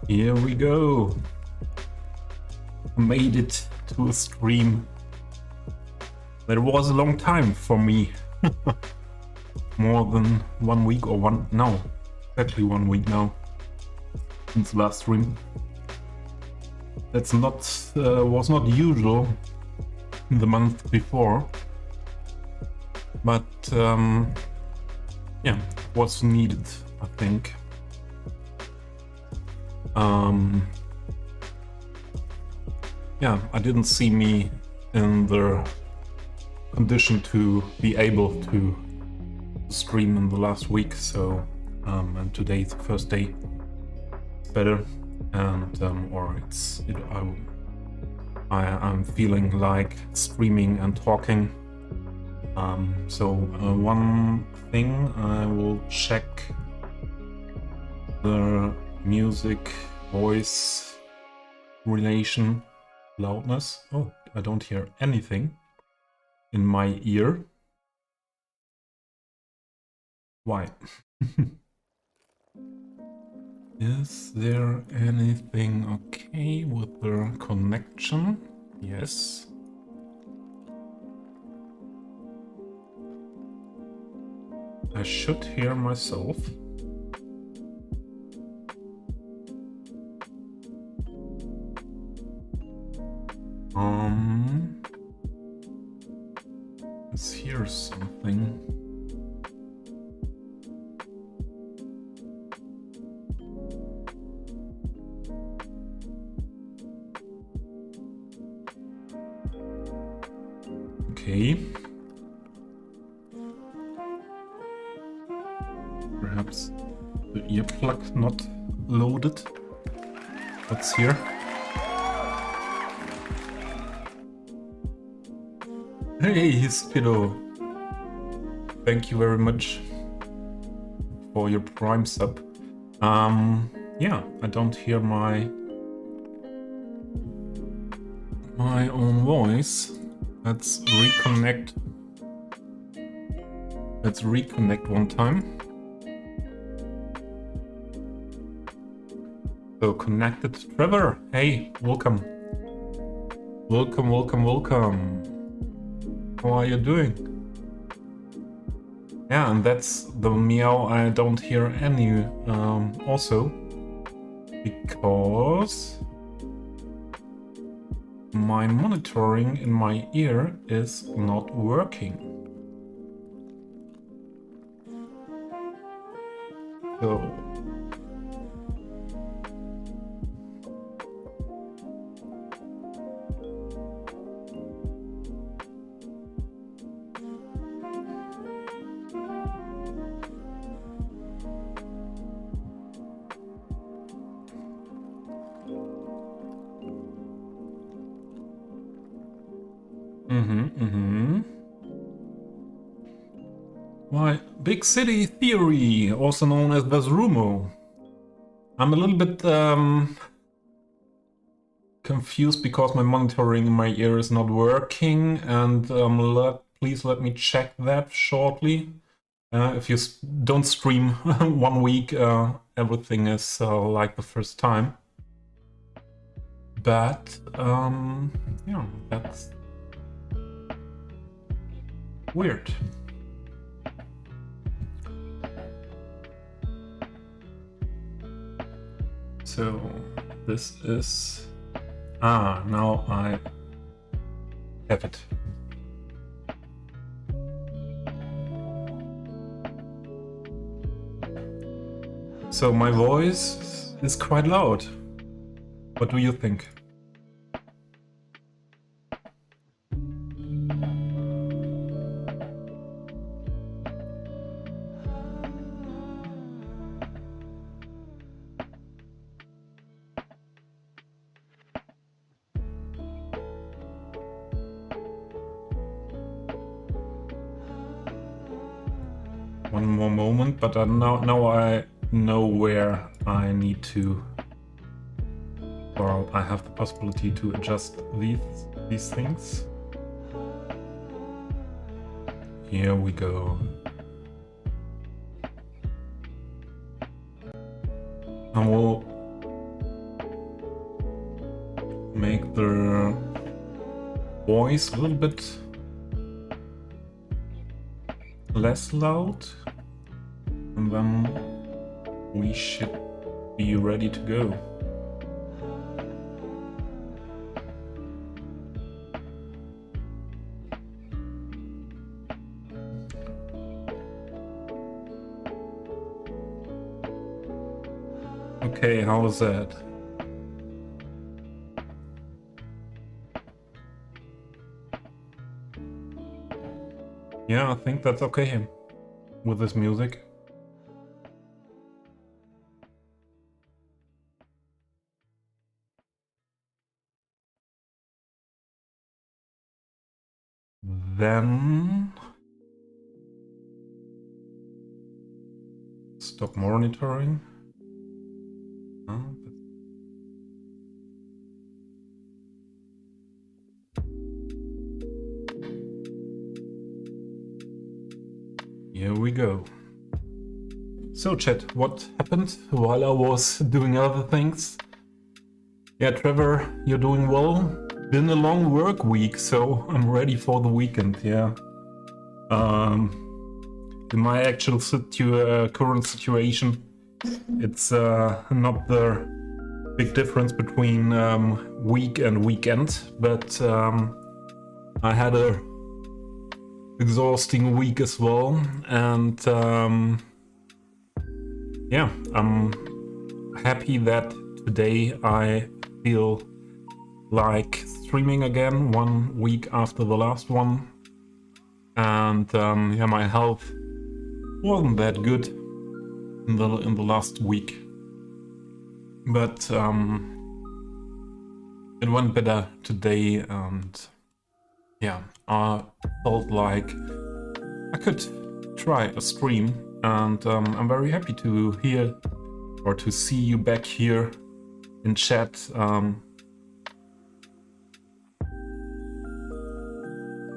Here we go. Made it to a stream. That was a long time for me. More than 1 week or exactly 1 week now since the last stream. That's not was not usual the month before, but yeah, was needed, I think. Yeah, I didn't see me in the condition to be able to stream in the last week, so and today's the first day. It's better, and I'm feeling like streaming and talking. So one thing, I will check the music voice relation loudness. Oh, I don't hear anything in my ear. Why? Is there anything okay with the connection? Yes. I should hear myself. Let's hear something. Okay. Perhaps the earplug not loaded. Let's hear. Hey, Skiddo. Thank you very much for your Prime sub. Yeah, I don't hear my own voice. Let's reconnect. Let's reconnect one time. So connected. Trevor, hey, welcome. Welcome, welcome, welcome. How are you doing? Yeah, and that's the meow I don't hear any also, because my monitoring in my ear is not working. So Why, Big City Theory, also known as Vesrumo. I'm a little bit confused because my monitoring in my ear is not working, and please let me check that shortly. If you don't stream 1 week, everything is like the first time. But yeah, that's weird. So this is... now I have it. So my voice is quite loud. What do you think? One more moment, but now I know where I need to... Well, I have the possibility to adjust these things. Here we go. I will make the voice a little bit less loud, and then we should be ready to go. Okay, how was that? Yeah, I think that's okay with this music. Then stop monitoring. Here we go. So chat, what happened while I was doing other things? Yeah, Trevor, you're doing well. Been a long work week, so I'm ready for the weekend, yeah. In my actual current situation, it's not the big difference between week and weekend, but I had a exhausting week as well, and yeah, I'm happy that today I feel like streaming again 1 week after the last one, and yeah, my health wasn't that good in the last week, but it went better today, and yeah, I felt like I could try a stream, and I'm very happy to hear or to see you back here in chat.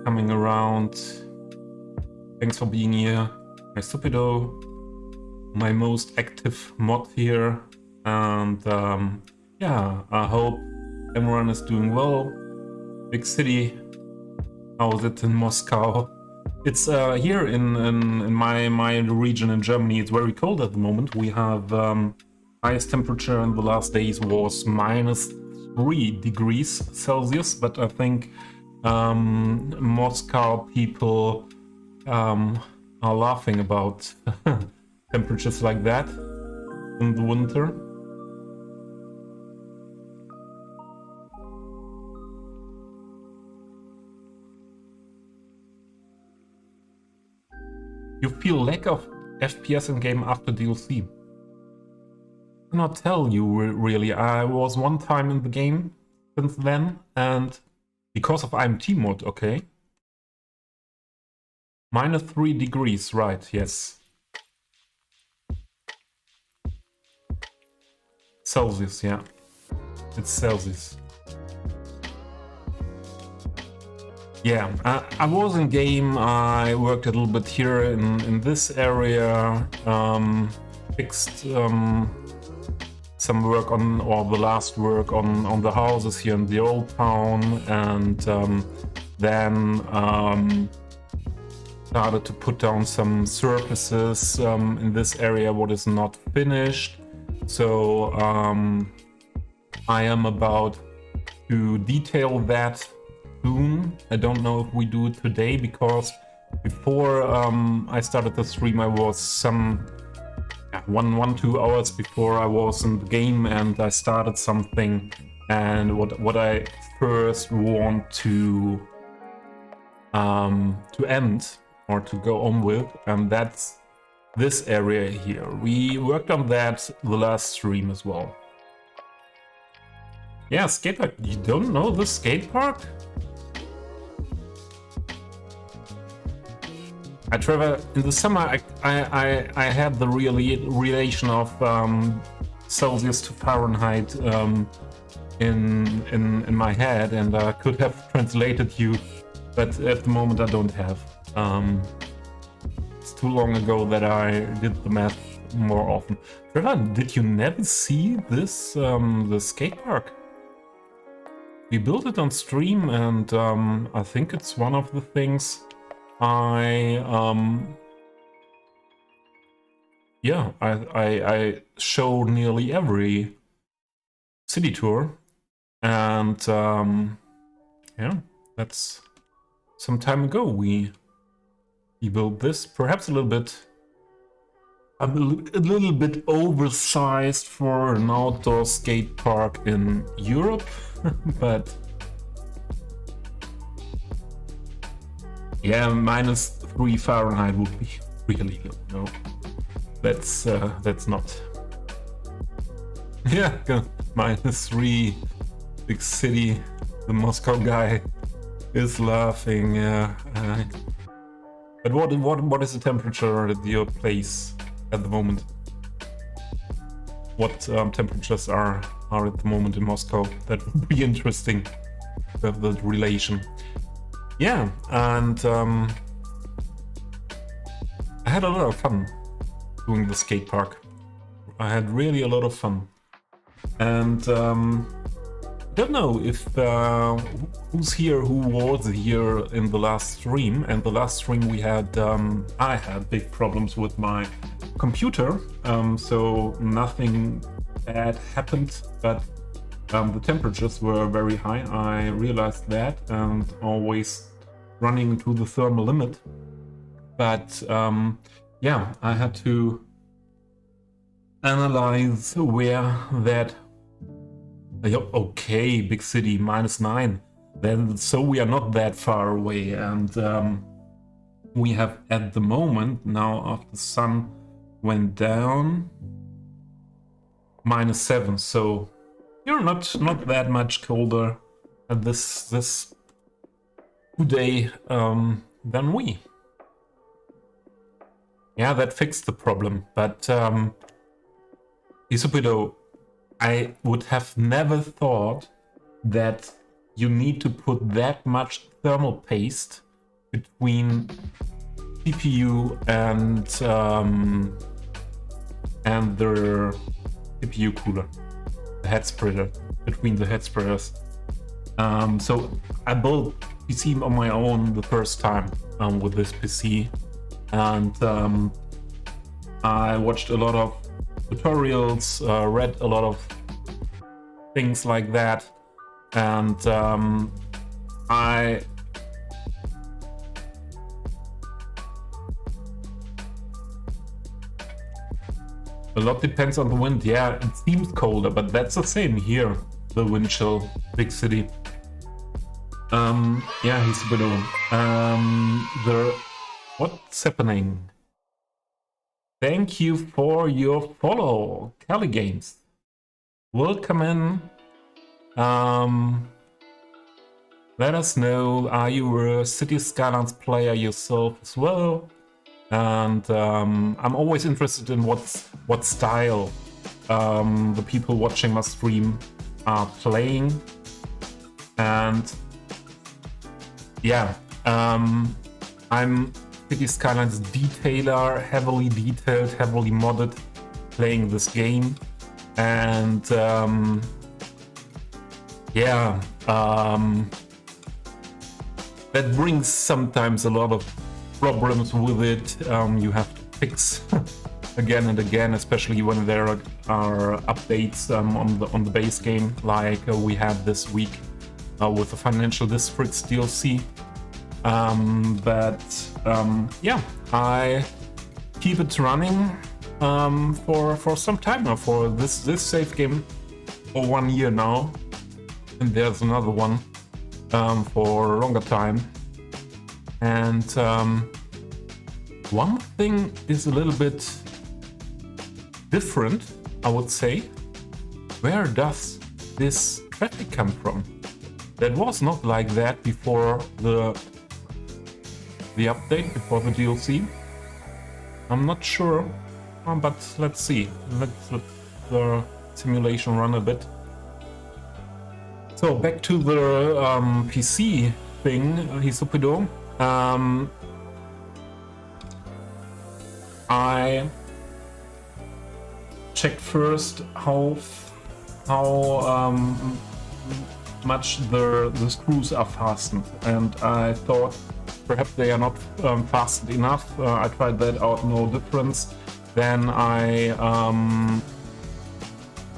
Coming around. Thanks for being here. My Stupido, my most active mod here, and yeah, I hope everyone is doing well. Big City, how's it in Moscow? It's here in my region in Germany, it's very cold at the moment. We have highest temperature in the last days was -3 degrees Celsius, but I think Moscow people are laughing about temperatures like that in the winter. You feel lack of FPS in game after DLC? I cannot tell you really. I was one time in the game since then, and because of IMT mod, okay. -3 degrees, right, yes. Celsius, yeah. It's Celsius. Yeah, I was in game. I worked a little bit here in this area, fixed some work on, or the last work on the houses here in the old town, and then started to put down some surfaces in this area what is not finished. So I am about to detail that soon. I don't know if we do it today, because before I started the stream I was some 1-2 hours before I was in the game, and I started something, and what I first want to end or to go on with, and that's this area here. We worked on that the last stream as well. Yeah, skate park. You don't know the skate park? I travel in the summer. I had the relation of Celsius to Fahrenheit in my head, and I could have translated you, but at the moment I don't have. It's too long ago that I did the math more often. Trevor, did you never see this the skate park? We built it on stream, and I think it's one of the things I show nearly every city tour, and yeah, that's some time ago we built this, perhaps a little bit oversized for an outdoor skate park in Europe, but yeah, -3 Fahrenheit would be really low. No, that's not. Yeah, -3, big city. The Moscow guy is laughing. But what is the temperature at your place at the moment? What temperatures are at the moment in Moscow? That would be interesting to have that relation. Yeah, and I had a lot of fun doing the skate park. I had really a lot of fun, and I don't know if who's here, who was here in the last stream. And the last stream we had, I had big problems with my computer, so nothing bad happened, but the temperatures were very high. I realized that, and always running to the thermal limit. But yeah, I had to analyze where that. Okay, big city, -9. Then so we are not that far away, and we have at the moment now, after the sun went down, -7. So you're not that much colder at this today than we. Yeah, that fixed the problem, but Isupido, I would have never thought that you need to put that much thermal paste between CPU and the CPU cooler, the head spreader, between the head spreaders. So I built PC on my own the first time with this PC, and I watched a lot of tutorials, read a lot of things like that, and a lot depends on the wind. Yeah, it seems colder, but that's the same here, the wind chill, big city. Yeah, he's a bit old. What's happening? Thank you for your follow, Cali Games. Welcome in. let us know, are you a Cities Skylines player yourself as well? And I'm always interested in what style the people watching my stream are playing. And yeah, I'm Cities Skylines detailer, heavily detailed, heavily modded, playing this game. And yeah, that brings sometimes a lot of problems with it. You have to fix again and again, especially when there are updates on the base game, like we had this week with the Financial Districts DLC. Yeah, I keep it running for some time now, for this save game for 1 year now, and there's another one for a longer time. And one thing is a little bit different, I would say. Where does this traffic come from? That was not like that before the update, before the DLC. I'm not sure, but let's see. Let's let the simulation run a bit. So back to the PC thing, Hisupido. I checked first how much the screws are fastened, and I thought perhaps they are not fastened enough. I tried that out, no difference. Then I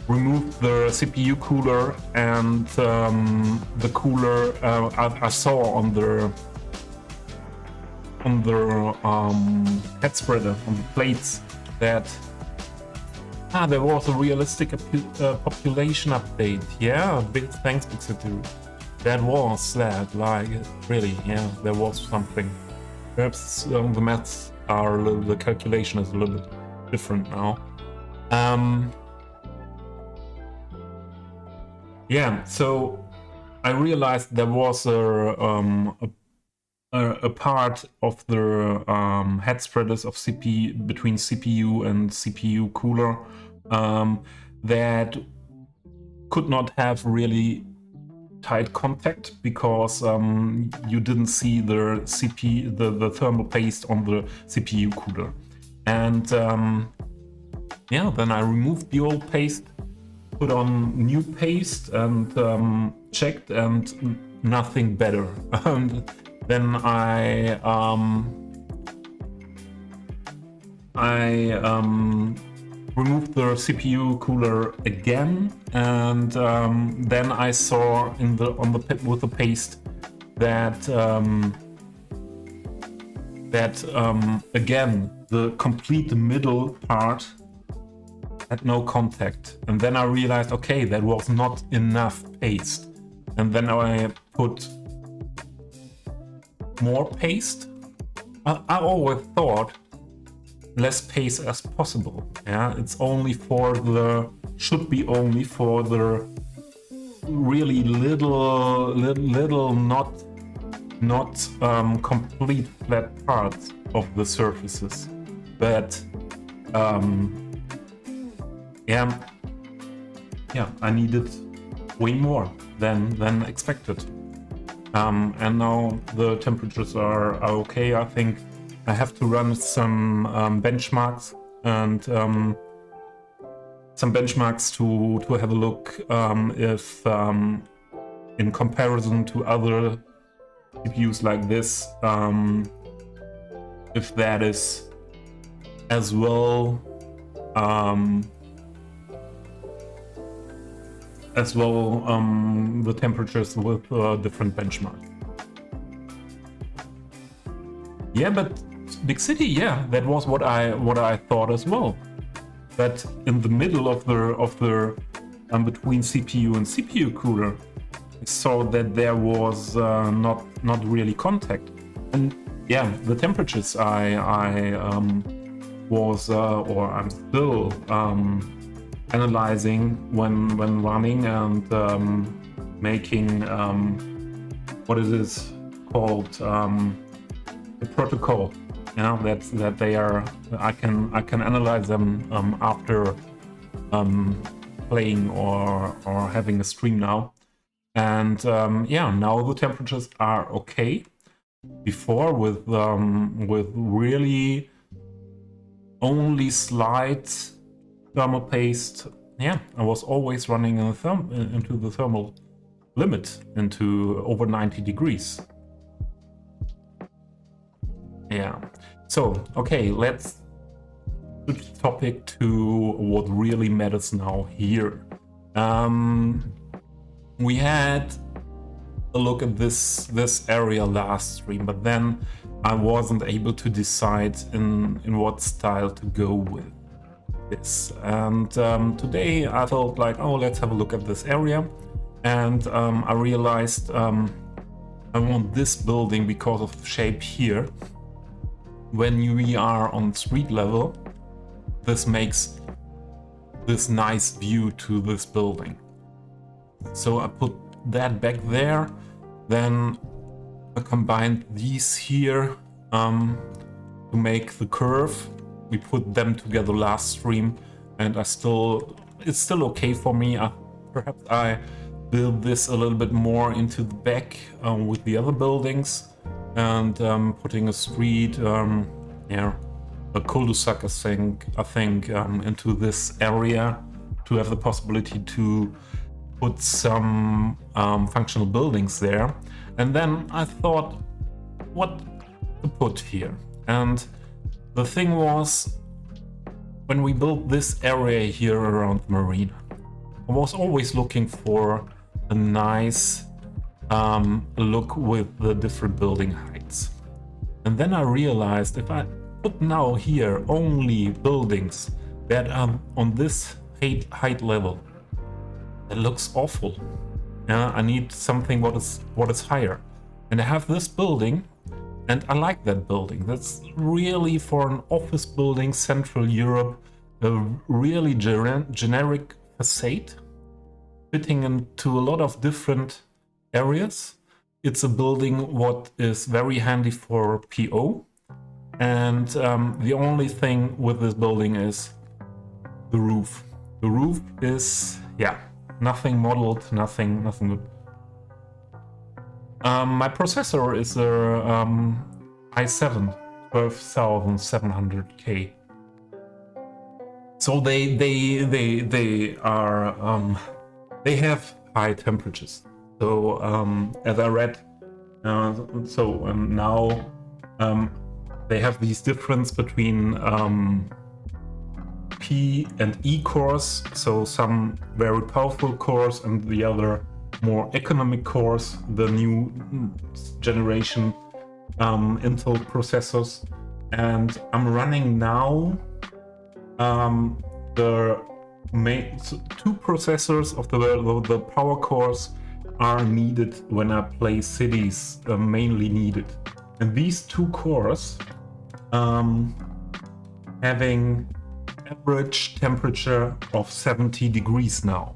removed the CPU cooler, and the cooler I saw on the head spreader, on the plates, that there was a realistic population update. Yeah, big thanks, Big City. That was that, like, really, yeah, there was something. Perhaps the maths are the calculation is a little bit different now. Yeah, so I realized there was a part of the head spreaders of between CPU and CPU cooler that could not have really tight contact, because you didn't see the thermal paste on the CPU cooler. And yeah, then I removed the old paste, put on new paste, and checked, and nothing better. And then I removed the CPU cooler again, and then I saw on the with the paste that again the complete middle part had no contact. And then I realized, okay, that was not enough paste. And then I put more paste. I always thought less paste as possible. Yeah, it's only should be only for the really little not complete flat parts of the surfaces. But yeah, I needed way more than expected. And now the temperatures are okay. I think I have to run some benchmarks, and some benchmarks to have a look if in comparison to other CPUs like this, if that is as well the temperatures with different benchmarks. Yeah, but Big City, yeah, that was what I thought as well. But in the middle of the between CPU and CPU cooler, I saw that there was not really contact. And yeah, the temperatures I was or I'm still analyzing when running and making what it is called, the protocol. Yeah, that they are. I can analyze them after playing or having a stream now. And yeah, now the temperatures are okay. Before with really only slight thermal paste, yeah, I was always running in into the thermal limit, into over 90 degrees. Yeah. So okay, let's switch the topic to what really matters now here. We had a look at this area last stream, but then I wasn't able to decide in what style to go with this. And today I felt like, oh, let's have a look at this area. And I realized I want this building because of the shape here. When we are on street level, this makes this nice view to this building. So I put that back there, then I combined these here to make the curve. We put them together last stream, and it's still okay for me. Perhaps I build this a little bit more into the back with the other buildings, and putting a street, yeah, a cul-de-sac, I think into this area to have the possibility to put some functional buildings there. And then I thought, what to put here? And the thing was, when we built this area here around the marina, I was always looking for a nice look with the different building heights. And then I realized if I put now here only buildings that are on this height level, it looks awful. I need something what is higher. And I have this building, and I like that building. That's really, for an office building, Central Europe, a really generic facade, fitting into a lot of different areas. It's a building what is very handy for PO. And the only thing with this building is the roof. The roof is, yeah, nothing modeled, nothing good. My processor is a i7 12700K. So they are they have high temperatures. So as I read, now they have these difference between P and E cores, so some very powerful cores and the other more economic cores, the new generation Intel processors. And I'm running now the main two processors of the power cores are needed when I play cities, mainly needed. And these two cores having average temperature of 70 degrees now.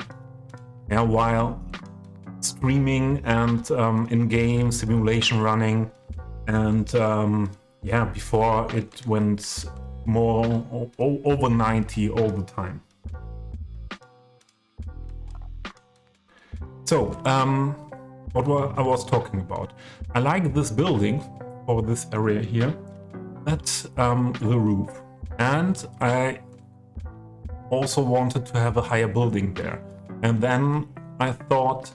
Yeah, while streaming and in-game simulation running, and yeah, before it went more over 90 all the time. So what I was talking about, I like this building for this area here. That's the roof, and I also wanted to have a higher building there. And then I thought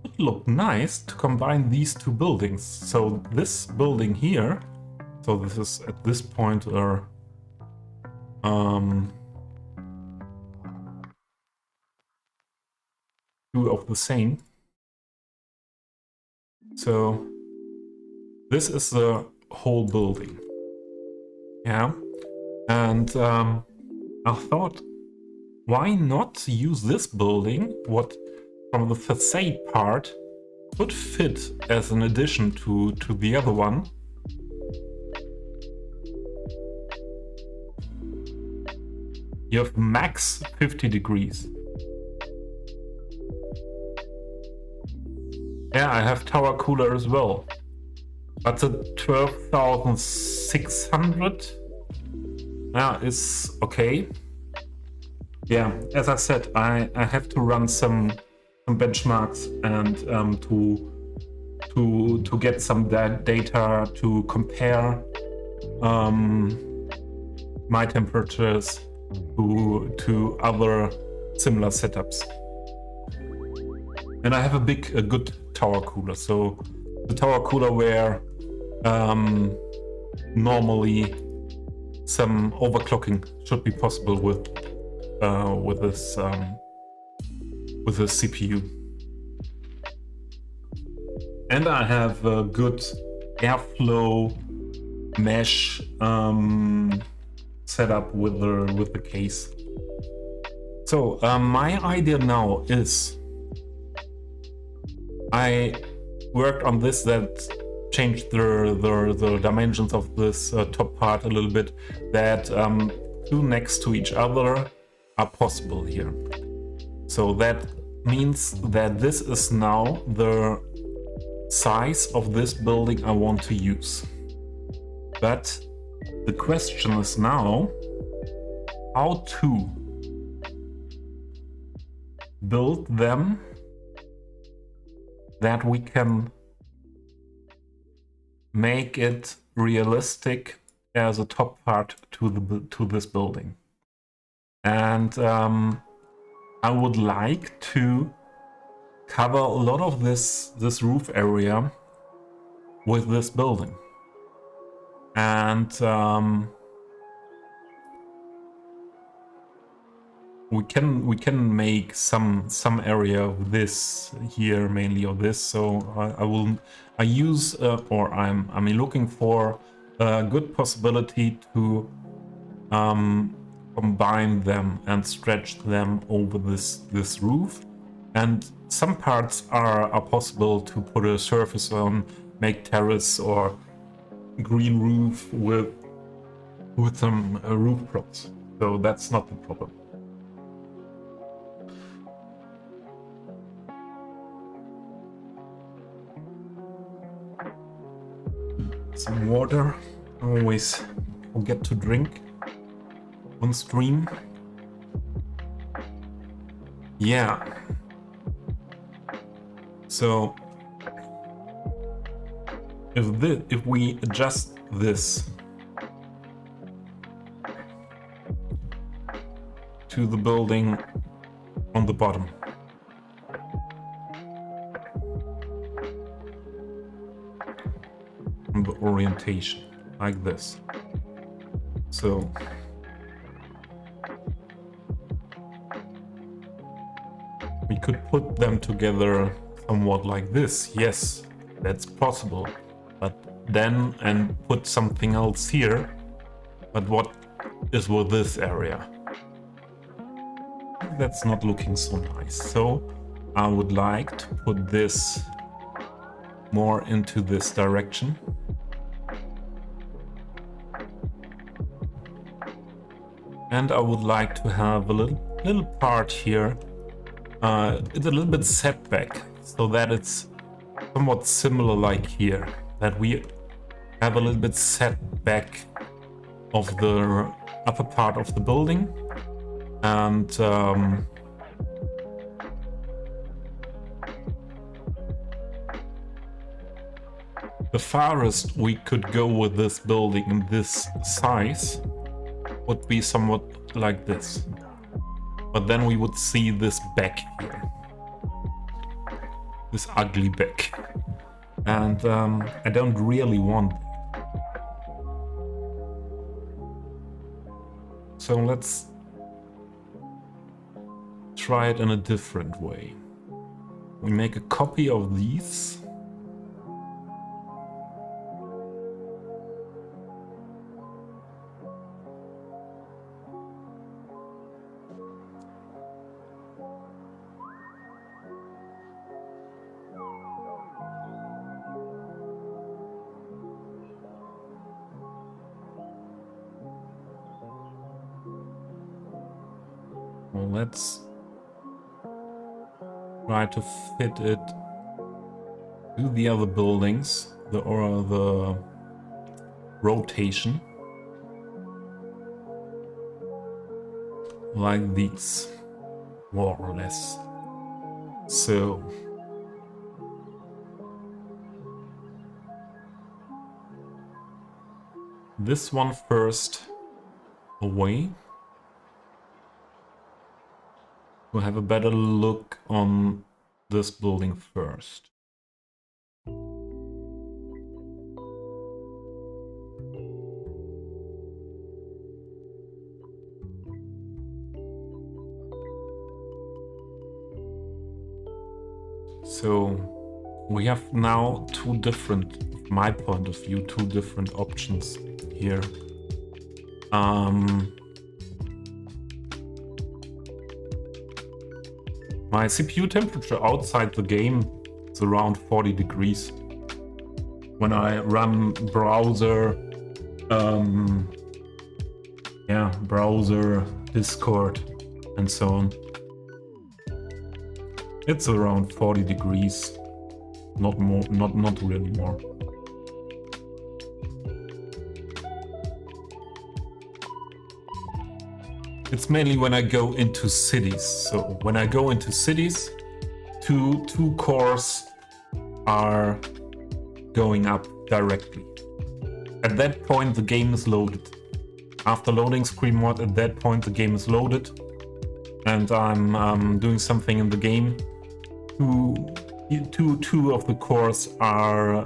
it would look nice to combine these two buildings. So this building here, so this is at this point two of the same. So this is the whole building. Yeah, and I thought, why not use this building, what from the facade part could fit as an addition to the other one. You have max 50 degrees. Yeah, I have tower cooler as well. But the 12,600 is okay. Yeah, as I said, I have to run some benchmarks and to get some data to compare my temperatures to other similar setups. And I have a good tower cooler. So the tower cooler where normally some overclocking should be possible with this CPU. And I have a good airflow mesh setup with the case. So my idea now is I worked on this that changed the dimensions of this top part a little bit, that two next to each other are possible here. So that means that this is now the size of this building I want to use. But the question is now how to build them that we can make it realistic as a top part to this building. And I would like to cover a lot of this roof area with this building. And we can make some area of this here mainly, or this. So I use I'm looking for a good possibility to combine them and stretch them over this roof. And some parts are possible to put a surface on, make terrace or green roof with some roof props. So that's not the problem. Some water. Always forget to drink on stream. Yeah. So if we adjust this to the building on the bottom, on the orientation like this, so we could put them together somewhat like this. Yes, that's possible, but then and put something else here. But what is with this area? That's not looking so nice. So I would like to put this more into this direction. And I would like to have a little part here. It's a little bit setback, so that it's somewhat similar like here, that we have a little bit setback of the upper part of the building. And the farthest we could go with this building in this size would be somewhat like this. But then we would see this back here. This ugly back. And I don't really want that. So let's try it in a different way. We make a copy of these. Well, let's try to fit it do the other buildings, the rotation like these, more or less. So this one first away. We'll have a better look on this building first. So we have now two different, from my point of view, two different options here. My CPU temperature outside the game is around 40 degrees. When I run browser, browser, Discord, and so on, it's around 40 degrees. Not more, not really more. It's mainly when I go into cities. So when I go into cities, two cores are going up directly. At that point, the game is loaded. After loading screen mod, at that point, the game is loaded. And I'm doing something in the game. Two of the cores are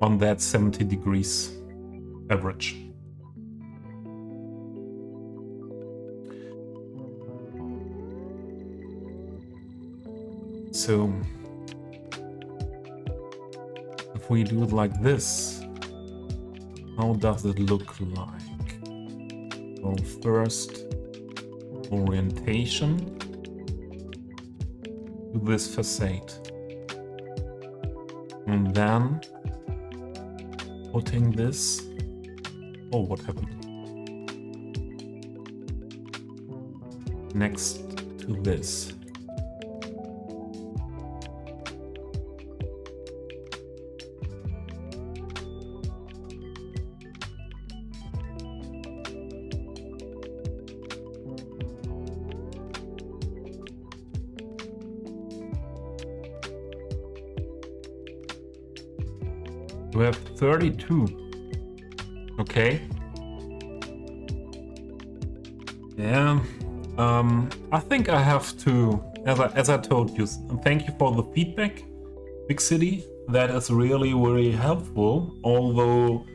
on that 70 degrees average. So if we do it like this, how does it look like? So first, orientation to this facade. And then putting this... Oh, what happened? Next to this. We have 32. Okay. Yeah. I think I have to, as I told you, thank you for the feedback, Big City. That is really, really helpful. Although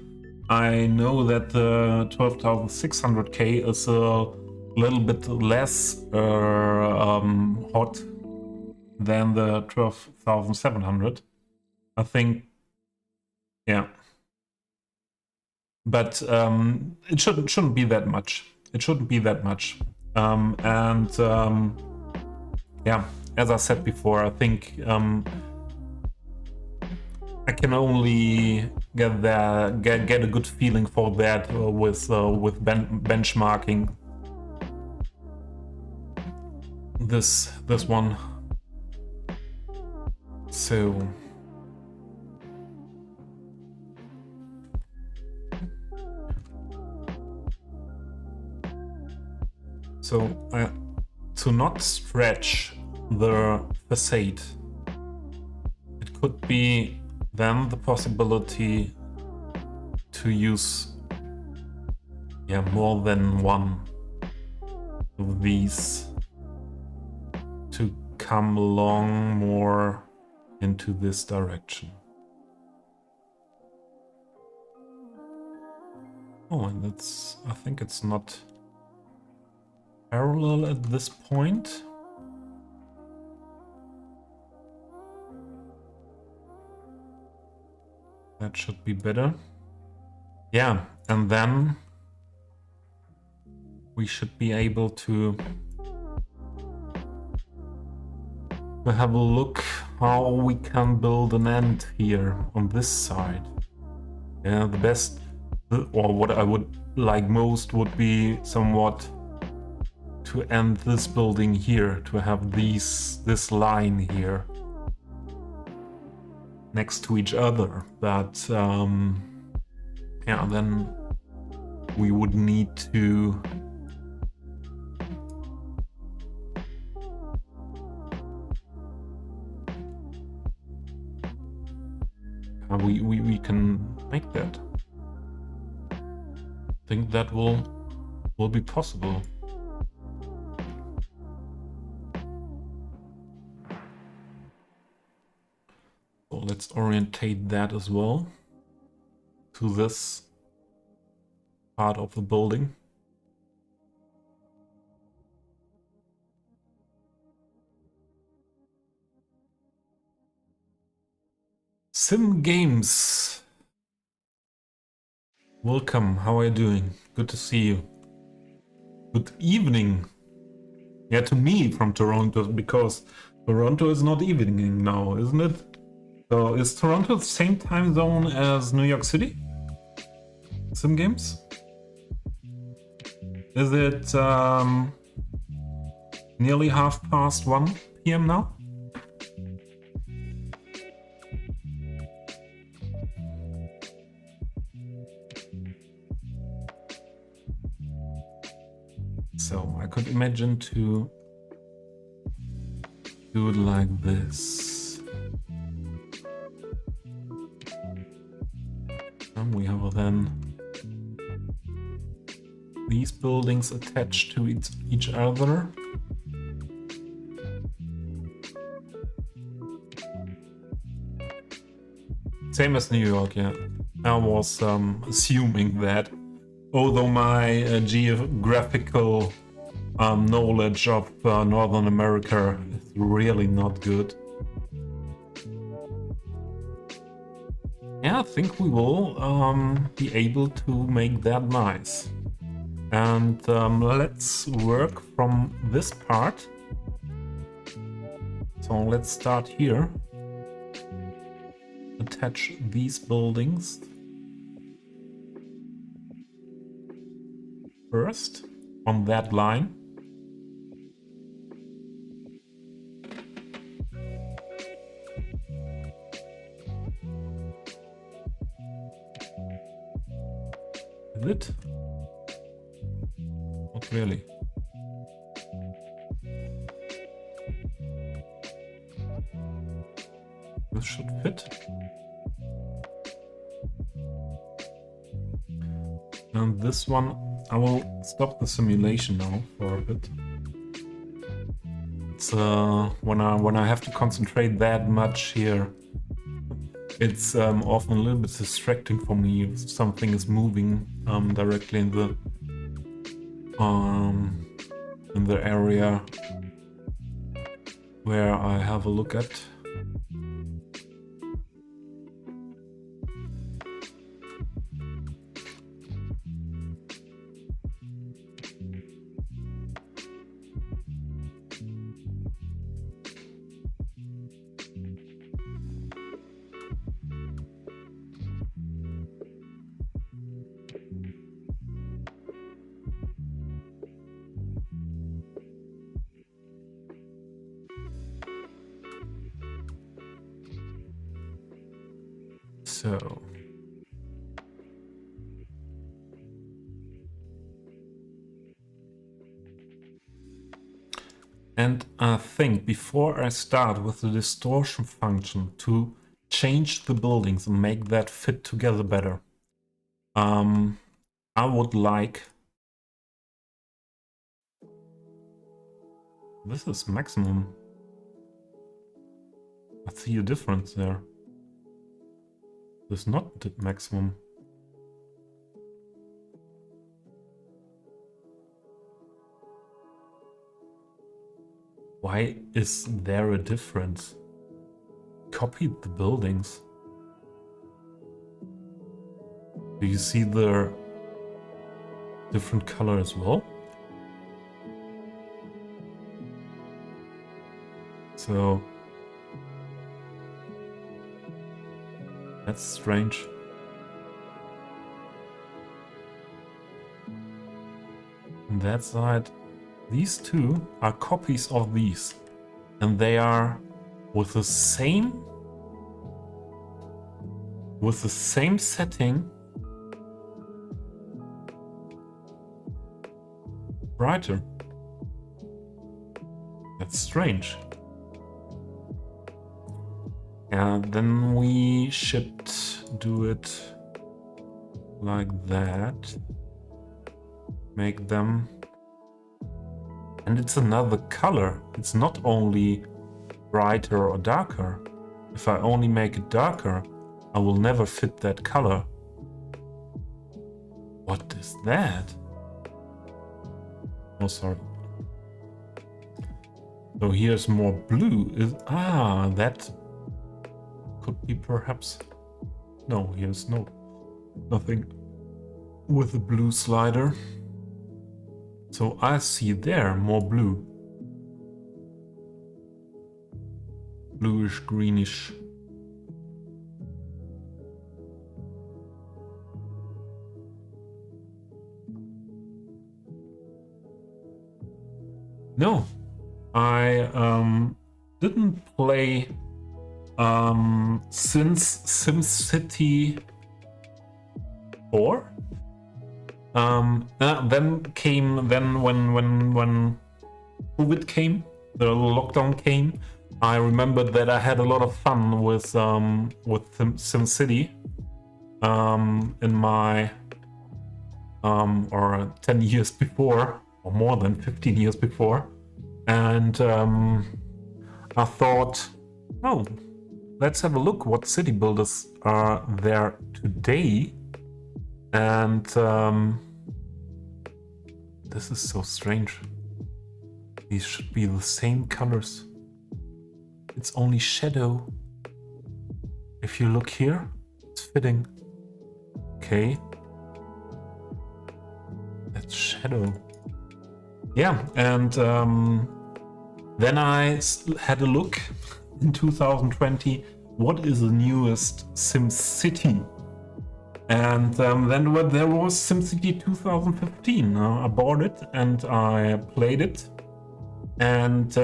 I know that the 12,600K is a little bit less hot than the 12,700. I think. Yeah, but it shouldn't be that much. It shouldn't be that much. Yeah, as I said before, I think I can only get a good feeling for that with benchmarking this one. So to not stretch the facade, it could be then the possibility to use more than one of these to come along more into this direction. Oh, and I think it's not parallel at this point. That should be better. Yeah, and then we should be able to have a look how we can build an end here on this side. Yeah, the best, or what I would like most would be somewhat to end this building here, to have this line here. next to each other, but yeah, then we would need to we can make that. I think that will be possible. So let's orientate that as well to this part of the building. Sim Games. Welcome, how are you doing? Good to see you. Good evening. Yeah, to me from Toronto, because Toronto is not evening now, isn't it? So is Toronto the same time zone as New York City? Sim Games? Is it nearly 1:30 p.m. now? So I could imagine to do it like this. And we have then these buildings attached to each other. Same as New York, yeah. I was assuming that, although my geographical knowledge of Northern America is really not good. Yeah, I think we will be able to make that nice. And let's work from this part. So let's start here. Attach these buildings first on that line. Is it? Not really. This should fit. And this one, I will stop the simulation now for a bit. It's when I have to concentrate that much here, it's often a little bit distracting for me if something is moving directly in the area where I have a look at. So and I think before I start with the distortion function to change the buildings and make that fit together better, I would like, this is maximum. I see a difference there. This is not the maximum. Why is there a difference? Copied the buildings. Do you see the different color as well? So that's strange. On that side, these two are copies of these, and they are with the same with the same setting, brighter. That's strange. And then we should do it like that. Make them... And it's another color. It's not only brighter or darker. If I only make it darker, I will never fit that color. What is that? Oh, sorry. So here's more blue. That could be perhaps... No, here's nothing with the blue slider. So I see there more blue. Bluish, greenish. No, I didn't play since SimCity 4. Then when COVID came, the lockdown came, I remembered that I had a lot of fun with SimCity in my or 10 years before, or more than 15 years before, and I thought, oh, let's have a look what city builders are there today. And this is so strange. These should be the same colors. It's only shadow. If you look here, it's fitting. Okay. That's shadow. Yeah, and then I had a look in 2020. What is the newest SimCity? And then there was SimCity 2015. I bought it and I played it, and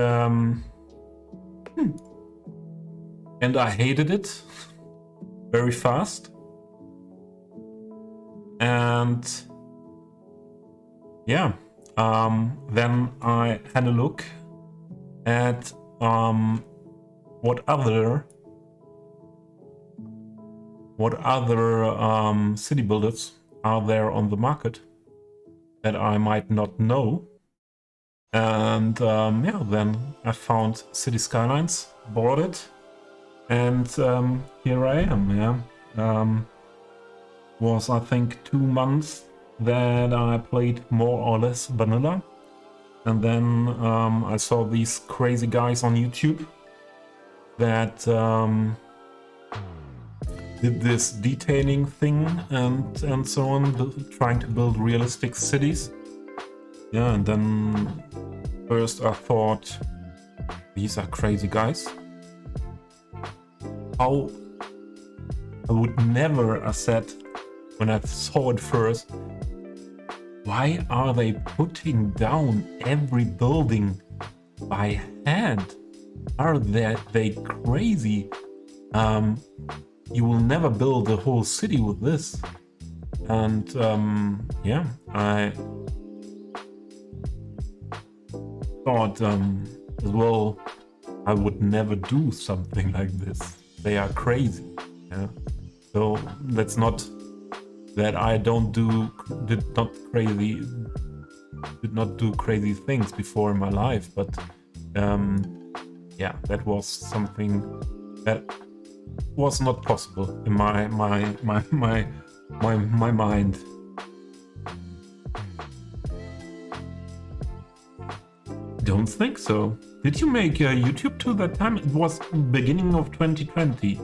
I hated it very fast. And yeah, then I had a look at what other city builders are there on the market that I might not know. And yeah, then I found Cities Skylines, bought it, and here I am. Yeah, was I think 2 months that I played more or less vanilla, and then I saw these crazy guys on YouTube that did this detailing thing and so on, trying to build realistic cities. Yeah, and then first I thought, these are crazy guys. How I would never have said when I saw it first, why are they putting down every building by hand? Are they crazy? You will never build a whole city with this. And yeah, I thought as well, I would never do something like this. They are crazy. Yeah. So that's not that I did not do crazy things before in my life, but yeah, that was something that was not possible in my mind. Don't think so. Did you make YouTube too that time? It was beginning of 2020.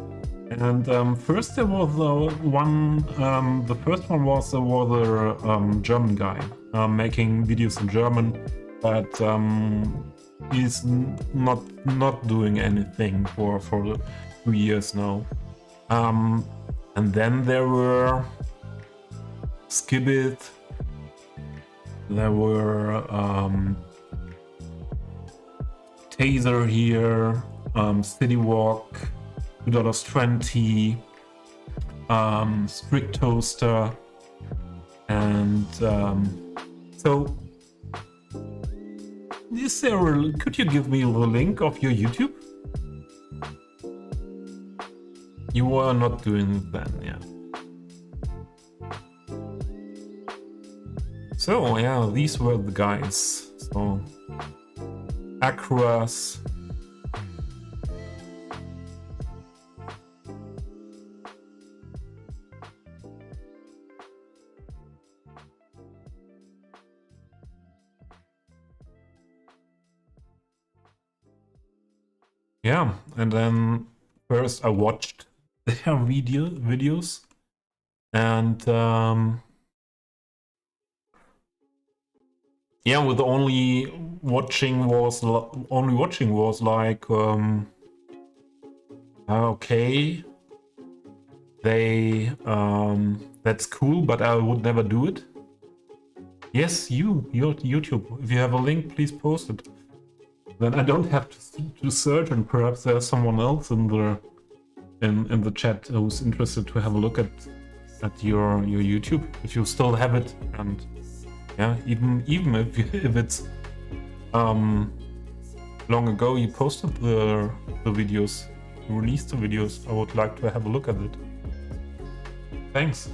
And first there was one, the first one was a German guy making videos in German, but he's not doing anything for 2 years now. And then there were Skibbit, there were Taser here, City Walk, $2.20, strict toaster, and so is there could you give me the link of your YouTube? You were not doing it then, yeah. So yeah, these were the guys. So Acras. Yeah, and then first I watched their videos, and yeah, with only watching was like okay, they that's cool, but I would never do it. Yes, your YouTube. If you have a link, please post it. Then I don't have to search, and perhaps there's someone else in the chat who's interested to have a look at your YouTube if you still have it. And yeah, even if it's long ago you posted the videos, you released the videos, I would like to have a look at it. Thanks.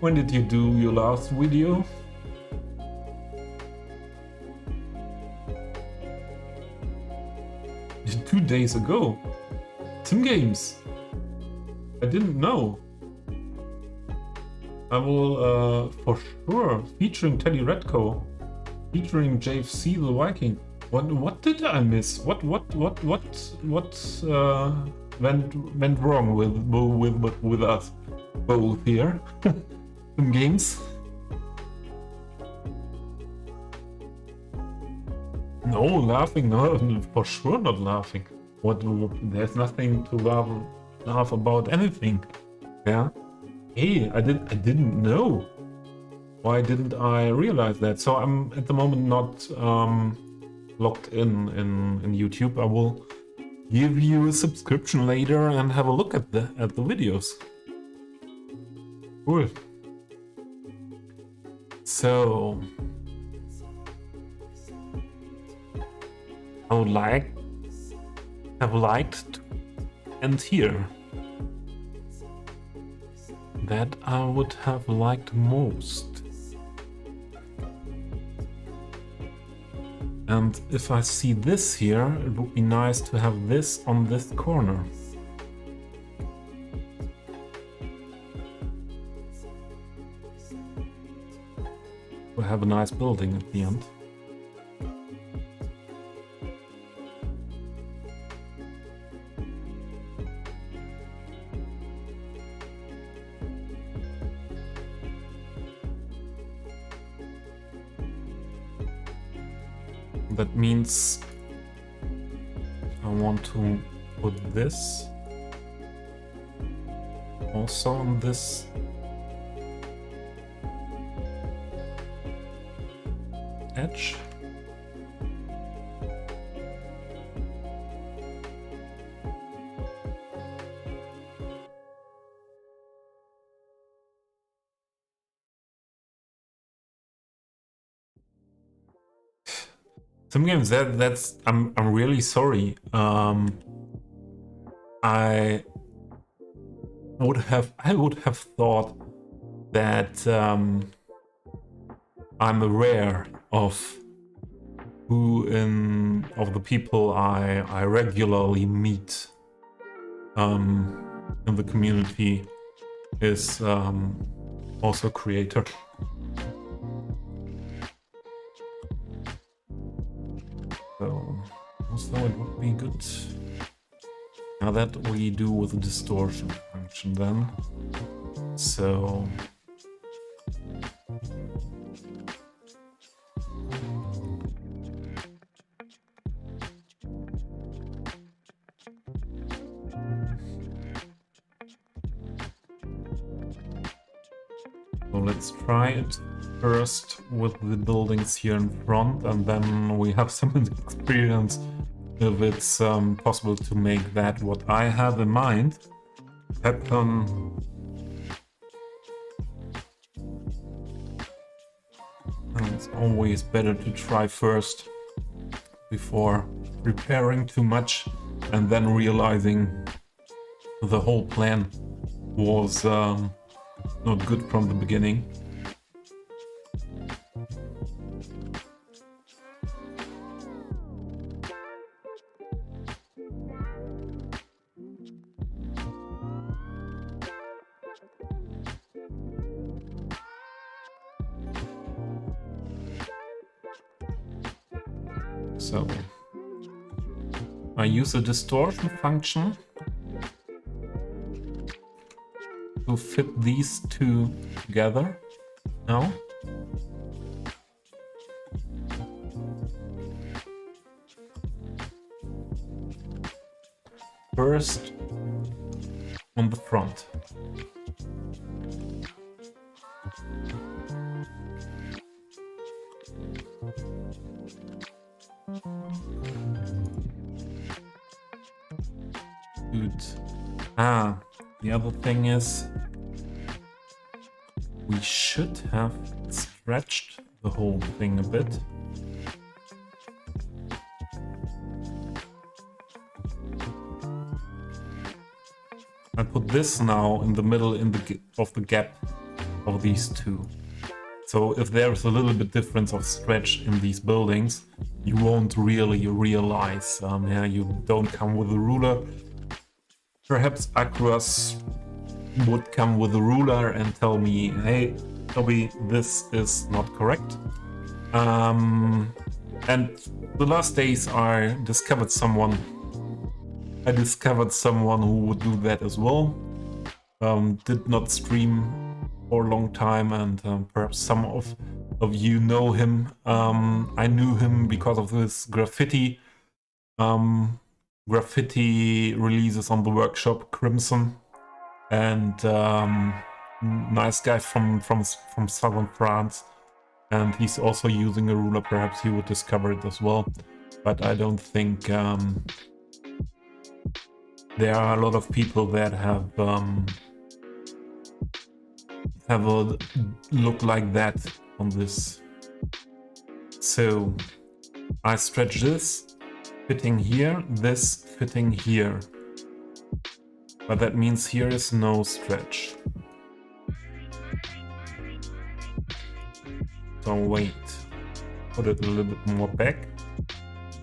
When did you do your last video? Two days ago. Sim Games. I didn't know. I will for sure, featuring Teddy Redco, featuring JFC the Viking. What did I miss? What went wrong with us both here? Some games. No, laughing, no, for sure not laughing. There's nothing to laugh about anything. Yeah. Hey, I didn't know. Why didn't I realize that? So I'm at the moment not logged in YouTube. I will give you a subscription later and have a look at the videos. Cool. So I would have liked to end here. That I would have liked most. And if I see this here, it would be nice to have this on this corner. We'll have a nice building at the end. That means I want to put this also on this edge. Some games that's I'm really sorry. I would have thought that I'm aware of who of the people I regularly meet in the community is also a creator. So also it would be good. Now that we do with the distortion function then. So let's try it first with the buildings here in front, and then we have some experience if it's possible to make that what I have in mind happen. And it's always better to try first before preparing too much and then realizing the whole plan was not good from the beginning. So I use a distortion function to fit these two together now. First on the front. Good. The other thing is we should have stretched the whole thing a bit. I put this now in the middle of the gap of these two. So if there's a little bit difference of stretch in these buildings, you won't really realize. Yeah, you don't come with a ruler. Perhaps Across would come with a ruler and tell me, hey, Toby, this is not correct. And the last days I discovered someone who would do that as well. Did not stream for a long time, and perhaps some of you know him. I knew him because of this graffiti releases on the workshop Crimson, and nice guy from southern France, and he's also using a ruler. Perhaps he would discover it as well, but I don't think there are a lot of people that have a look like that on this. So I stretch this fitting here, this fitting here, but that means here is no stretch. So wait, put it a little bit more back,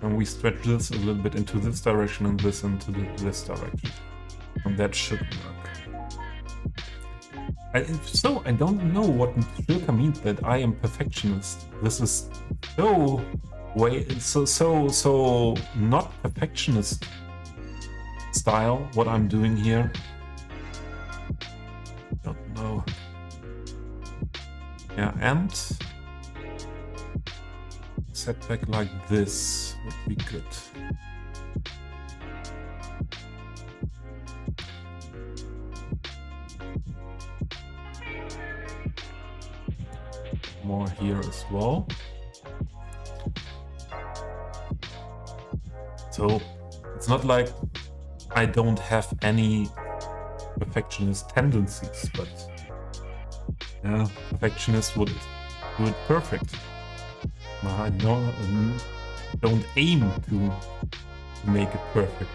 and we stretch this a little bit into this direction and this into this direction, and that should work. So I don't know what Shilka means that I am perfectionist. This is so not perfectionist style what I'm doing here. Don't know. Yeah, and set back like this would be good. More here as well. So it's not like I don't have any perfectionist tendencies, but yeah, perfectionist would do it perfect. I don't aim to make it perfect.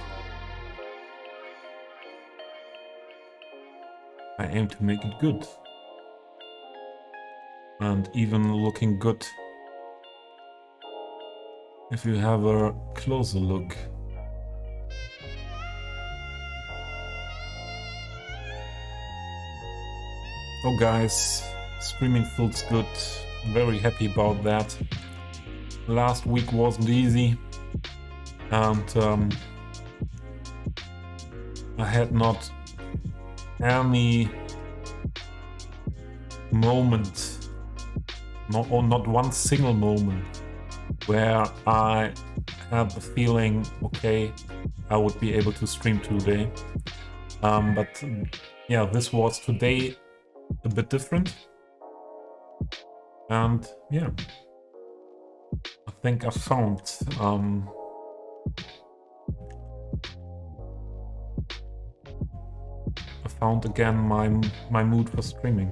I aim to make it good. And even looking good if you have a closer look. Oh guys, streaming feels good. Very happy about that. Last week wasn't easy, and I had not any moment, not one single moment where I had the feeling, okay, I would be able to stream today. But yeah, this was today a bit different. And yeah, I think I found found again my mood for streaming.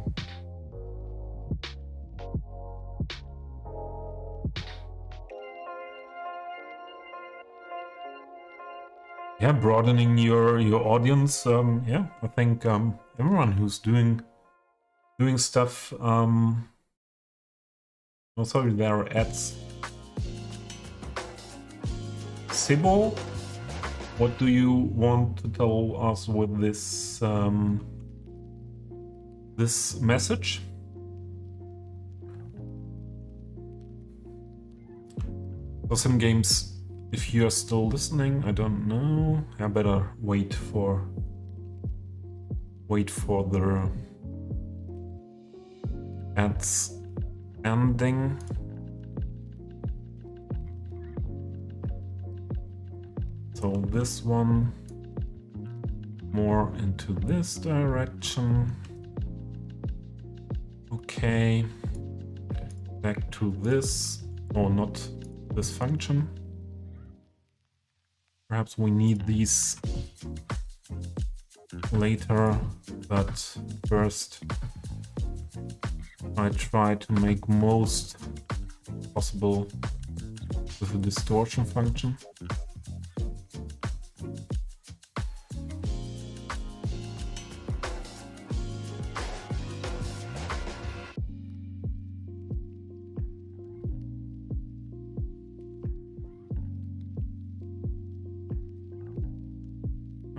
Yeah, broadening your audience. Yeah, I think everyone who's doing stuff. Oh, sorry, there are ads. Sibo, what do you want to tell us with this this message? For some games, if you're still listening, I don't know. I better wait for the ads ending. So this one more into this direction. Okay, back to this, or not this function. Perhaps we need these later, but first I try to make most possible with the distortion function.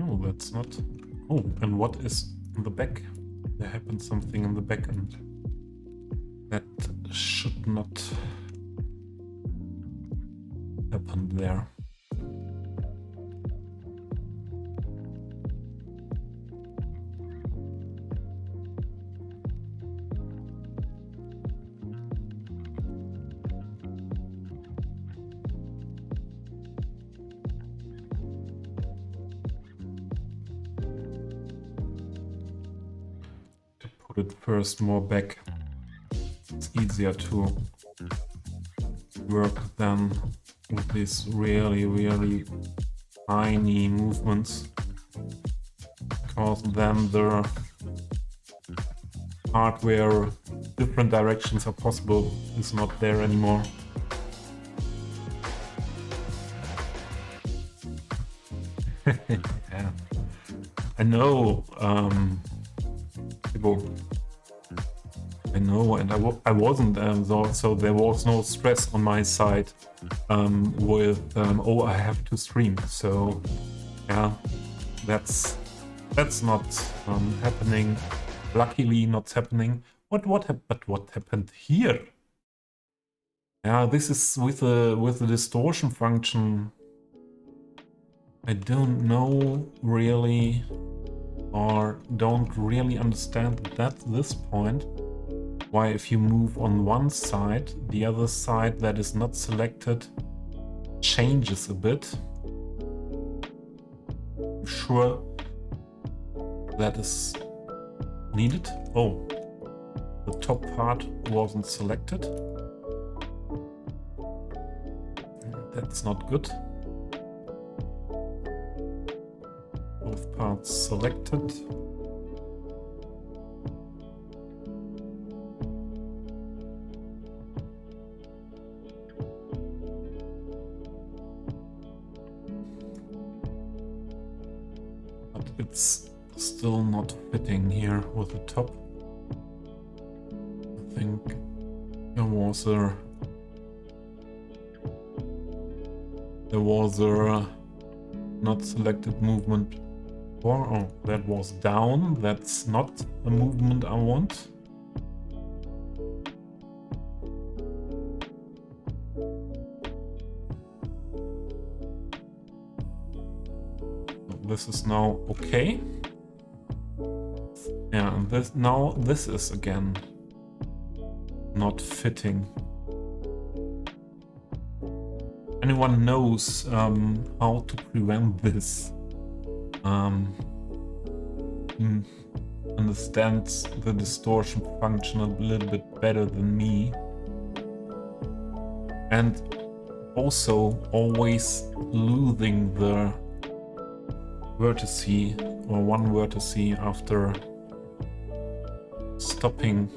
Oh, that's not... Oh, and what is in the back? There happened something in the back end. That should not happen there. To put it first more back. It's easier to work than with these really tiny movements, because then the part where different directions are possible is not there anymore. Yeah, I know. I know, and I wasn't, so there was no stress on my side with, oh, I have to stream. So, yeah, that's not happening. Luckily, not happening. But what happened here? Yeah, this is with the distortion function. I don't know really, or don't really understand at this point. Why, if you move on one side, the other side that is not selected changes a bit. I'm sure that is needed. Oh, the top part wasn't selected. That's not good. Both parts selected. It's still not fitting here with the top. I think there was a not selected movement. Oh, that was down. That's not the movement I want. This is now okay. Yeah, and this is again not fitting. Anyone knows how to prevent this? Understands the distortion function a little bit better than me, and also always losing the vertice or one vertex after stopping.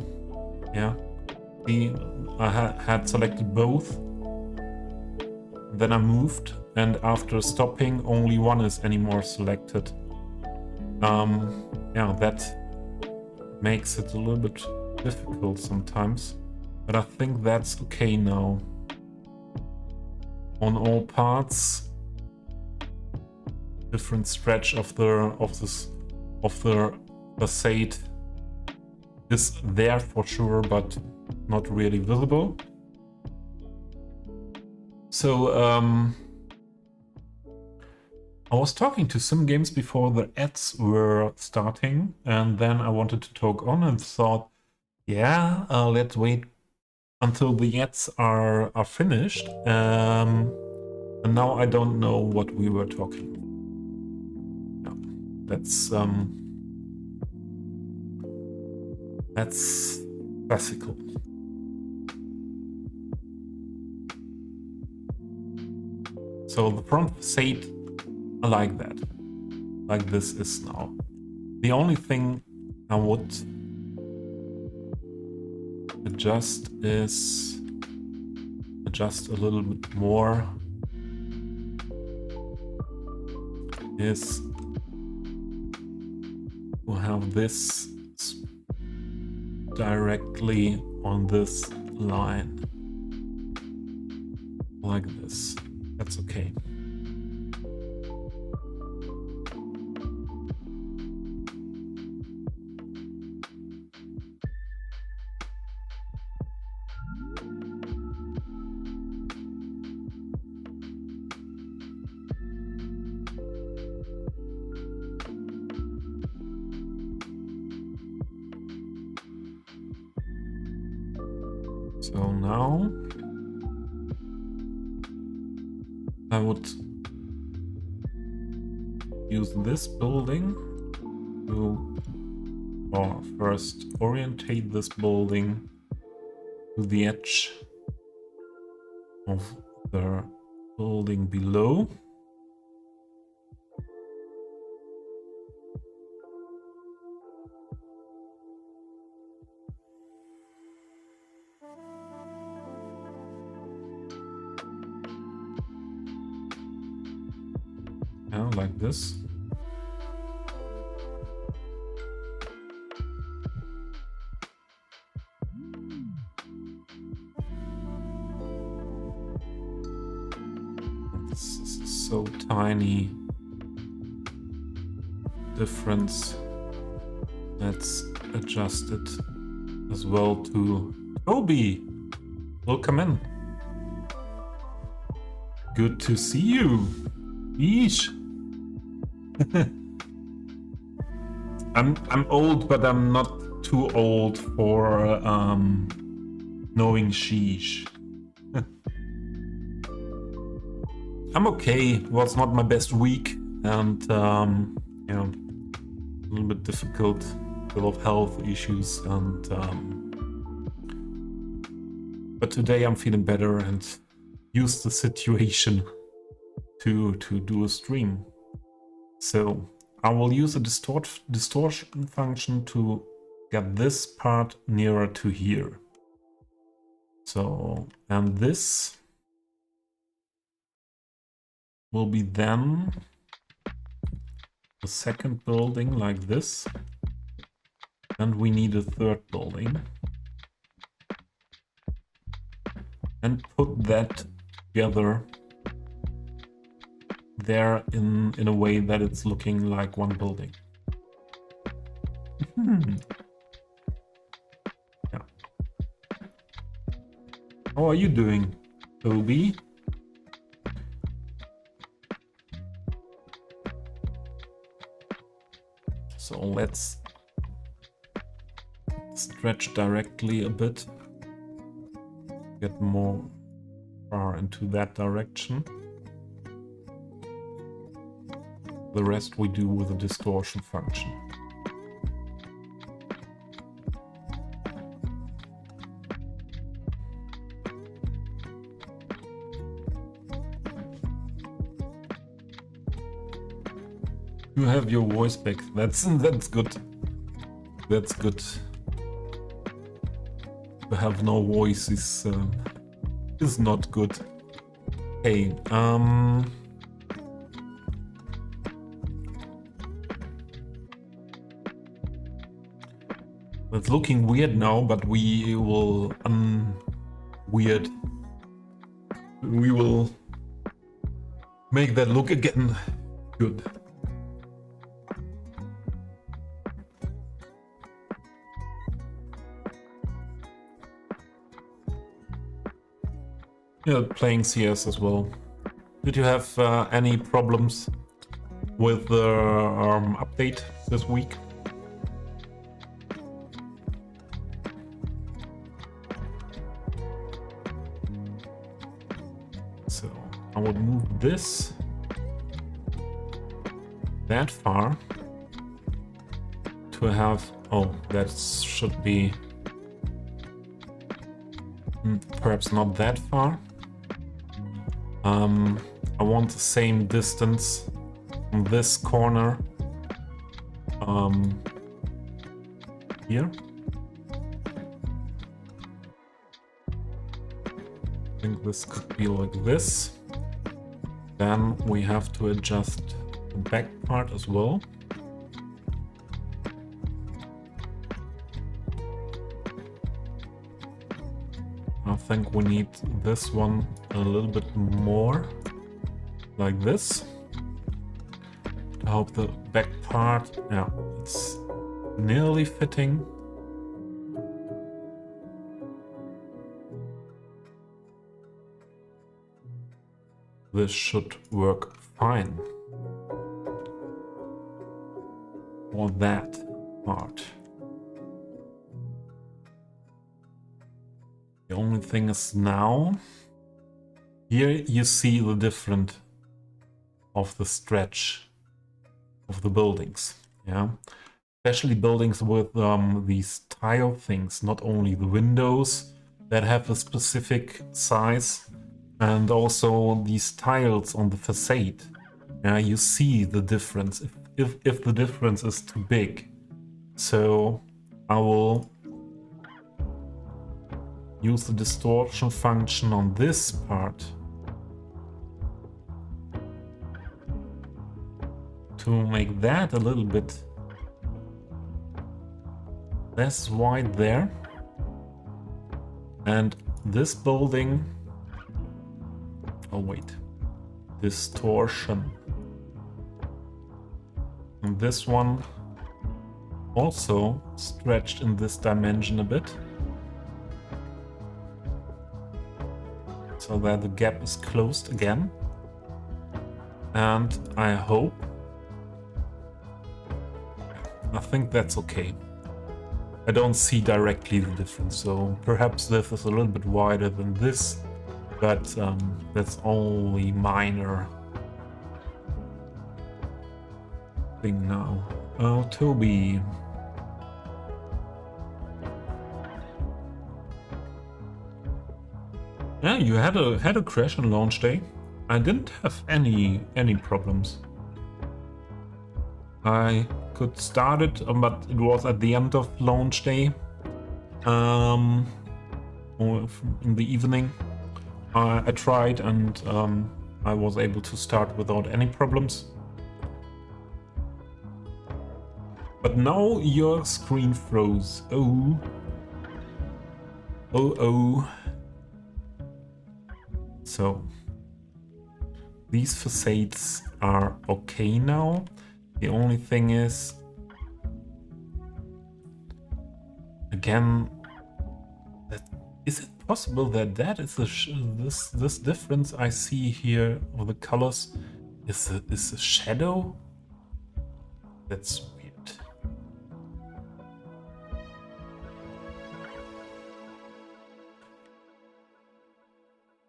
Yeah, see, I had selected both. Then I moved, and after stopping, only one is anymore selected. Yeah, that makes it a little bit difficult sometimes, but I think that's okay now. On all parts, different stretch of the facade is there for sure, but not really visible. So I was talking to some games before the ads were starting, and then I wanted to talk on and thought, yeah, let's wait until the ads are finished. And now I don't know what we were talking about. That's classical. So the front facade, I like that, like this is now. The only thing I would adjust is a little bit more is to have this directly on this line, like this. That's okay. So now I would use this building to first orientate this building to the edge of the building below. Yeah, like this. This is so tiny difference. Let's adjust it as well to Toby. Welcome in. Good to see you. Yeesh. I'm old, but I'm not too old for knowing sheesh. I'm okay. It was not my best week, and yeah, a little bit difficult, a lot of health issues, and but today I'm feeling better and use the situation to do a stream. So I will use a distortion function to get this part nearer to here. So, and this will be then the second building like this. And we need a third building. And put that together there in a way that it's looking like one building. Yeah. How are you doing, Toby? So let's stretch directly a bit, get more far into that direction. The rest we do with a distortion function. You have your voice back. That's good. That's good. To have no voice is not good. Hey, it's looking weird now, but we will weird. We will make that look again good. Yeah, playing CS as well. Did you have any problems with the update this week? So I would move this that far to have, oh, that should be perhaps not that far. I want the same distance from this corner here. I think this could be like this. Then we have to adjust the back part as well. I think we need this one a little bit more, like this, to help the back part. Yeah, it's nearly fitting. This should work fine for that part. The only thing is now, here you see the difference of the stretch of the buildings, yeah? Especially buildings with these tile things, not only the windows that have a specific size, and also these tiles on the facade. Yeah, you see the difference if the difference is too big. So I will use the distortion function on this part to make that a little bit less wide there. And this building, oh wait, distortion. And this one also stretched in this dimension a bit, so that the gap is closed again. And I think that's okay. I don't see directly the difference, so perhaps this is a little bit wider than this, but that's only minor thing now. Oh, Toby. Yeah, you had a crash on launch day. I didn't have any problems. I could start it, but it was at the end of launch day, or in the evening. I tried and I was able to start without any problems. But now your screen froze. Oh. Oh, oh. So these facades are okay now. The only thing is, again, is it possible that is this difference I see here of the colors is a shadow? That's weird.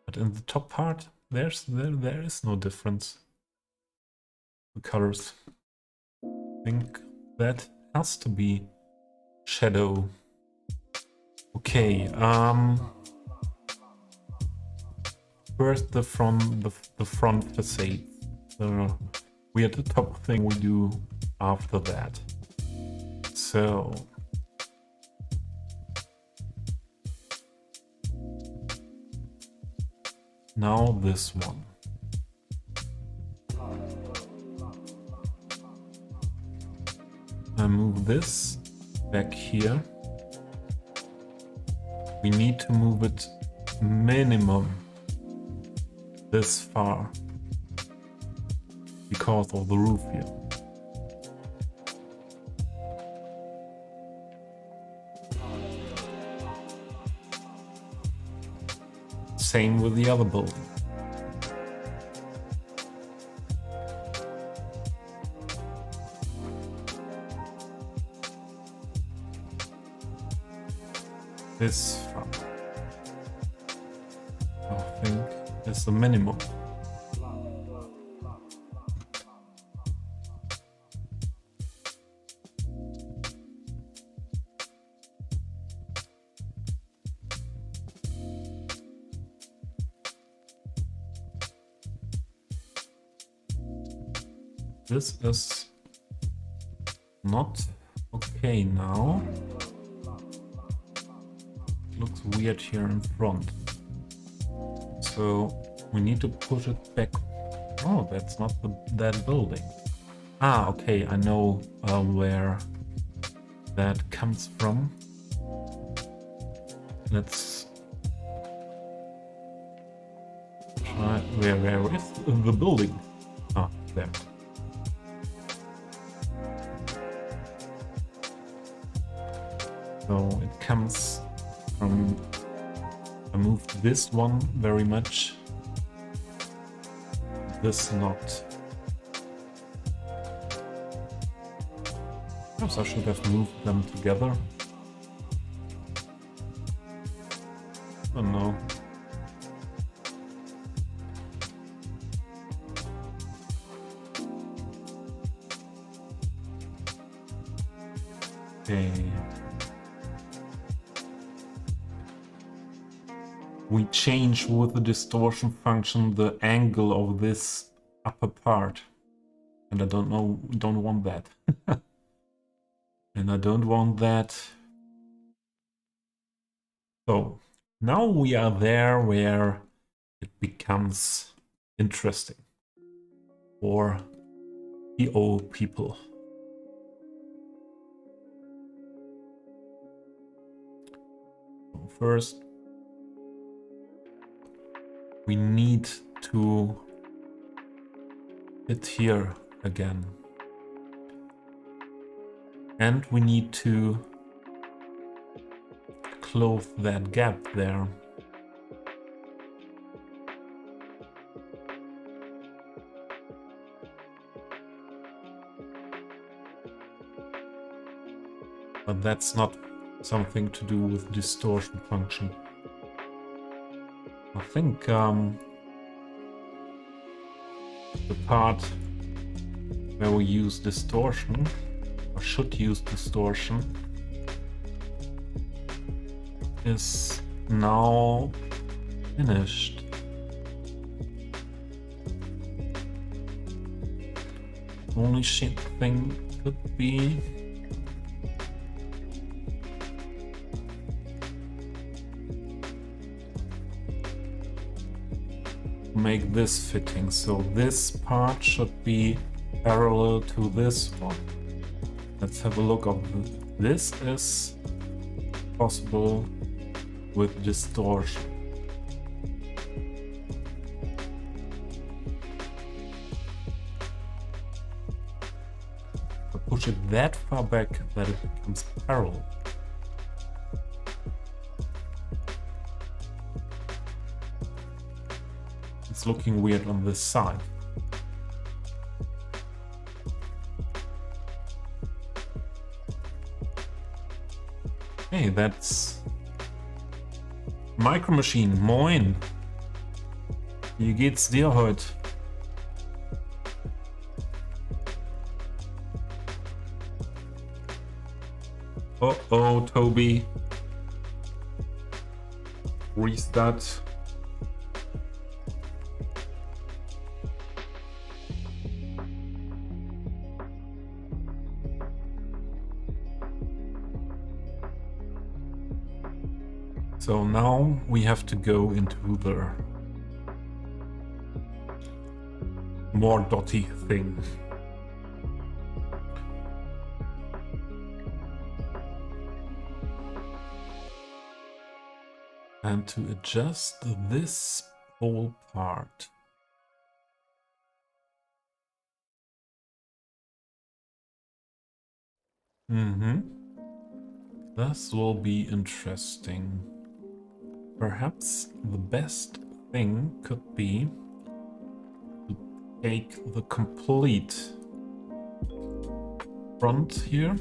But in the top part, there is no difference. The colors. I think that has to be shadow. Okay, first the front facade. weird top thing we do after that. So now this one. I move this back here. We need to move it minimum this far because of the roof here. Same with the other building. This far, I think, is the minimum. This is not okay now. Looks weird here in front. So we need to push it back. Oh, that's not that building. Ah, okay, I know where that comes from. Let's try. Where is the building? Ah, there. So it comes from, I moved this one very much, this not. Perhaps I should have moved them together. Oh no. Okay. We change with the distortion function the angle of this upper part. And I don't want that. And I don't want that. So now we are there where it becomes interesting for PO people. So first, we need to hit here again. And we need to close that gap there. But that's not something to do with distortion function. I think the part where we use distortion, or should use distortion, is now finished. Only shit thing could be make this fitting, so this part should be parallel to this one. Let's have a look of this. Is possible with distortion. I push it that far back that it becomes parallel. It's looking weird on this side. Hey, that's Micro Machine. Moin! Wie geht's dir heute? Oh, Toby. Restart. So now we have to go into the more dotty thing. And to adjust this whole part. This will be interesting. Perhaps the best thing could be to take the complete front here.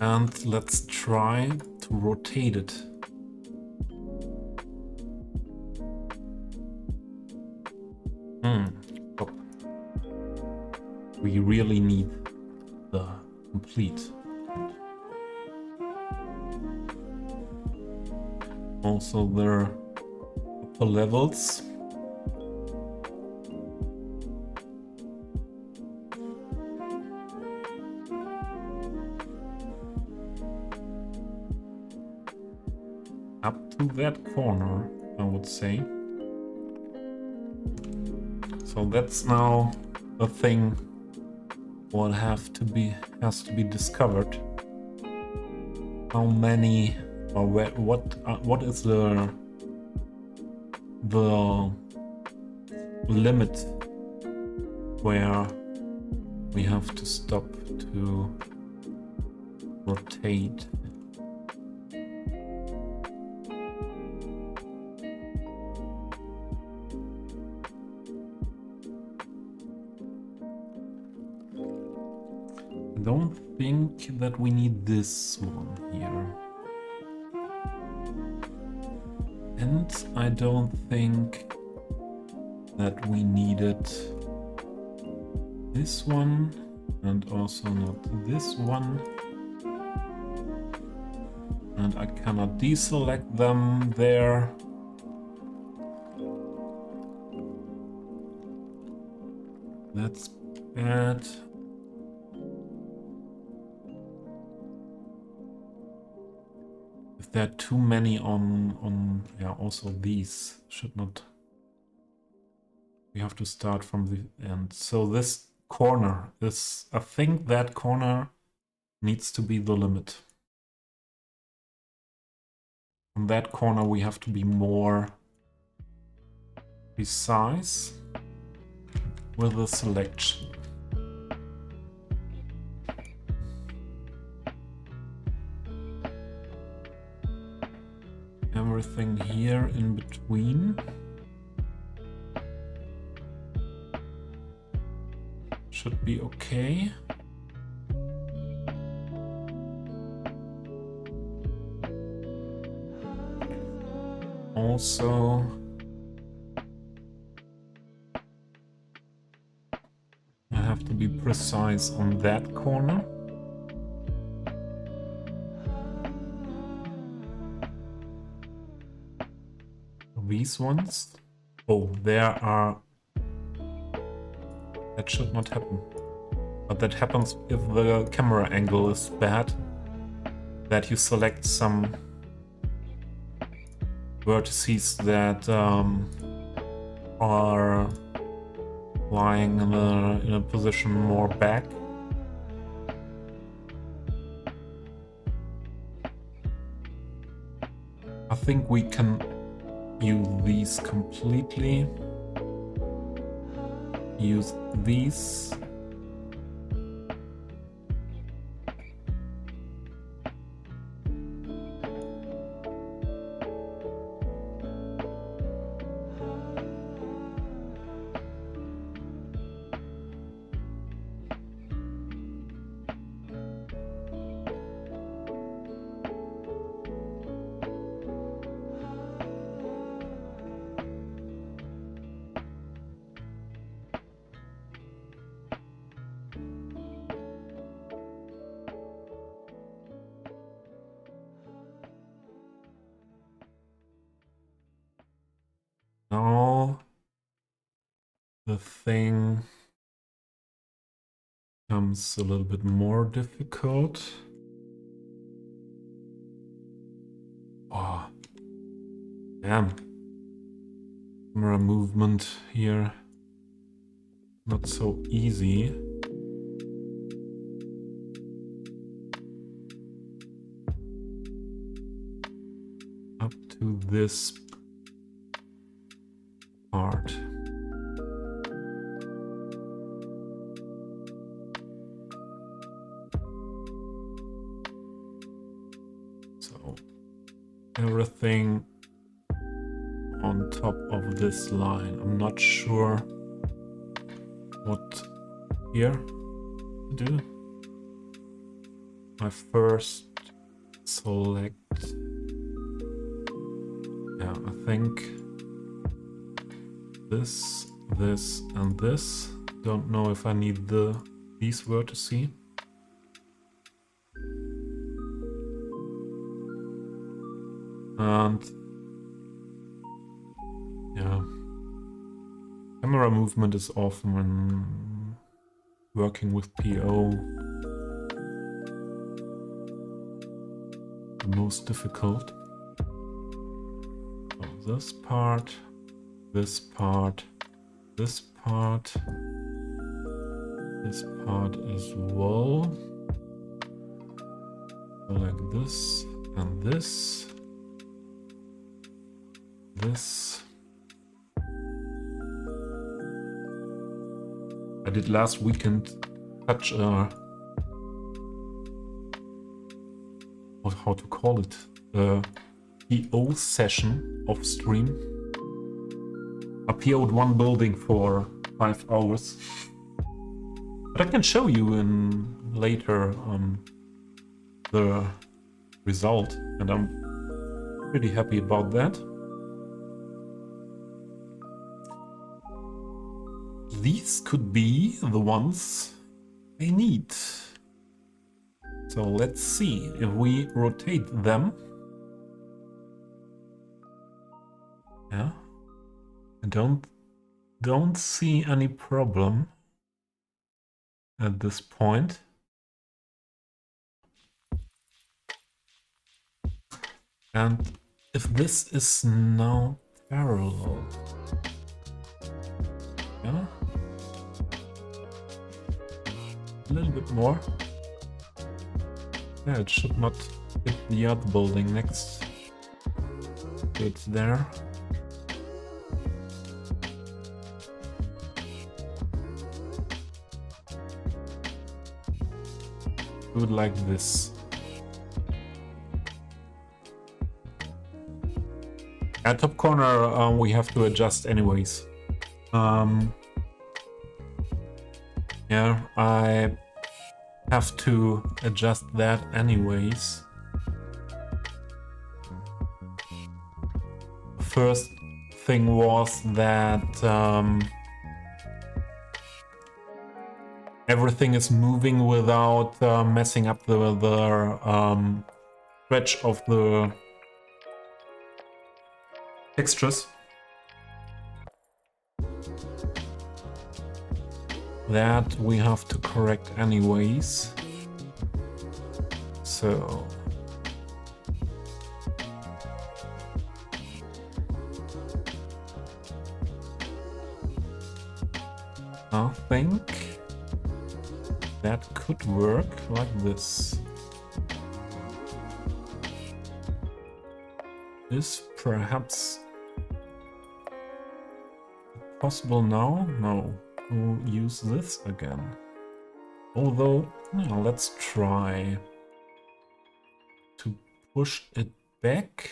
And let's try to rotate it. Stop. We really need the complete. Also their upper levels. Up to that corner, I would say. So that's now a thing what has to be discovered. How many or what is the limit where we have to stop to rotate? I don't think that we need this one here. And I don't think that we needed this one, and also not this one. And I cannot deselect them there. That's bad. If there are too many on yeah, also these should not. We have to start from the end. So this corner is, I think that corner needs to be the limit. On that corner we have to be more precise with the selection. Everything here in between should be okay. Also, I have to be precise on that corner. These ones. Oh, there are... That should not happen. But that happens if the camera angle is bad. That you select some vertices that are lying in a position more back. I think we can use these completely. Use these. everything becomes a little bit more difficult. Oh, damn. Camera movement here, not so easy. Up to this part. So everything on top of this line. I'm not sure what here to do. I first select, yeah, I think this, this, and this. Don't know if I need these vertices. And yeah, camera movement is often when working with PO the most difficult. So this part, this part, this part, this part as well. So like this and this, this. I did last weekend such a, how to call it, a PO session off stream. I PO'd one building for 5 hours. But I can show you in later the result, and I'm pretty happy about that. These could be the ones I need. So let's see if we rotate them. Yeah, I don't see any problem at this point. And if this is now parallel, yeah, a little bit more. Yeah, it should not hit the other building next. So it's there. Do it like this. At top corner, we have to adjust anyways. Yeah, I have to adjust that anyways. First thing was that everything is moving without messing up the stretch of the textures. That we have to correct anyways. So I think that could work like this. Is perhaps possible now? No. We'll use this again. Although, no, let's try to push it back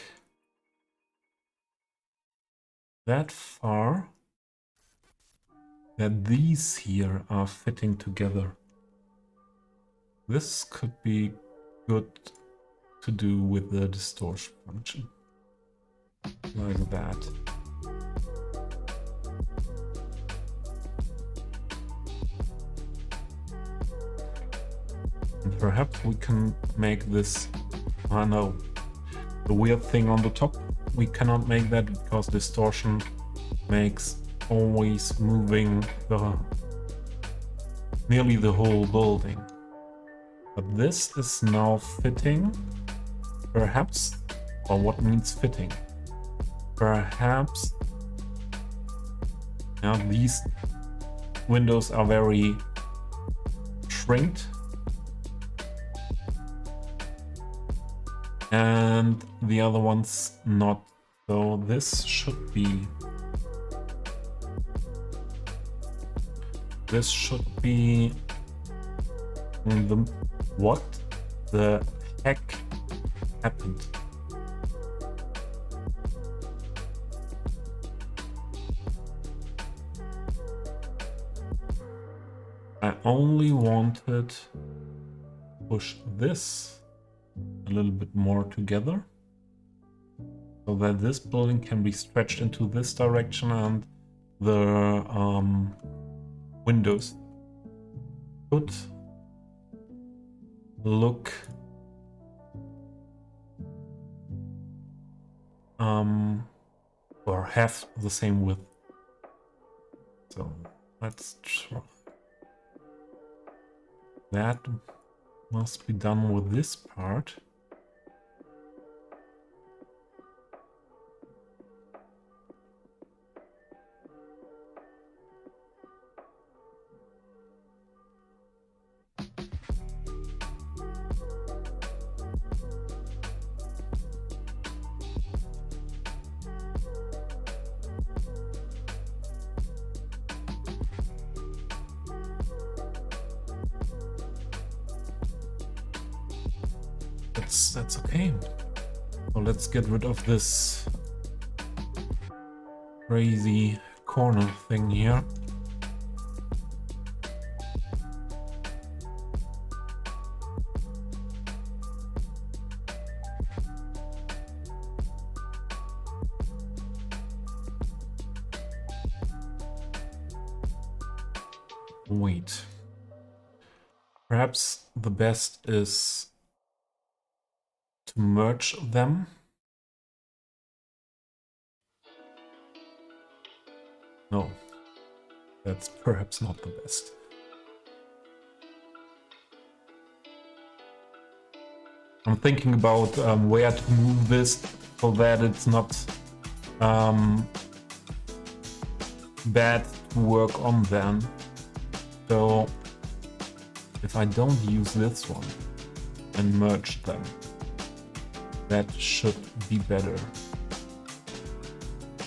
that far that these here are fitting together. This could be good to do with the distortion function. Like that. And perhaps we can make this... I know. The weird thing on the top, we cannot make that because distortion makes always moving nearly the whole building. But this is now fitting, perhaps, or what means fitting? Perhaps now these windows are very shrinked, and the other ones not. So this should be what the heck happened? I only wanted to push this a little bit more together so that this building can be stretched into this direction and the windows could look or have the same width. So let's try. That must be done with this part. That's okay. So let's get rid of this crazy corner thing here. Wait. Perhaps the best is to merge them. No, that's perhaps not the best. I'm thinking about where to move this so that it's not bad to work on them. So if I don't use this one and merge them, that should be better.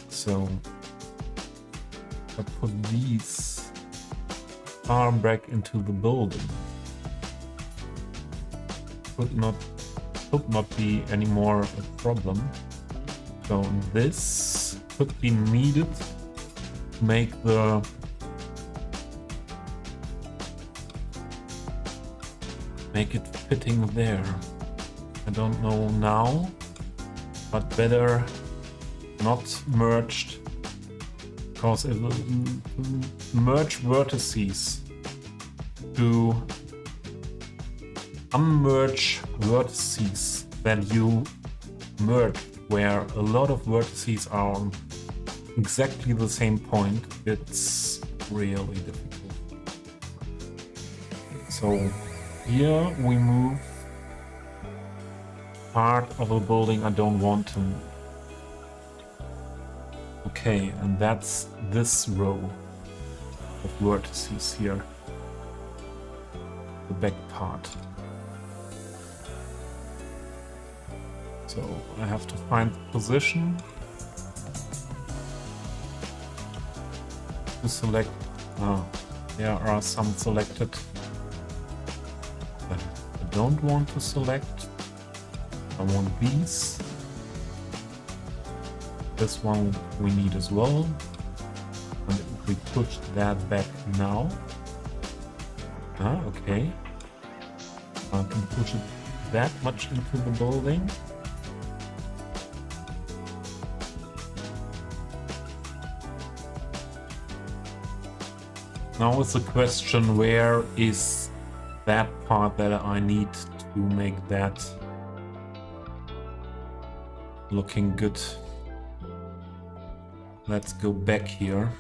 So I put these far back into the building. Could not be any more a problem. So this could be needed to make it fitting there. I don't know now, but better not merged, because it will merge vertices to unmerge vertices that you merged, where a lot of vertices are on exactly the same point. It's really difficult. So here we move part of a building I don't want to move. Okay, and that's this row of vertices here. The back part. So I have to find the position to select. There are some selected that I don't want to select. I want these. This one we need as well. And if we push that back now. Okay. I can push it that much into the building. Now it's a question, where is that part that I need to make that looking good? Let's go back here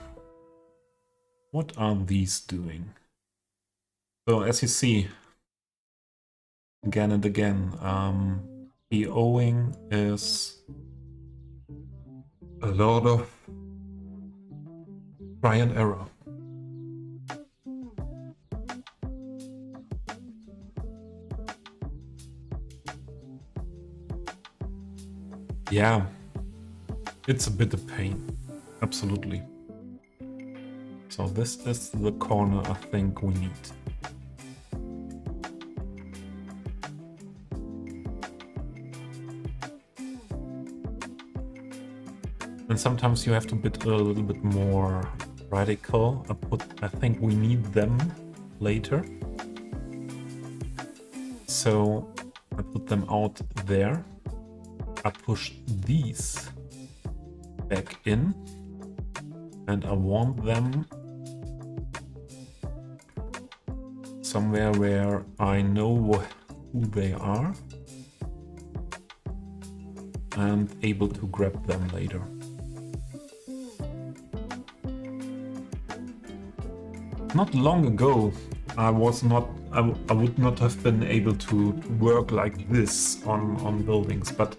What are these doing? So as you see, again and again, POing is a lot of try and error. Yeah, it's a bit of pain, absolutely. So this is the corner I think we need. And sometimes you have to be a little bit more radical. I think we need them later. So I put them out there. I push these back in. And I want them somewhere where I know who they are and able to grab them later. Not long ago, I would not have been able to work like this on buildings, but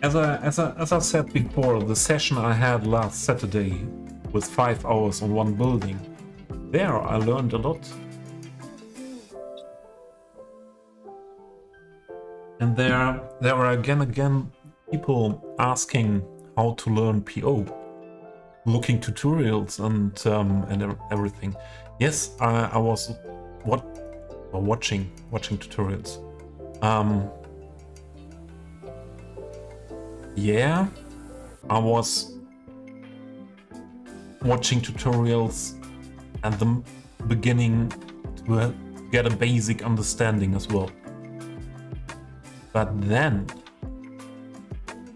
as I said before, the session I had last Saturday with 5 hours on one building, there I learned a lot. And there are again people asking how to learn PO, looking tutorials and everything. Yes, I was watching tutorials. Yeah, I was watching tutorials at the beginning to get a basic understanding as well. But then,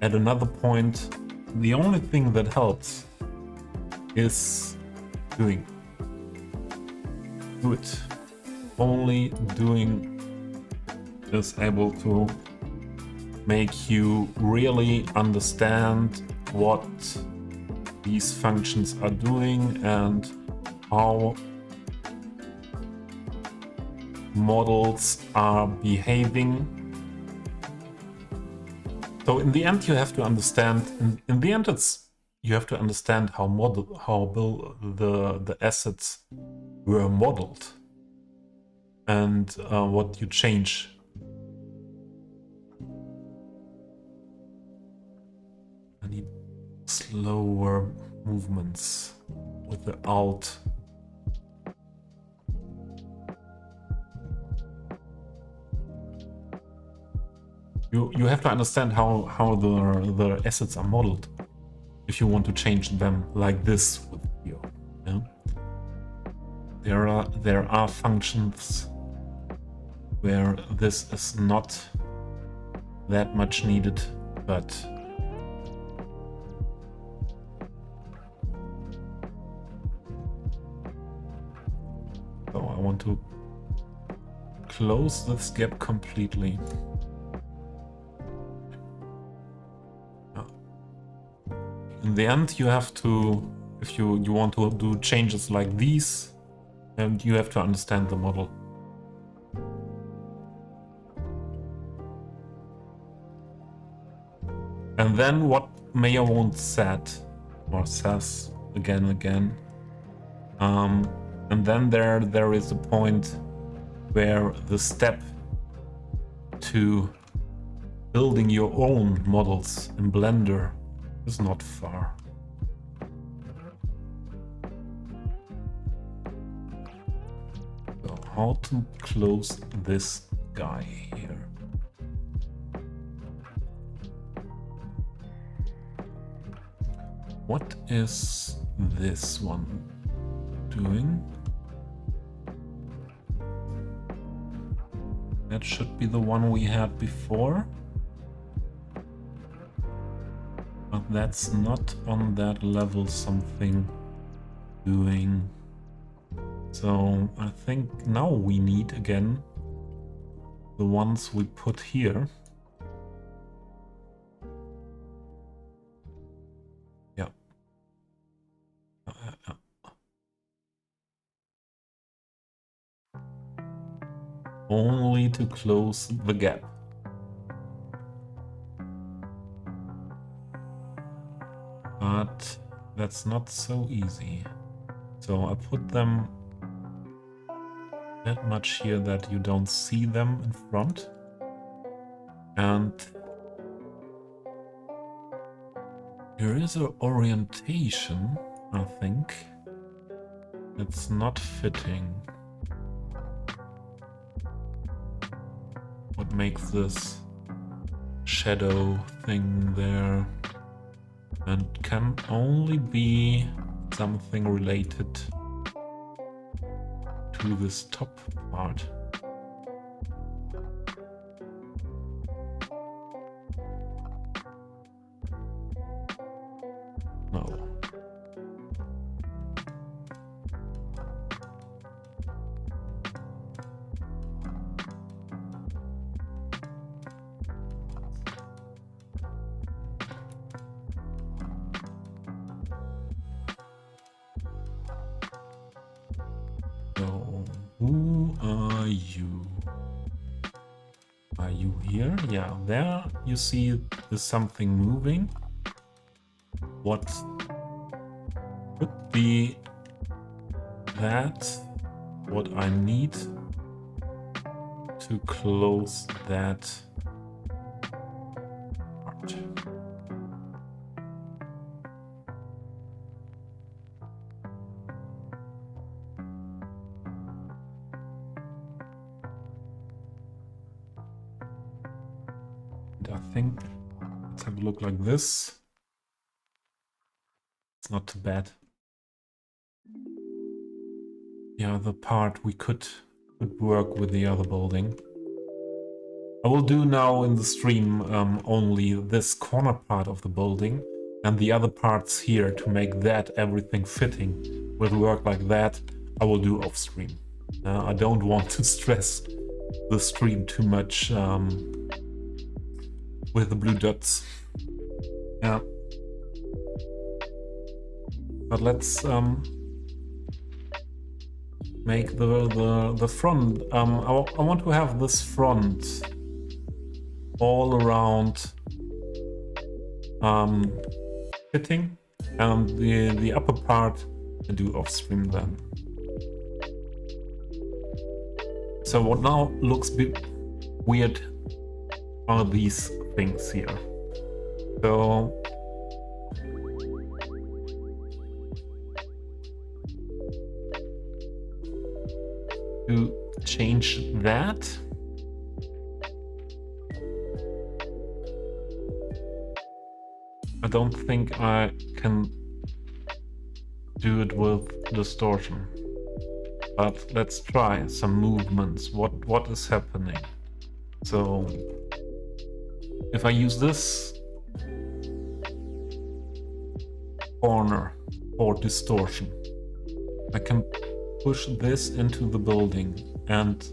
at another point, the only thing that helps is doing. Do it. Only doing is able to make you really understand what these functions are doing and how models are behaving. So in the end, you have to understand. In the end, you have to understand how the assets were modeled and what you change. I need slower movements with the Alt. You have to understand how the assets are modeled if you want to change them like this with PO. Yeah? There are functions where this is not that much needed, but so I want to close this gap completely. In the end, you have to, if you want to do changes like these, and you have to understand the model. And then what Mayor won't said or says again and again. And then there is a point where the step to building your own models in Blender is not far. So how to close this guy here? What is this one doing? That should be the one we had before. But that's not on that level something doing. So I think now we need again the ones we put here. Yeah. only to close the gap. But that's not so easy. So I put them that much here that you don't see them in front. And there is an orientation, I think, that's not fitting. What makes this shadow thing there? And can only be something related to this top part. No. So, who are you? Are you here? Yeah, there you see there's something moving. What could be that? What I need to close that part. And I think let's have a look like this. It's not too bad. The other part we could work with the other building. I will do now in the stream only this corner part of the building, and the other parts here to make that everything fitting will work like that. I will do off stream. I don't want to stress the stream too much with the blue dots. Yeah. But let's make the front. I want to have this front all around fitting, and the upper part I do off stream then. So what now looks a bit weird are these things here. So to change that, I don't think I can do it with distortion. But let's try some movements. What is happening? So if I use this corner for distortion, I can push this into the building, and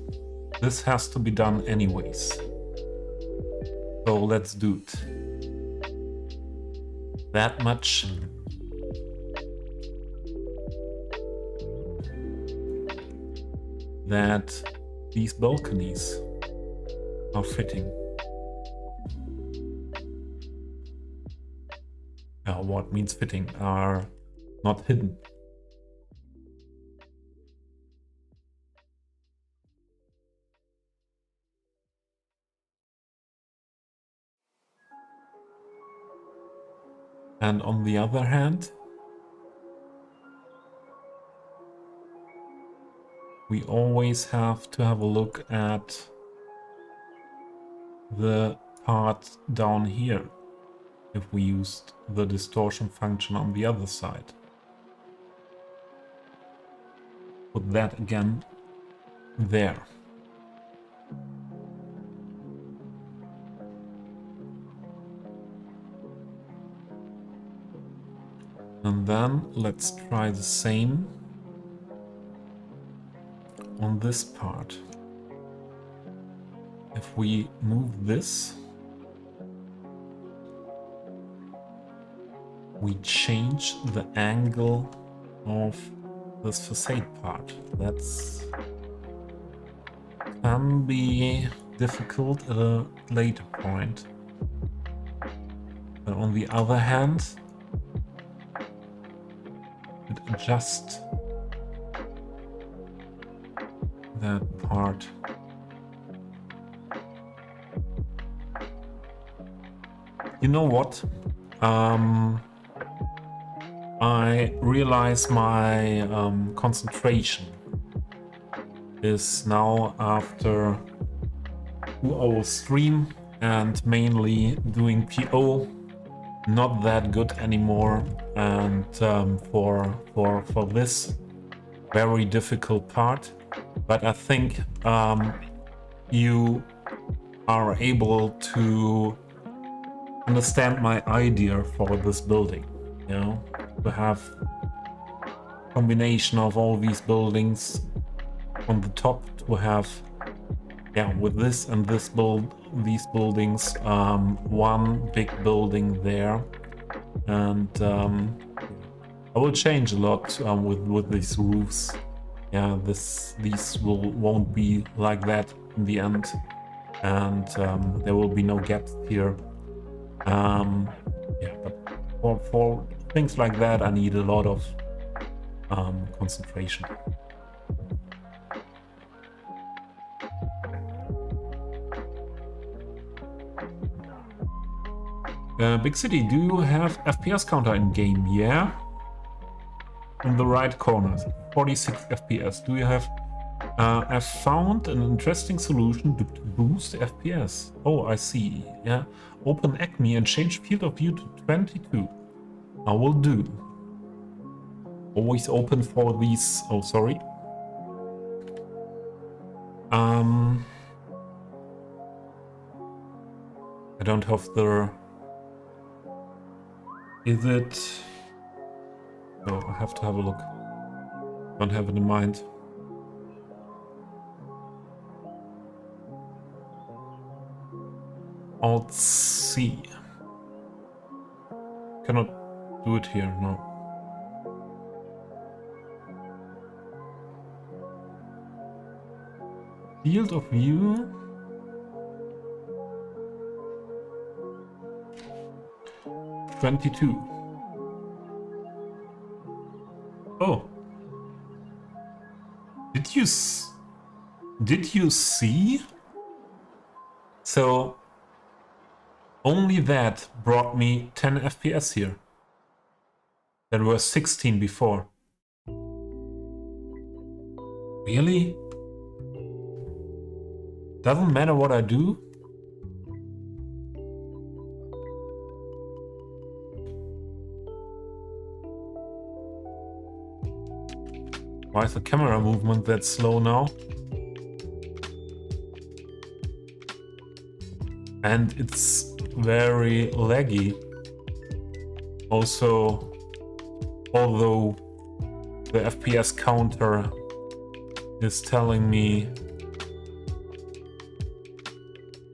this has to be done anyways. So let's do it. That much. That these balconies are fitting. What means fitting? Are not hidden. And on the other hand, we always have to have a look at the part down here if we used the distortion function on the other side. Put that again there. And then let's try the same on this part. If we move this, we change the angle of this facade part. That's can be difficult at a later point. But on the other hand, it adjusts that part. You know what? I realize my concentration is now, after 2 hours stream and mainly doing PO, not that good anymore, and for this very difficult part. But I think you are able to understand my idea for this building, you know, to have combination of all these buildings on the top, to have, yeah, with this and this these buildings, one big building there. And I will change a lot with these roofs. Yeah, these won't be like that in the end, and there will be no gaps here. Yeah, but for things like that, I need a lot of concentration. Big City, do you have FPS counter in game? Yeah. On the right corner, 46 FPS. Do you have... I've found an interesting solution to boost FPS. Oh, I see. Yeah. Open Acme and change field of view to 22. I will do. Always open for these... Oh, sorry. I don't have the... Is it... Oh, I have to have a look. Don't have it in mind. Alt C. Cannot do it here, no. Field of view. (22). Oh. Did you see? So only that brought me 10 FPS here. There were 16 before. Really? Doesn't matter what I do? Why is the camera movement that slow now? And it's very laggy. Also, although the FPS counter is telling me,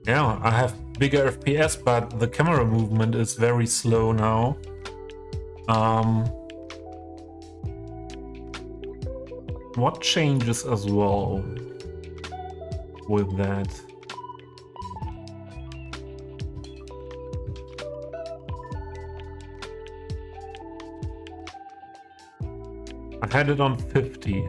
yeah, I have bigger FPS, but the camera movement is very slow now. What changes as well with that? I had it on 50.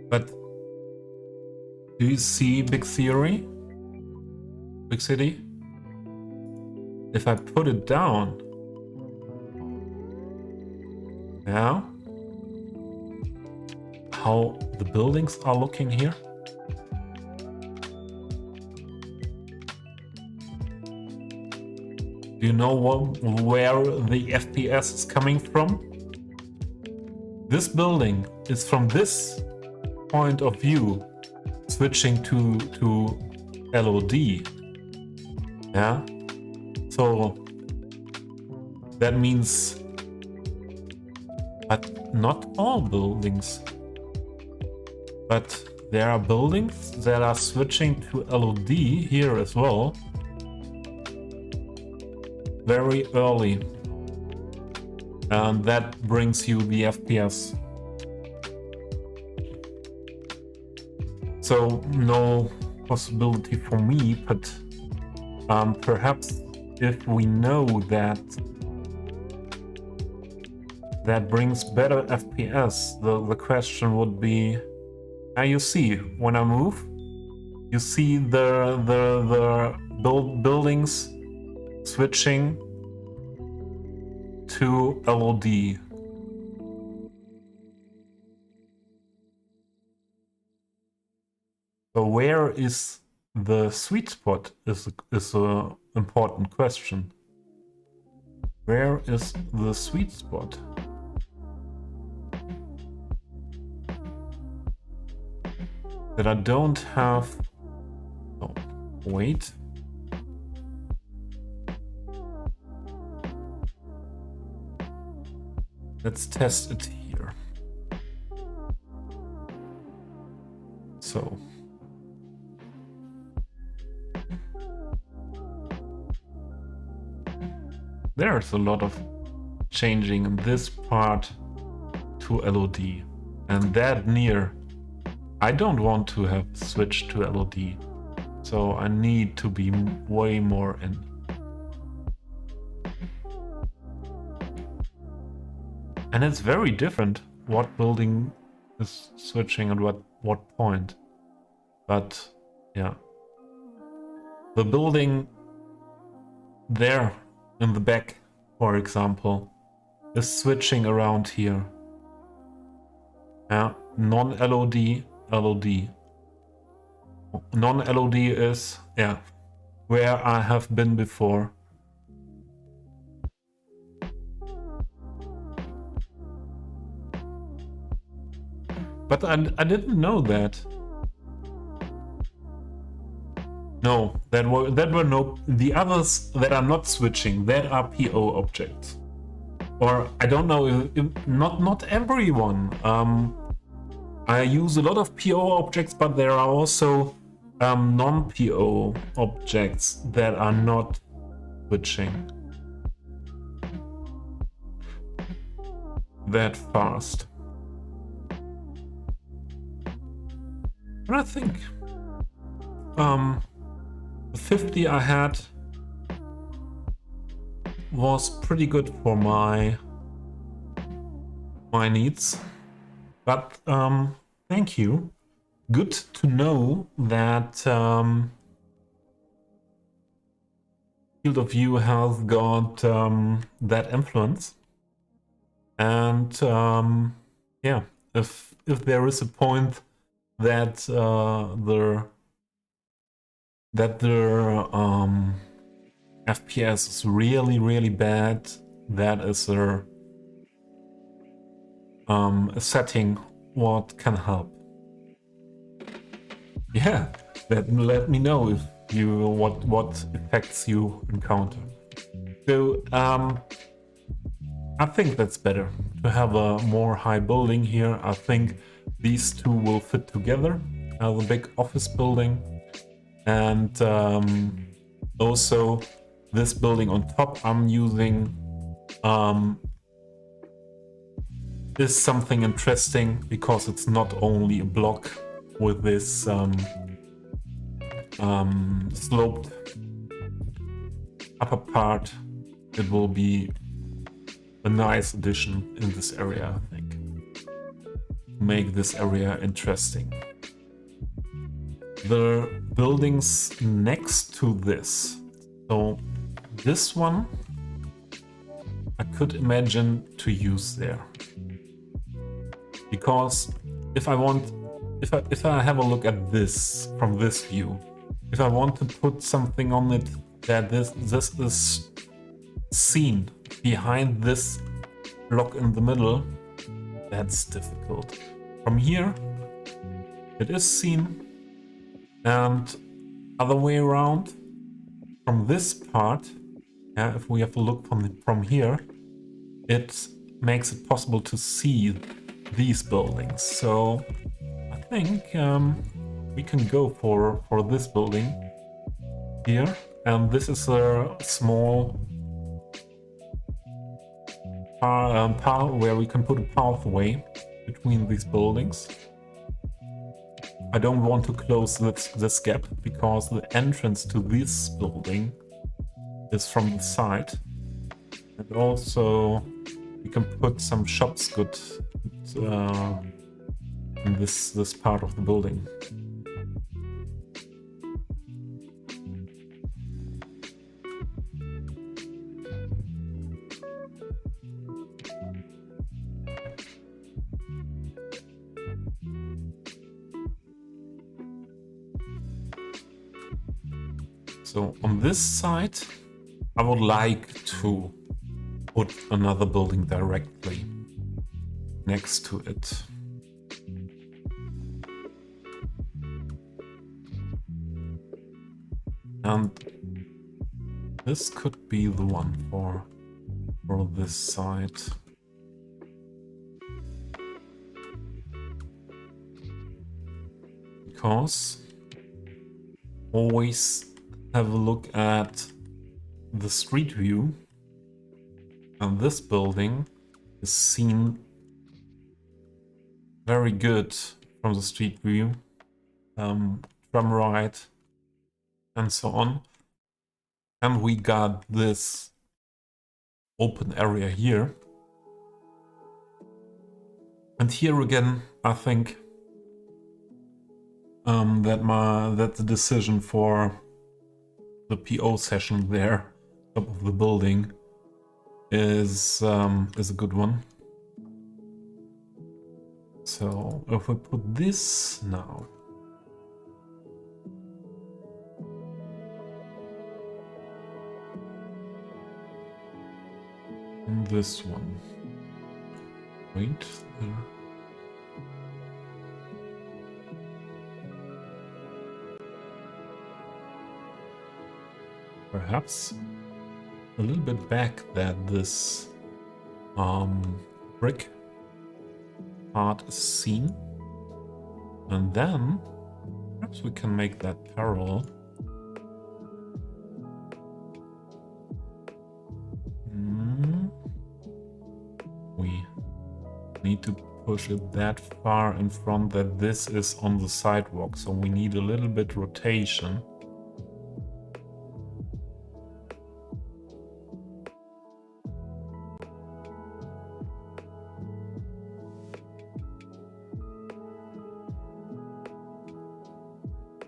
But do you see Big Theory? Big City? If I put it down, yeah, how the buildings are looking here? Do you know where the FPS is coming from? This building is from this point of view switching to LOD. Yeah, so that means, but not all buildings, but there are buildings that are switching to LOD here as well. Very early. And that brings you the FPS. So no possibility for me, but perhaps if we know that that brings better FPS, the question would be, now you see, when I move, you see the buildings switching to LOD. So where is the sweet spot is an important question. Where is the sweet spot? That I don't have... Oh, wait. Let's test it here. So... there's a lot of changing in this part to LOD. And that near... I don't want to have switched to LOD. So I need to be way more in. And it's very different what building is switching at what point. But yeah. The building there in the back, for example, is switching around here. Yeah, non-LOD, LOD. Non-LOD is, yeah, where I have been before. But I didn't know that. No, that were no... The others that are not switching, that are PO objects. Or I don't know, if not everyone. I use a lot of PO objects, but there are also non-PO objects that are not switching that fast. And I think the 50 I had was pretty good for my needs. But thank you. Good to know that field of view has got that influence. And yeah, if there is a point that the FPS is really bad, that is a setting what can help. Yeah, let me know if you what effects you encounter. So I think that's better to have a more high building here. I think these two will fit together as a big office building, and also this building on top I'm using is something interesting because it's not only a block with this sloped upper part. It will be a nice addition in this area, I think. Make this area interesting. The buildings next to this. So this one I could imagine to use there. Because if I have a look at this from this view, if I want to put something on it that this is seen behind this block in the middle, that's difficult. From here, it is seen, and other way around, from this part, yeah, if we have a look from here, it makes it possible to see these buildings. So I think we can go for this building here, and this is a small path where we can put a pathway between these buildings. I don't want to close this gap because the entrance to this building is from the side, and also we can put some shops good in this part of the building. So on this side, I would like to put another building directly next to it. And this could be the one for this side. Because always have a look at the street view, and this building is seen very good from the street view, tram ride and so on. And we got this open area here, and here again I think that the decision for the PO session there, top of the building, is a good one. So if we put this now, and this one, wait, there. Perhaps a little bit back that this brick part is seen, and then perhaps we can make that parallel. We need to push it that far in front that this is on the sidewalk, so we need a little bit rotation.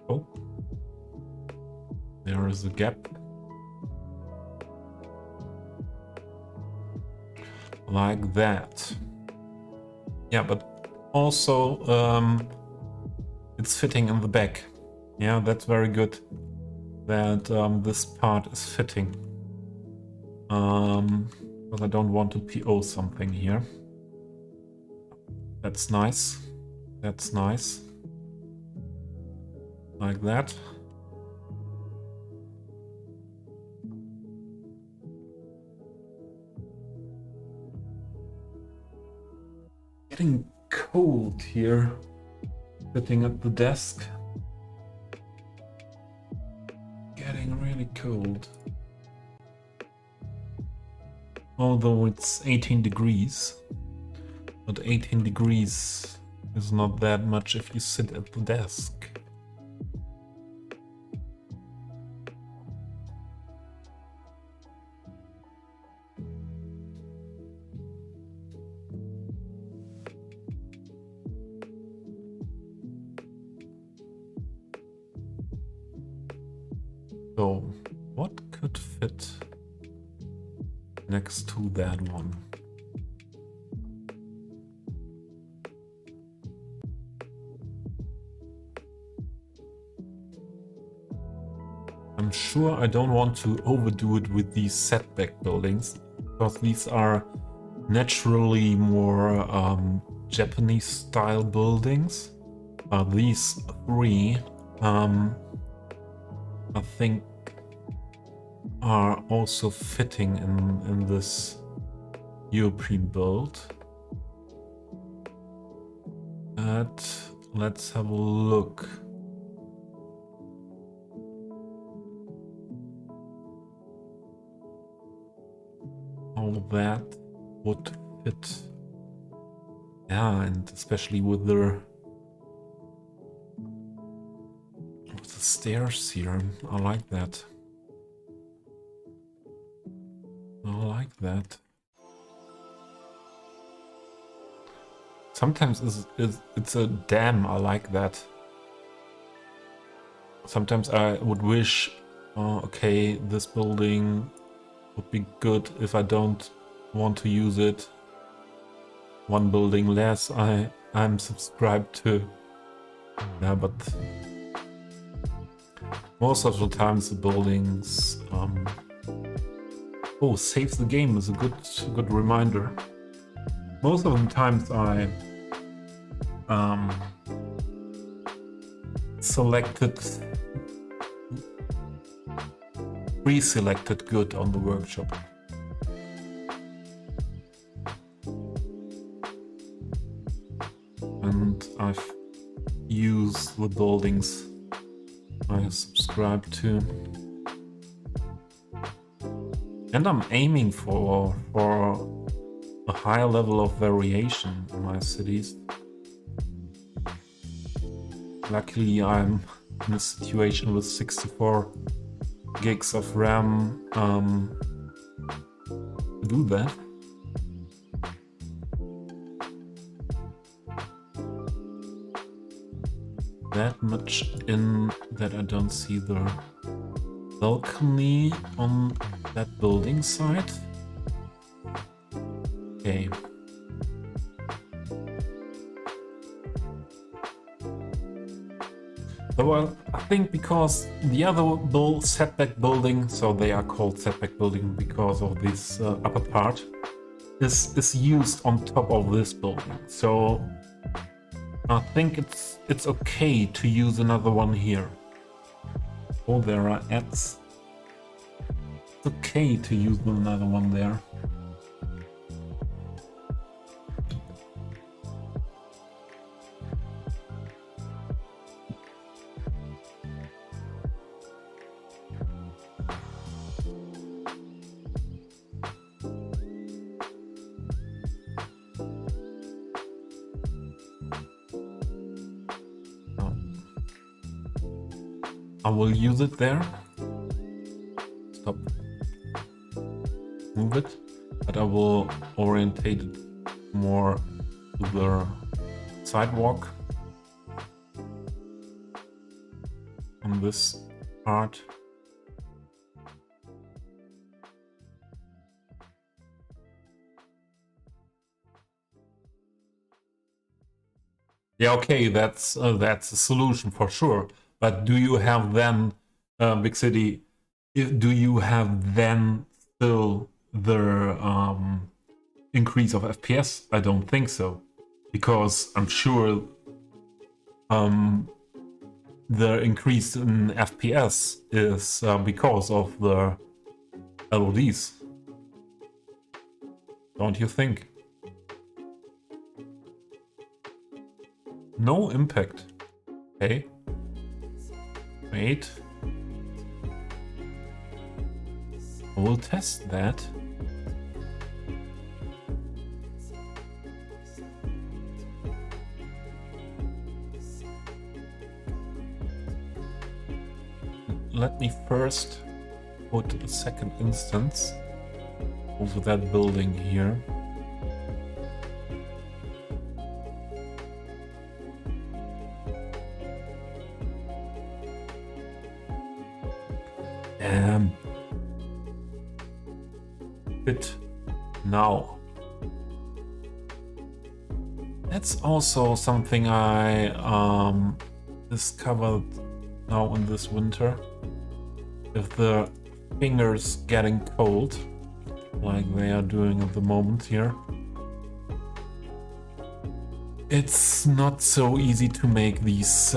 Oh, there is a gap. Like that. Yeah, but also it's fitting in the back. Yeah, that's very good that this part is fitting. But I don't want to PO something here. That's nice. That's nice. Like that. Getting cold here, sitting at the desk. Getting really cold. Although it's 18 degrees. But 18 degrees is not that much if you sit at the desk. So, what could fit next to that one? I'm sure I don't want to overdo it with these setback buildings, because these are naturally more Japanese style buildings. These three I think are also fitting in this European build. At let's have a look. How that would fit. Yeah, and especially with the stairs here. I like that. I like that. Sometimes it's a dam. I like that. Sometimes I would wish, okay, this building would be good if I don't want to use it. One building less I'm subscribed to. Yeah, but most of the times the buildings oh, saves the game is a good reminder. Most of the times I pre-selected good on the workshop. And I've used the buildings I subscribe to. And I'm aiming for a higher level of variation in my cities. Luckily, I'm in a situation with 64 gigs of RAM to do that. That much in that I don't see the balcony on that building side. Okay. So I think because the other setback building, so they are called setback building because of this upper part, is used on top of this building. So I think it's okay to use another one here. Oh, there are ads. It's okay to use another one there. I will use it there. Stop. Move it. But I will orientate it more to the sidewalk on this part. Yeah, okay, that's a solution for sure. But do you have then, Big City, do you have then still the increase of FPS? I don't think so. Because I'm sure the increase in FPS is because of the LODs. Don't you think? No impact. Okay. Wait. I will test that. Let me first put a second instance over that building here. Fit now. That's also something I discovered now in this winter. If the fingers getting cold, like they are doing at the moment here, it's not so easy to make these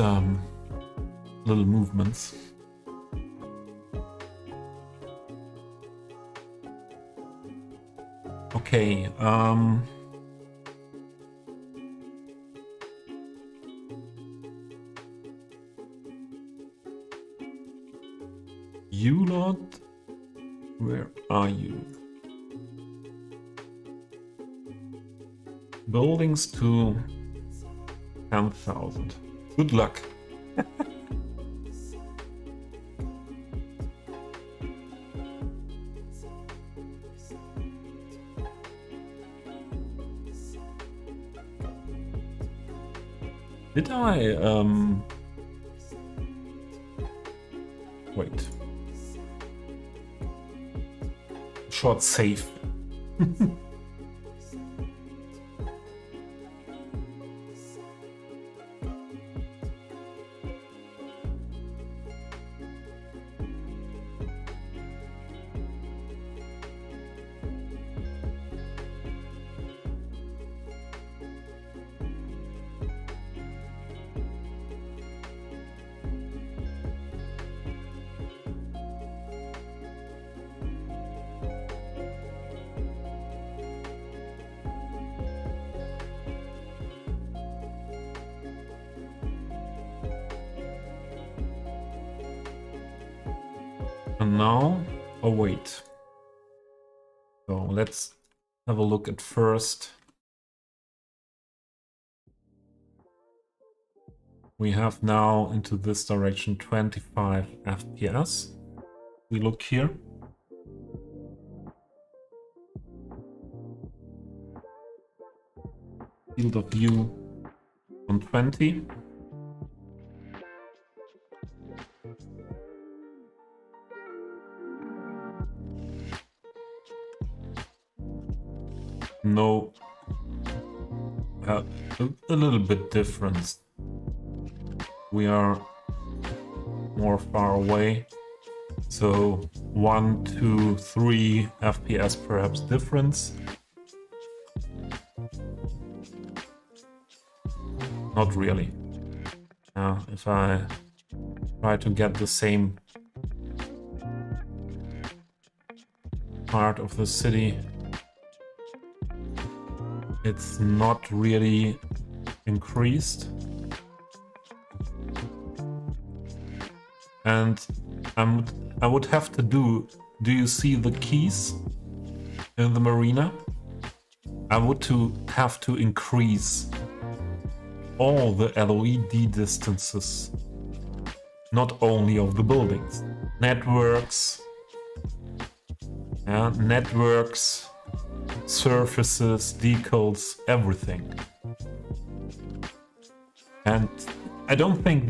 little movements. Okay, You lot, where are you? Buildings to 10,000. Good luck. Did I, wait. Short save. And now, oh wait. So let's have a look at first. We have now into this direction 25 FPS. We look here. Field of view 120. No, a little bit different. We are more far away, so 1, 2, 3 FPS perhaps difference. Not really. If I try to get the same part of the city, it's not really increased. And I would have to do you see the keys in the marina? I would have to increase all the LED distances, not only of the buildings. Networks, surfaces, decals, everything. And I don't think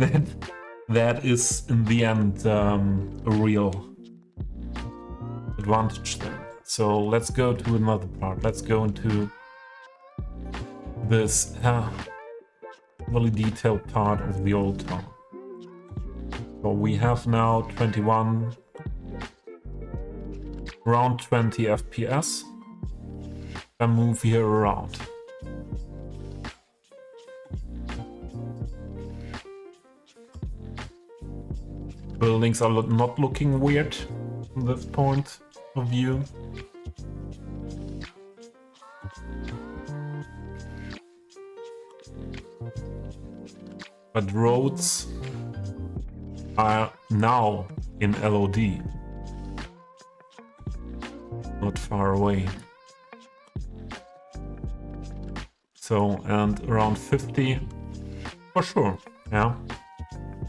that is in the end a real advantage then. So let's go to another part. Let's go into this really detailed part of the old town. So we have now 21, around 20 FPS. And move here around. Buildings are not looking weird from this point of view. But roads are now in LOD. Not far away. So, and around 50 for sure, yeah.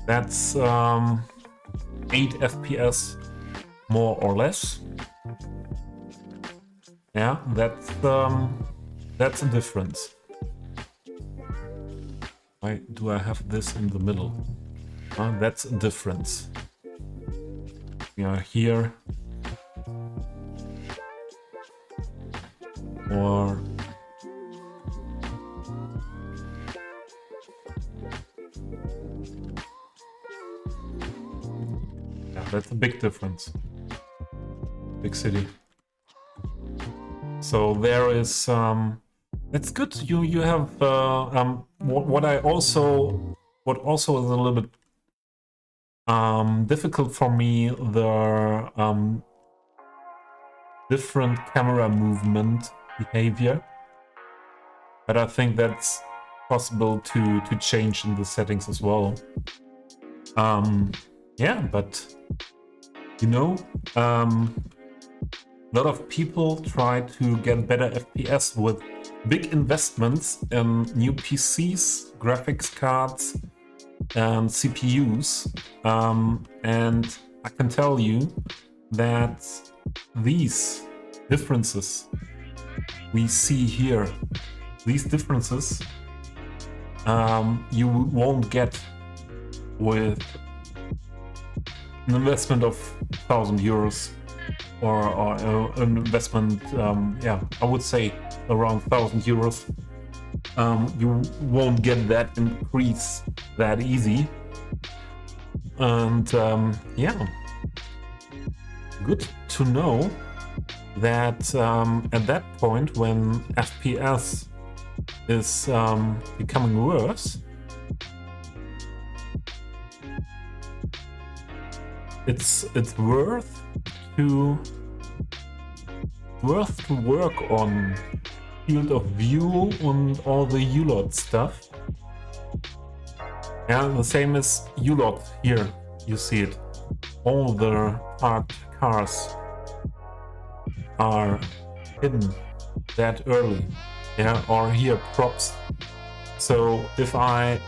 That's 8 FPS more or less. Yeah, that's a difference. Why do I have this in the middle? That's a difference. We are here. Or that's a big difference. Big city. So there is that's good. You have what also is a little bit difficult for me, the different camera movement behavior. But I think that's possible to change in the settings as well. Yeah, but You know, a lot of people try to get better FPS with big investments in new PCs, graphics cards, and CPUs. And I can tell you that these differences we see here, these differences you won't get with an investment of 1,000 euros or an investment, yeah, I would say around 1,000 euros. You won't get that increase that easy. And yeah, good to know that at that point when FPS is becoming worse, it's worth to work on field of view and all the ULOT stuff. Yeah, the same as ULOT here. You see it. All the parked cars are hidden that early. Yeah, or here props. So if I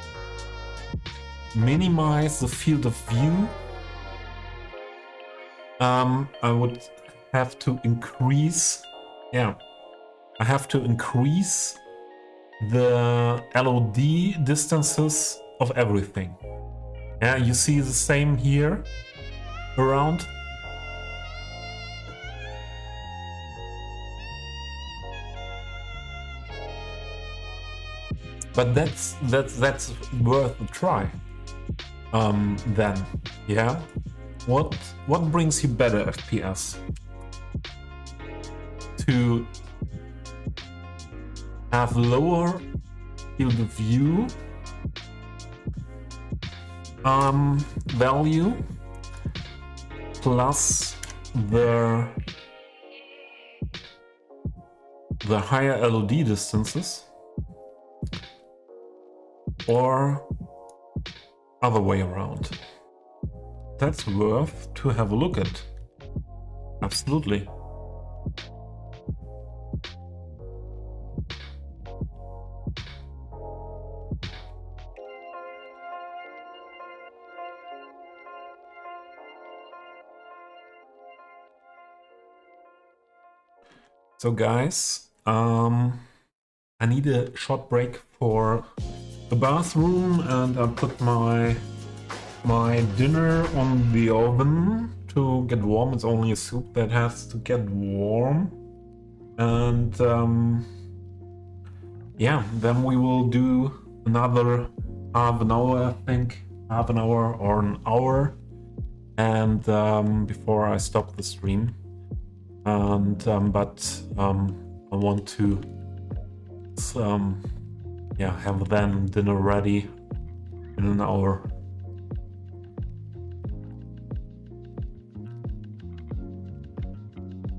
minimize the field of view, I would have to increase, yeah, I have to increase the LOD distances of everything. Yeah, you see the same here around. But that's worth a try. Then, yeah. What brings you better FPS? To have lower field of view value plus the higher LOD distances, or other way around. That's worth to have a look at. Absolutely. So guys, I need a short break for the bathroom, and I put my dinner on the oven to get warm. It's only a soup that has to get warm. And yeah, then we will do another half an hour, I think. Half an hour or an hour. And before I stop the stream. And but I want to yeah, have then dinner ready in an hour.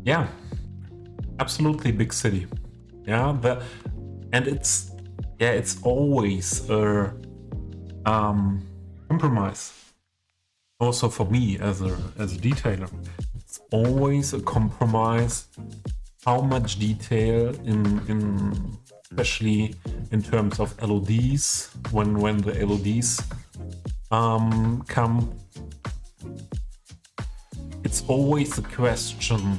Yeah, absolutely big city. Yeah, and it's always a compromise. Also for me as a detailer, it's always a compromise. How much detail in especially in terms of LODs, when the LODs come, it's always a question.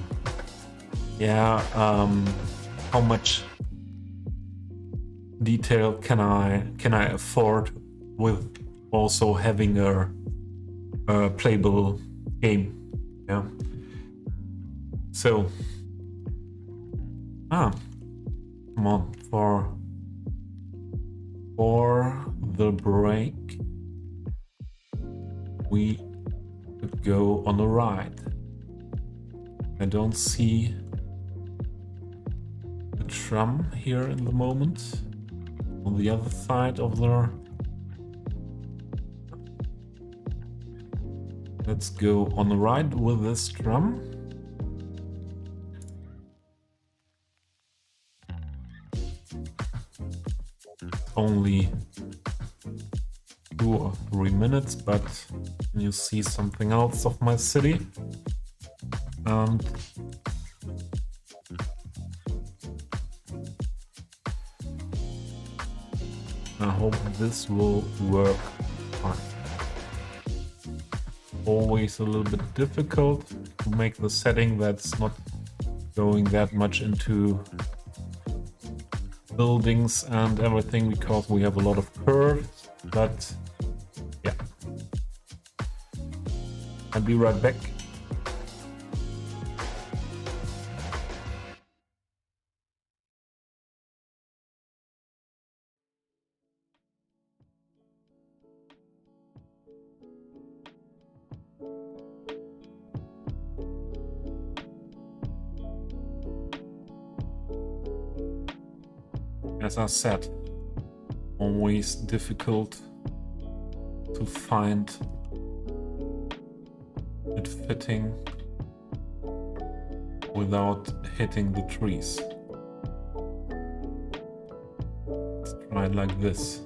Yeah, how much detail can I afford with also having a playable game? Yeah. So, come on, for the break, we could go on a ride. I don't see a tram here in the moment. On the other side of the... Let's go on a ride with this tram. Only 2 or 3 minutes, but you see something else of my city. And I hope this will work fine. Always a little bit difficult to make the setting that's not going that much into buildings and everything, because we have a lot of curves, but yeah. I'll be right back. As I said, always difficult to find it fitting without hitting the trees. Let's try it like this.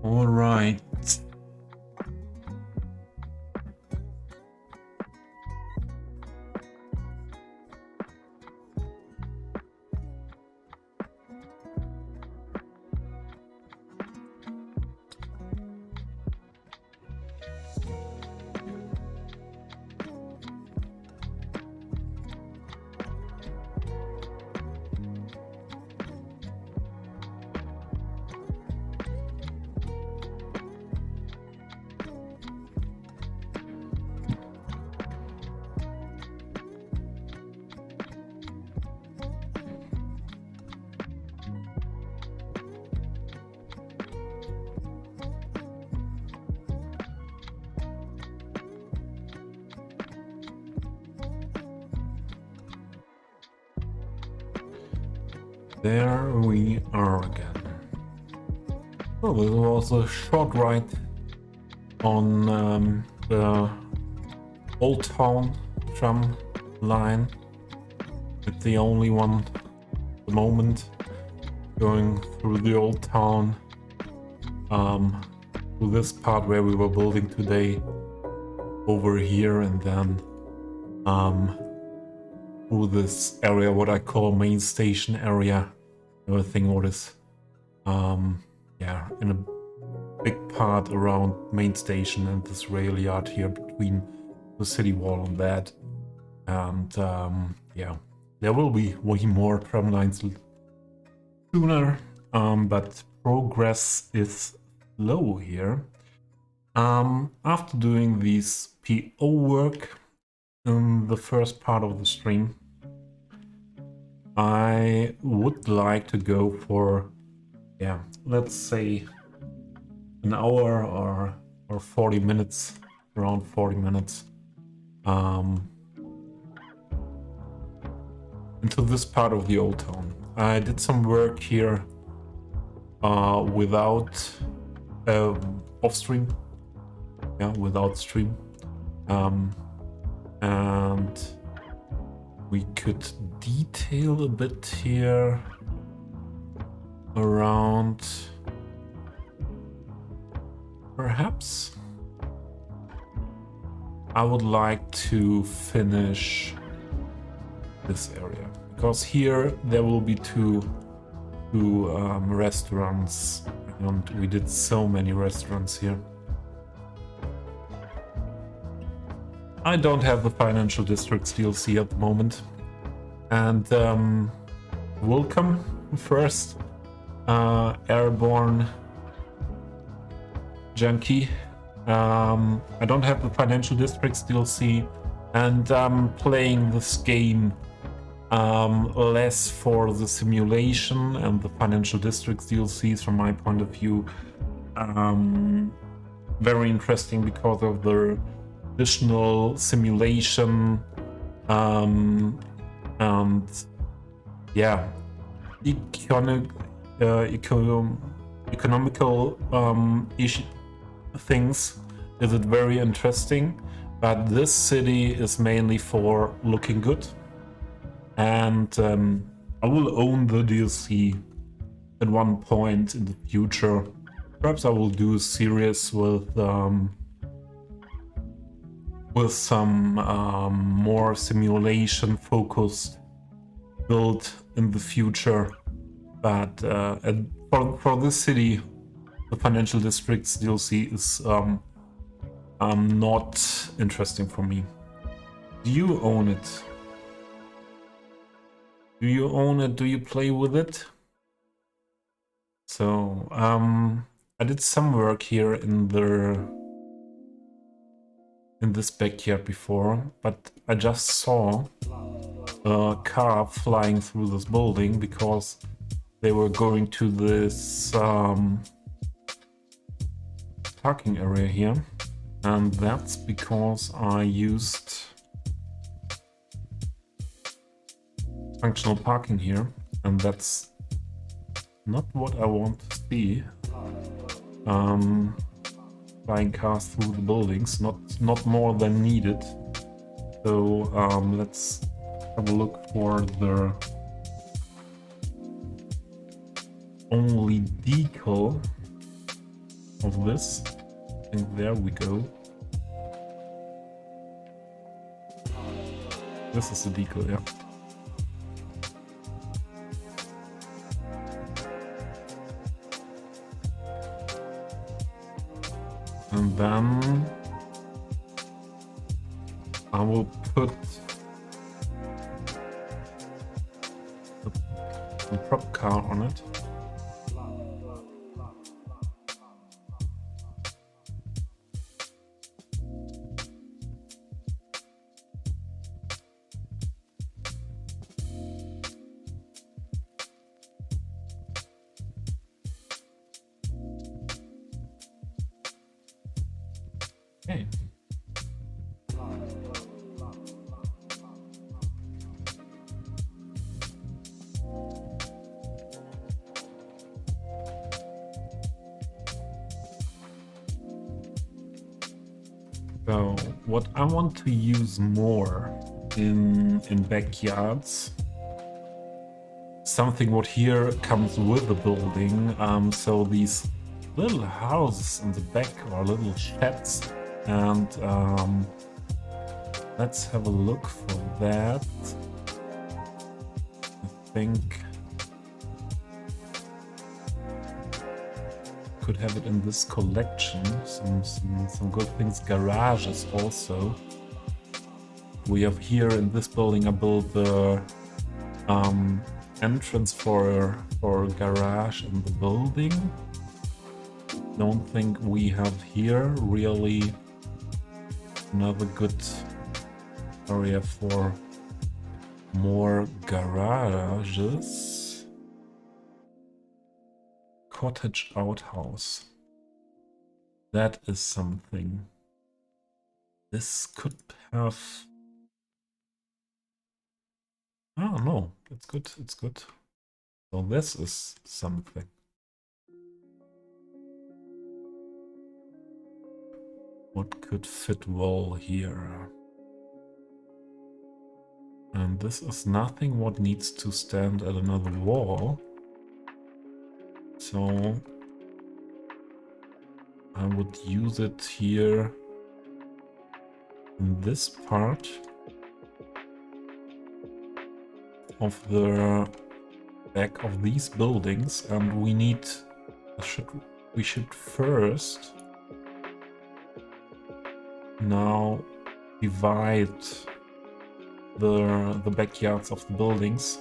All right. There we are again. Well, this was a short ride on the Old Town tram line. It's the only one at the moment going through the Old Town. To this part where we were building today, over here, and then through this area, what I call main station area. Everything what is yeah, in a big part around main station and this rail yard here between the city wall and that. And yeah, there will be way more tram lines sooner, but progress is low here. After doing this PO work in the first part of the stream, I would like to go for, yeah, let's say an hour or 40 minutes, around 40 minutes, into this part of the Old Town. I did some work here without off stream, yeah, without stream, and we could detail a bit here around, perhaps. I would like to finish this area, because here there will be two restaurants, and we did so many restaurants here. I don't have the Financial Districts DLC at the moment, and welcome first, Airborne Junkie. I don't have the Financial Districts DLC, and I'm playing this game less for the simulation and the Financial Districts DLCs from my point of view. Very interesting because of the additional simulation and yeah, economical things. Is it very interesting? But this city is mainly for looking good, and I will own the DLC at one point in the future. Perhaps I will do a series with some more simulation focused build in the future. But for this city, the Financial Districts DLC is not interesting for me. Do you own it? Do you own it? Do you play with it? So I did some work here in this backyard before, but I just saw a car flying through this building because they were going to this parking area here, and that's because I used functional parking here, and that's not what I want to see. Flying cars through the buildings, not more than needed. So let's have a look for the only decal of this. I think there we go. This is the decal, yeah. And then I will put the prop car on it. Okay. So what I want to use more in backyards, something what here comes with the building. So these little houses in the back or little sheds, and let's have a look for that. I think could have it in this collection. Some good things. Garages also. We have here in this building I built the entrance for garage in the building. Don't think we have here really another good area for more garages. Cottage outhouse. That is something. This could have... Oh no, it's good, it's good. So this is something. What could fit well here? And this is nothing what needs to stand at another wall. So I would use it here in this part of the back of these buildings, and we should first now divide the backyards of the buildings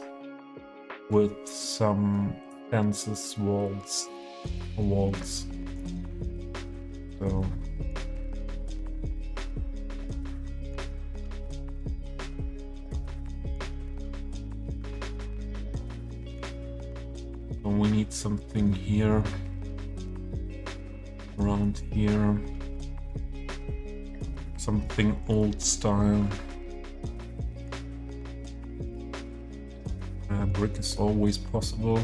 with some fences, walls. So we need something here, around here, something old style. Brick is always possible,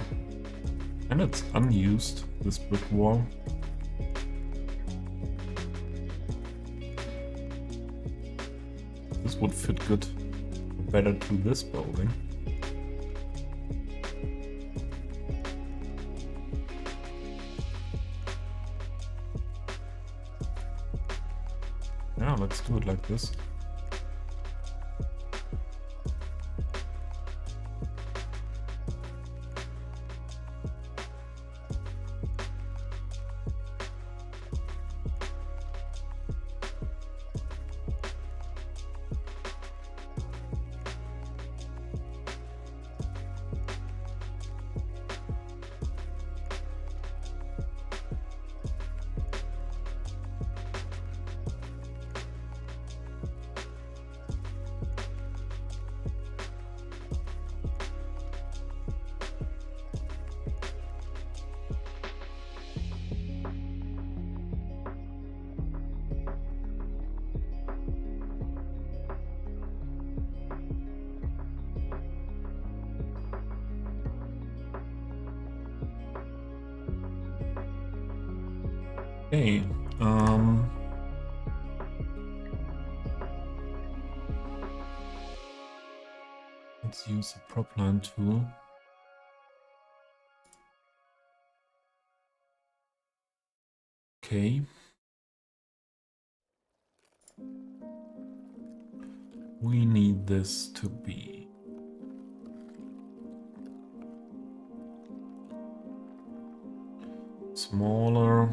and it's unused, this brick wall. This would fit good, better to this building. Yeah, let's do it like this. Okay, let's use the prop line tool. Okay. We need this to be smaller.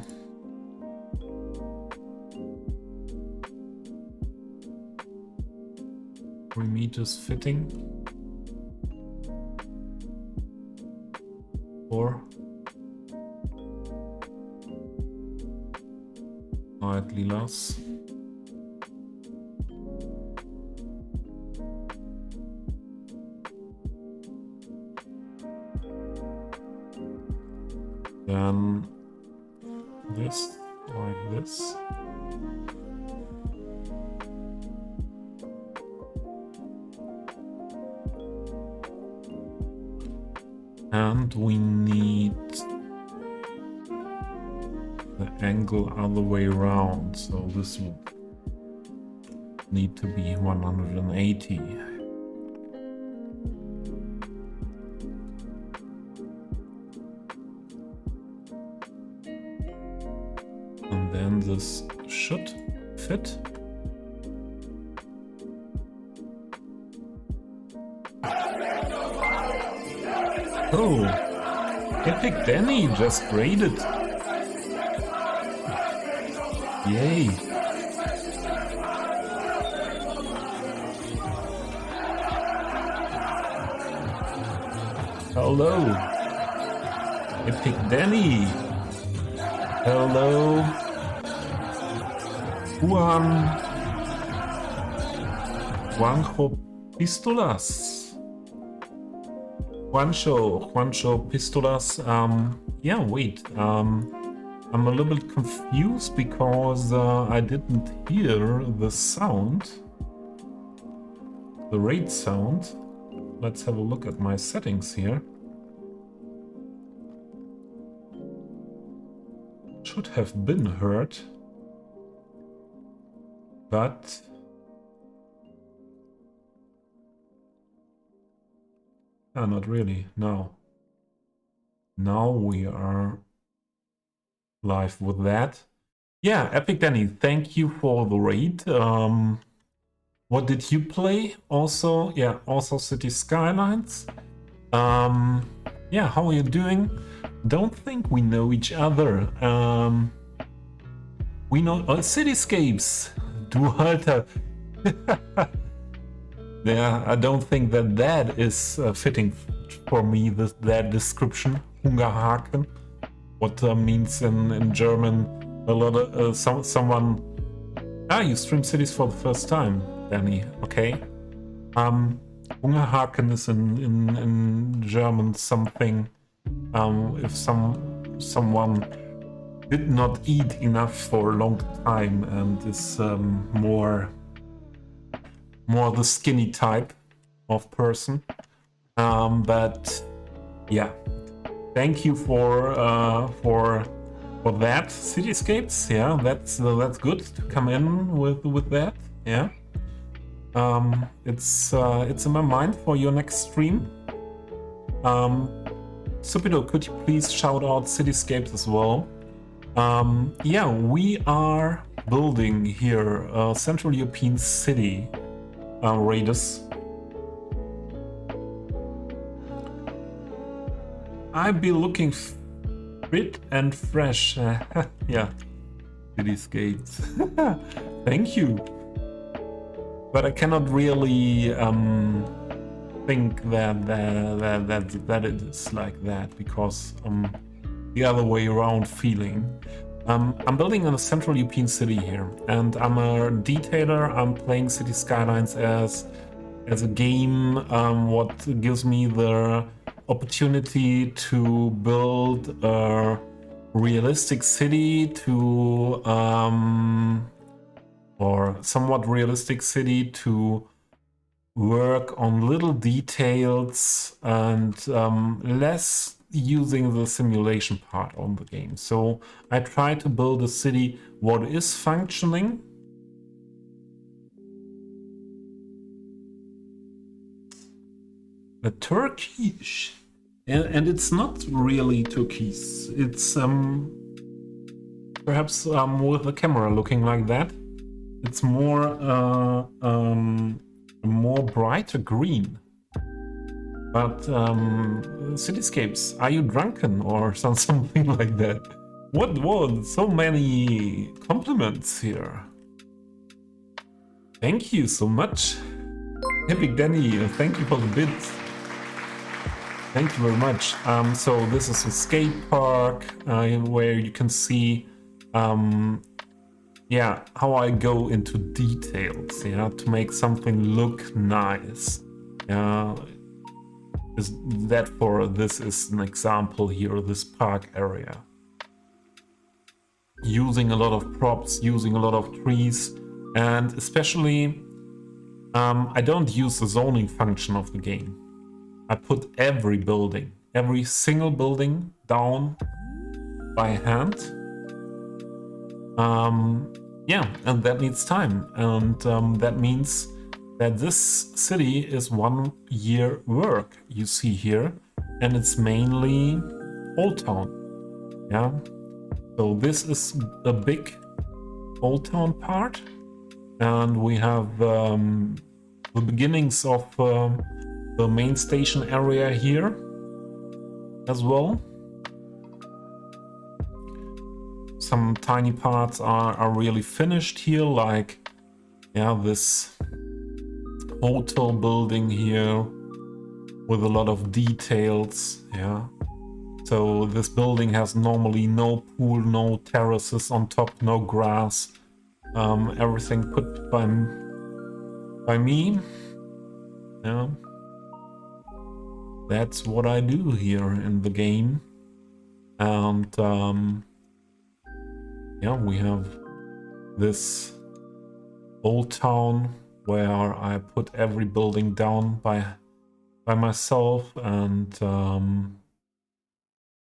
3 meters fitting. 4. Slightly less. Then this, like this. And we need the angle other way around, so this will need to be 180. And then this should fit. Oh, Epic Danny just raided. Yay. Hello. Epic Danny. Hello. Juanjo Pistolas. Juanjo Pistolas. Yeah, wait. I'm a little bit confused because I didn't hear the sound. The raid sound. Let's have a look at my settings here. Should have been heard. But not really, no. Now we are live with that. Yeah, Epic Danny, thank you for the raid. What did you play? Also, yeah, also Cities Skylines. Yeah, how are you doing? Don't think we know each other. We know Cityscapes. Du Halter. Yeah, I don't think that is fitting for me, that description. Hungerhaken. What means in German a lot of someone. You stream Cities for the first time, Danny. Okay. Hungerhaken is in German something. If someone did not eat enough for a long time and is more the skinny type of person. But yeah, thank you for that, Cityscapes. Yeah, that's good to come in with that. Yeah, it's in my mind for your next stream. Supido, could you please shout out Cityscapes as well? Yeah, we are building here a Central European city, Raiders. I'd be looking fit and fresh. Yeah, Cityscapes. Thank you. But I cannot really think that it is like that, because the other way around feeling. I'm building in a Central European city here, and I'm a detailer. I'm playing Cities Skylines as a game, what gives me the opportunity to build a realistic city or somewhat realistic city, to work on little details and less using the simulation part on the game. So I try to build a city what is functioning. A Turkish, and it's not really Turkish. It's Perhaps with the camera looking like that, it's more brighter green. But Cityscapes, are you drunken or something like that? What? So many compliments here. Thank you so much. Epic Danny, thank you for the bits. Thank you very much. So this is a skate park where you can see yeah, how I go into details, yeah, to make something look nice. Yeah, this is an example here, this park area. Using a lot of props, using a lot of trees, and especially I don't use the zoning function of the game. I put every building, every single building down by hand. Yeah, and that needs time, and that means that this city is 1 year work you see here, and it's mainly Old Town. Yeah, so this is a big Old Town part, and we have the beginnings of the main station area here as well. Some tiny parts are really finished here, like, yeah, this hotel building here with a lot of details, yeah. So this building has normally no pool, no terraces on top, no grass. Everything put by me. Yeah. That's what I do here in the game. And yeah, we have this Old Town where I put every building down by myself, and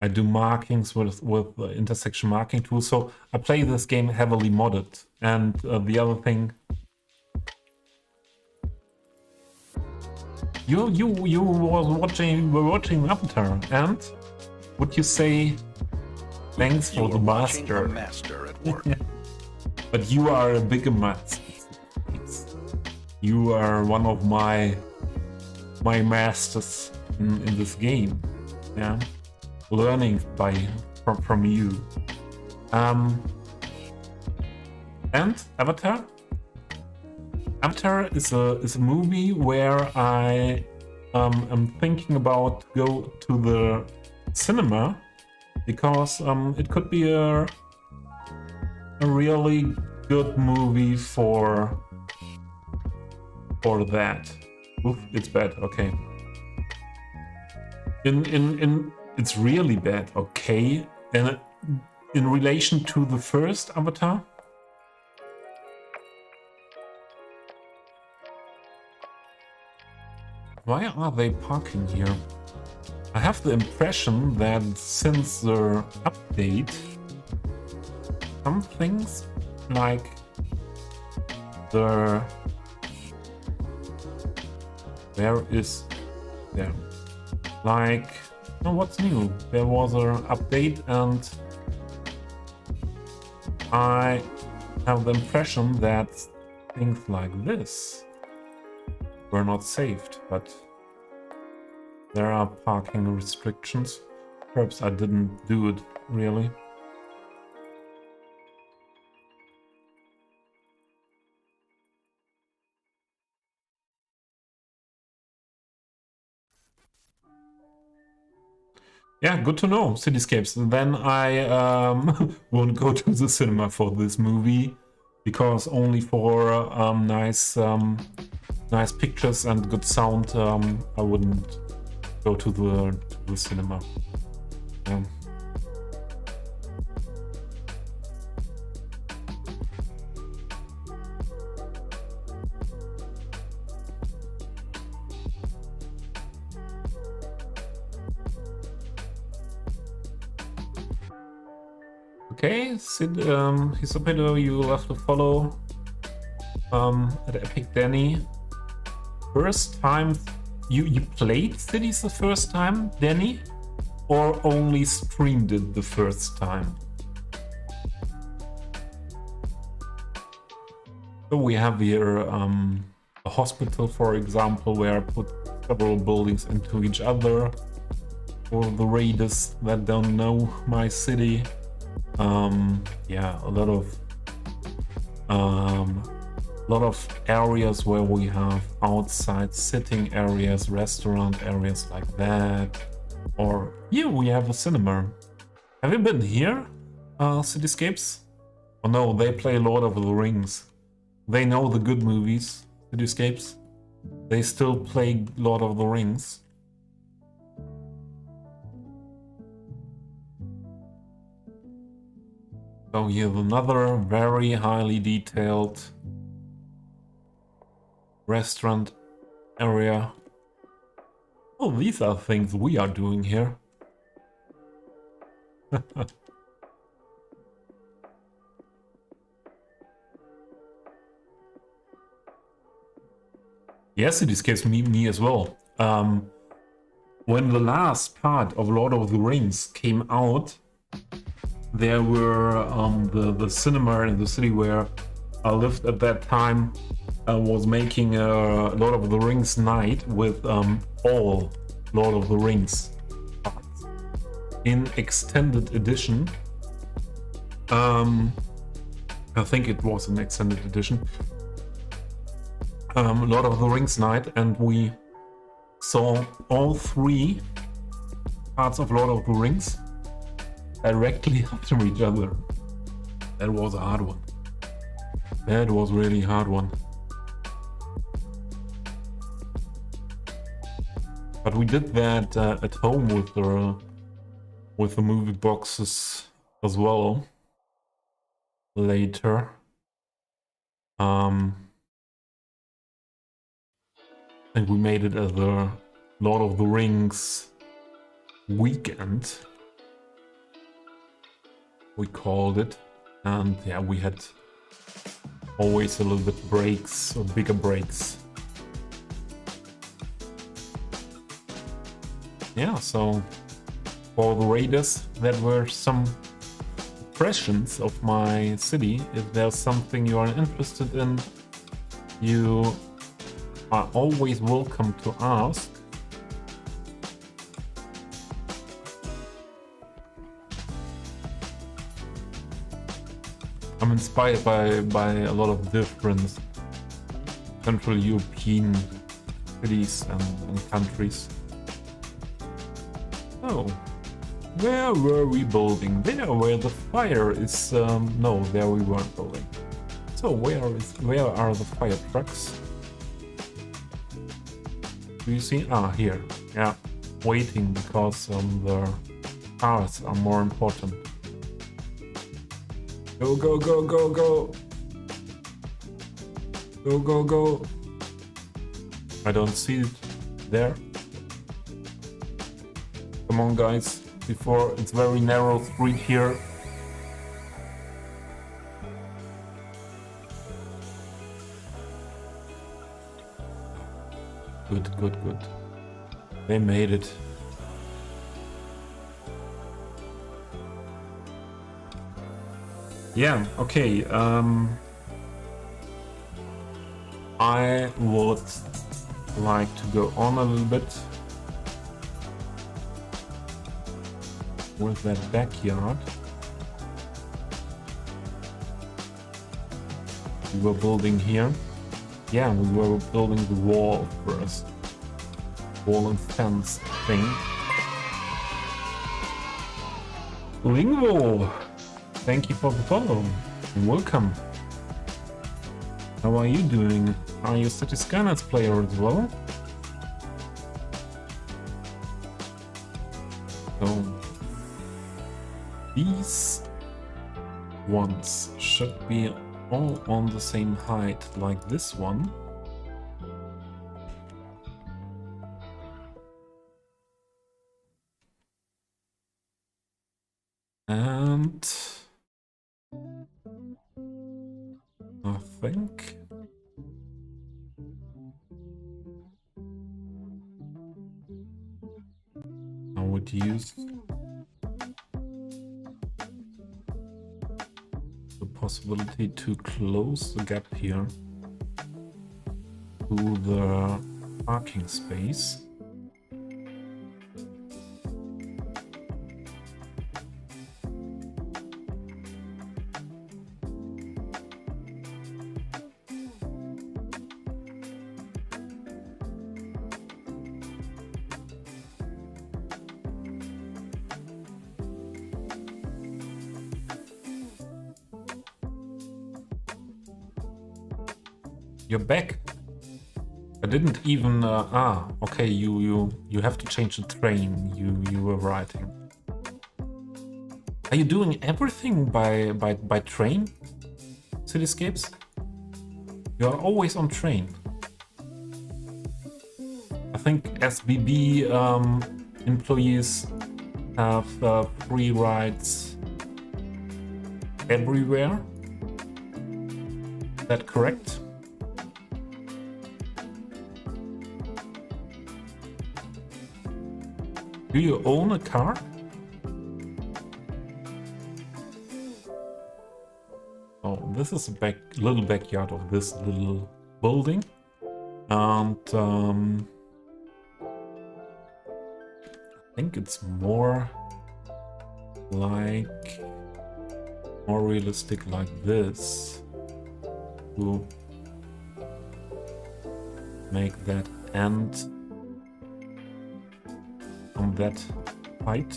I do markings with the intersection marking tool. So I play this game heavily modded. And the other thing, you were watching Avatar, and would you say thanks for the master? At work. But you are a bigger master. You are one of my masters in this game. Yeah, learning from you. And Avatar. Avatar is a movie where I am thinking about go to the cinema, because it could be a really good movie for that. Oof, it's bad. Okay. It's really bad. Okay. And in relation to the first Avatar. Why are they parking here? I have the impression that since the update, some things like the... Where is there? Like, oh, what's new? There was an update, and I have the impression that things like this were not saved, but there are parking restrictions. Perhaps I didn't do it really. Yeah, good to know, Cityscapes. Then I won't go to the cinema for this movie, because only for nice pictures and good sound, I wouldn't go to the cinema. Yeah. Okay, Sid, Hisopedo, you will have to follow at Epic Danny. First time you played Cities the first time, Danny, or only streamed it the first time? So we have here a hospital, for example, where I put several buildings into each other. For the raiders that don't know my city, yeah, a lot of areas where we have outside sitting areas, restaurant areas like that. Or here we have a cinema. Have you been here, Cityscapes? Oh no, they play Lord of the Rings. They know the good movies, Cityscapes. They still play Lord of the Rings. So here's another very highly detailed restaurant area. Oh, these are things we are doing here. Yes, it escapes me as well. When the last part of Lord of the Rings came out, there were the cinema in the city where I lived at that time was making a Lord of the Rings night with all Lord of the Rings parts in extended edition. I think it was an extended edition. Lord of the Rings night, and we saw all 3 parts of Lord of the Rings directly after each other. That was a hard one. That was really a hard one. But we did that at home with the movie boxes as well later. And we made it as a Lord of the Rings weekend, we called it. And yeah, we had always a little bit breaks, or bigger breaks. Yeah, so for the raiders, that were some impressions of my city. If there's something you are interested in, you are always welcome to ask. I'm inspired by a lot of different Central European cities and countries. Oh, where were we building? There, where the fire is. No, there we weren't building. So where are the fire trucks? Do you see? Ah, here. Yeah, waiting because the cars are more important. Go, go, go, go, go! Go, go, go! I don't see it there. Come on, guys, before it's very narrow street here. Good, good, good. They made it. Yeah, okay. I would like to go on a little bit with that backyard. We were building here. Yeah, we were building the wall first. Wall and fence thing. Lingo! Thank you for the follow. Welcome. How are you doing? Are you a Cities Skylines player as well? So these ones should be all on the same height like this one. And I think I would use the possibility to close the gap here to the parking space. You're back. I didn't even okay, you have to change the train you were writing. Are you doing everything by train? Cityscapes? You're always on train. I think SBB employees have free rides everywhere. Is that correct? Do you own a car? Oh, this is a little backyard of this little building. And I think it's more realistic like this to make that end on that height.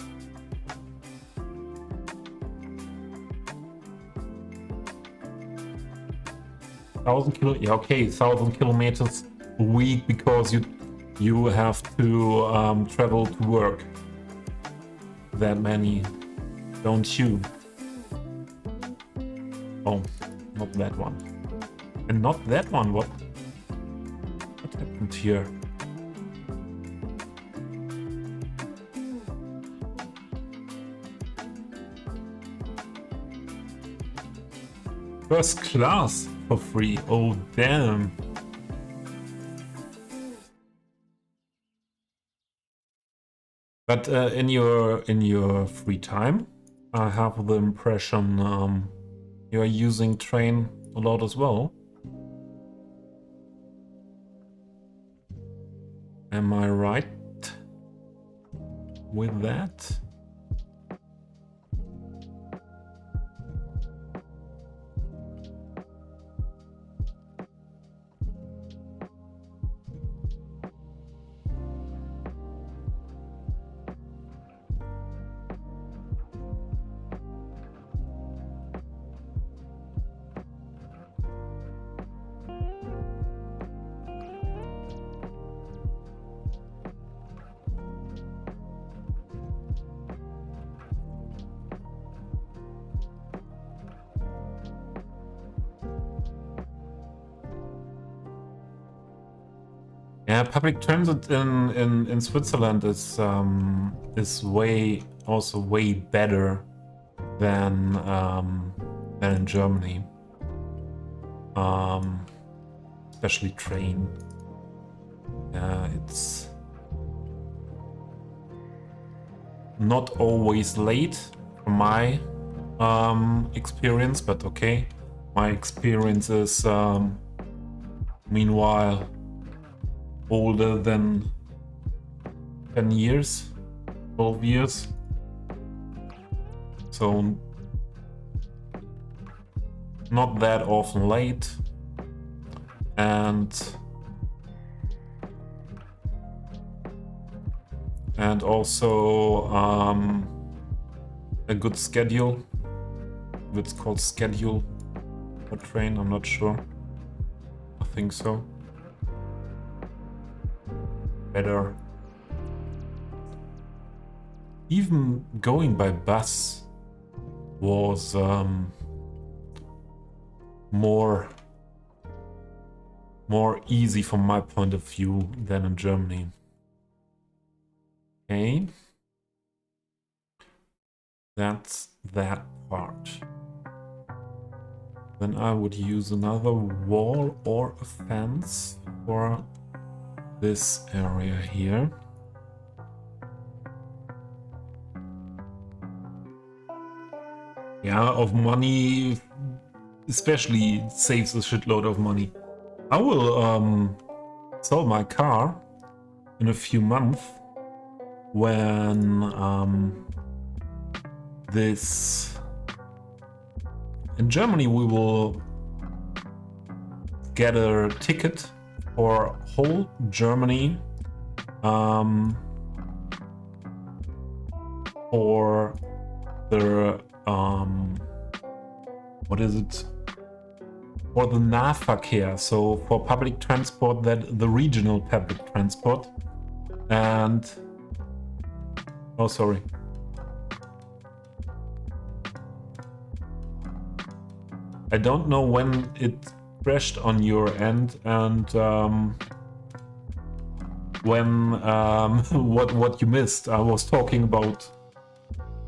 Yeah, okay, 1,000 kilometers a week because you have to travel to work. That many, don't you? Oh, not that one. And not that one. What happened here? First class for free. Oh damn. But in your free time, I have the impression you are using train a lot as well. Am I right with that? Yeah, public transit in Switzerland is way better than in Germany. Especially train. It's not always late from my experience, but okay. My experience is meanwhile older than 10 years, 12 years. So not that often late, and also a good schedule. If it's called schedule for train, I'm not sure. I think so. Better. Even going by bus was more easy from my point of view than in Germany. Okay, that's that part. Then I would use another wall or a fence for this area here. Yeah, of money especially it saves a shitload of money. I will sell my car in a few months when this in Germany we will get a ticket for whole Germany for the what is it? For the Nahverkehr, so for public transport, that the regional public transport. And oh, sorry. I don't know when it crashed on your end and when what you missed. I was talking about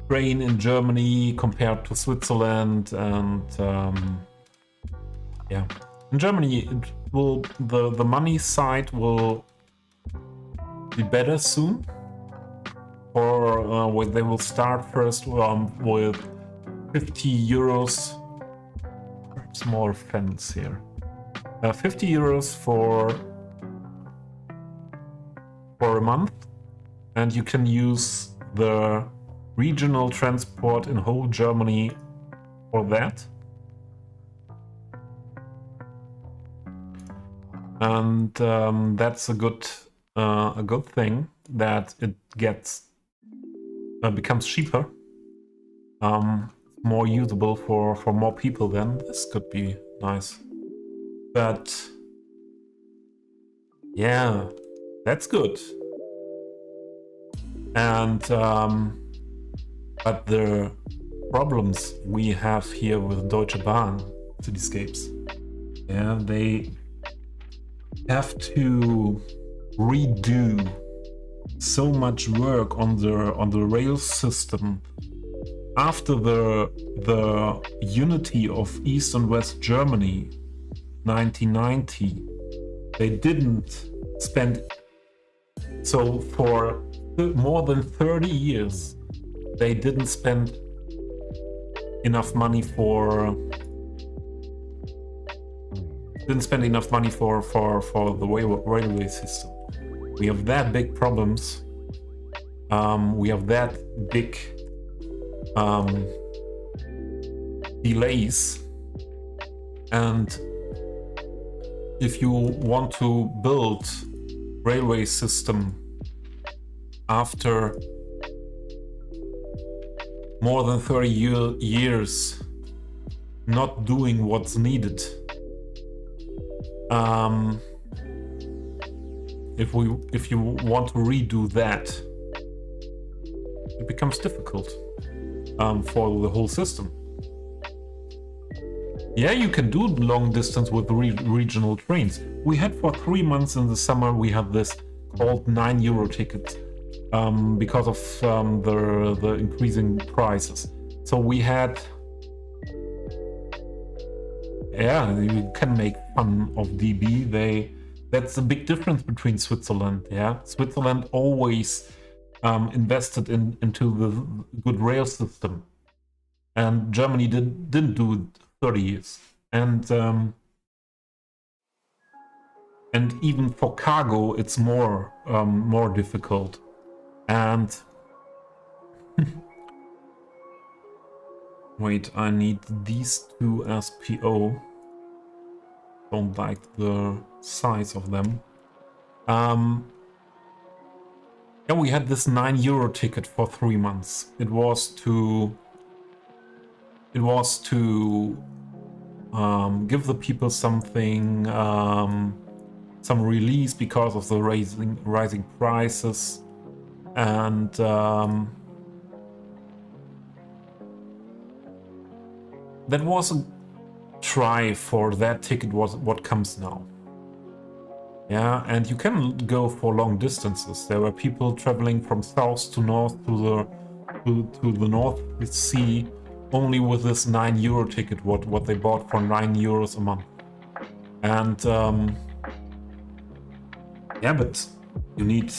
train in Germany compared to Switzerland, and yeah, in Germany it will the money side will be better soon. Or they will start first with 50 euros. Small fence here. 50 euros for a month, and you can use the regional transport in whole Germany for that. And that's a good thing that it becomes cheaper, more usable for more people. Then this could be nice. But yeah, that's good. And but the problems we have here with Deutsche Bahn Cityscapes, yeah, they have to redo so much work on the rail system after the unity of East and West Germany 1990. They didn't spend, so for more than 30 years they didn't spend enough money for the railway system. We have that big problems. We have that big delays, and if you want to build railway system after more than 30 years not doing what's needed, if you want to redo that, it becomes difficult for the whole system. Yeah, you can do long distance with regional trains. We had for 3 months in the summer, we had this called 9 euro ticket because of the increasing prices. So we had, yeah, you can make fun of DB. That's a big difference between Switzerland. Yeah, Switzerland always invested into the good rail system, and Germany didn't do it 30 years. And even for cargo, it's more difficult. And wait, I need these two SPO. Don't like the size of them. Yeah, we had this 9 euro ticket for 3 months. It was to give the people something, some release because of the rising prices, and that was a try for that ticket. Was what comes now. Yeah, and you can go for long distances. There were people traveling from south to north to the North Sea only with this 9 euro ticket, what they bought for 9 euros a month. And yeah, but you need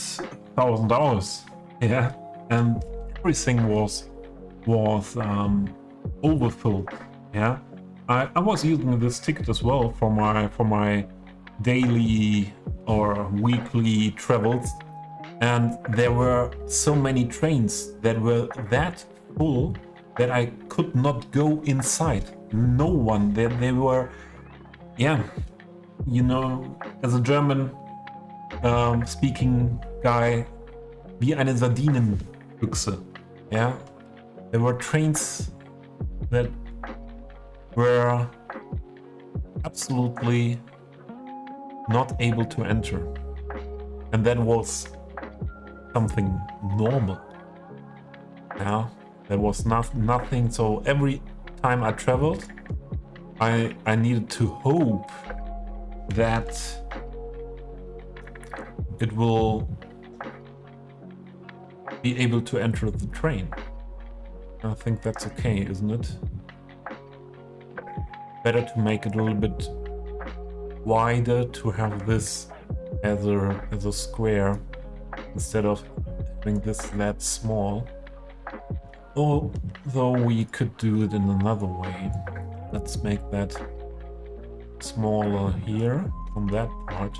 1,000 hours. Yeah, and everything was overfilled. Yeah, I was using this ticket as well for my daily or weekly travels, and there were so many trains that were that full that I could not go inside. No one. They were, yeah, you know, as a German speaking guy, wie eine Sardinenbüchse. Yeah, there were trains that were absolutely not able to enter, and that was something normal. Yeah, there was nothing. So every time I traveled, I needed to hope that it will be able to enter the train. I think that's okay, isn't it? Better to make it a little bit wider, to have this as a square instead of having this that small. Although we could do it in another way. Let's make that smaller here on that part.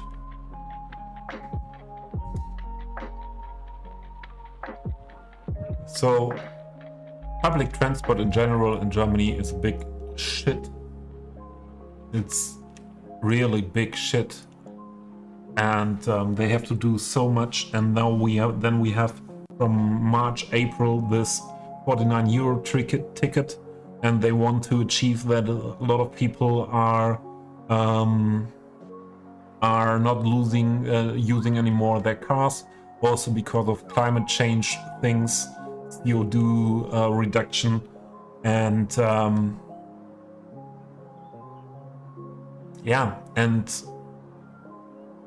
So public transport in general in Germany is big shit. It's really big shit, and they have to do so much. And now we have from March, April this 49 euro ticket, and they want to achieve that a lot of people are not using anymore their cars, also because of climate change things, CO2 reduction, and yeah, and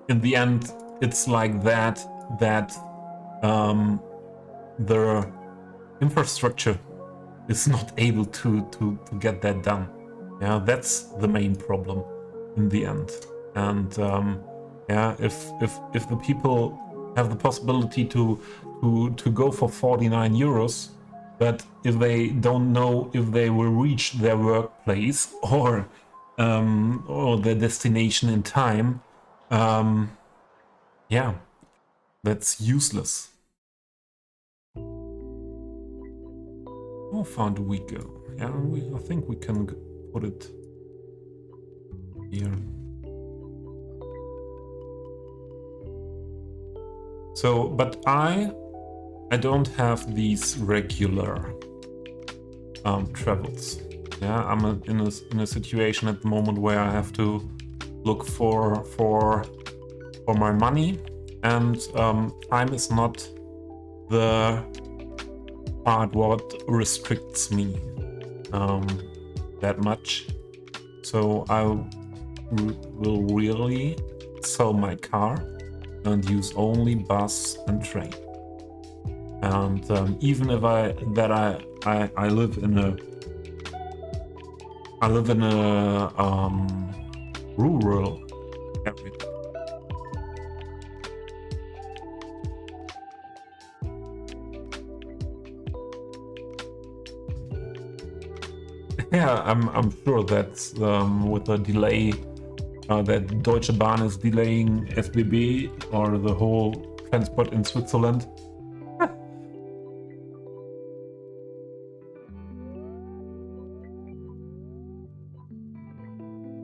in the end, it's like that the infrastructure is not able to get that done. Yeah, that's the main problem in the end. And yeah, if the people have the possibility to go for 49 euros, but if they don't know if they will reach their workplace or their destination in time, yeah, that's useless. How far do we go? Yeah, I think we can put it here. So, but I don't have these regular travels. Yeah, I'm in a situation at the moment where I have to look for my money, and time is not the part what restricts me that much. So I will really sell my car and use only bus and train. And even if I live in a rural area. Yeah, I'm sure that with a delay that Deutsche Bahn is delaying SBB or the whole transport in Switzerland.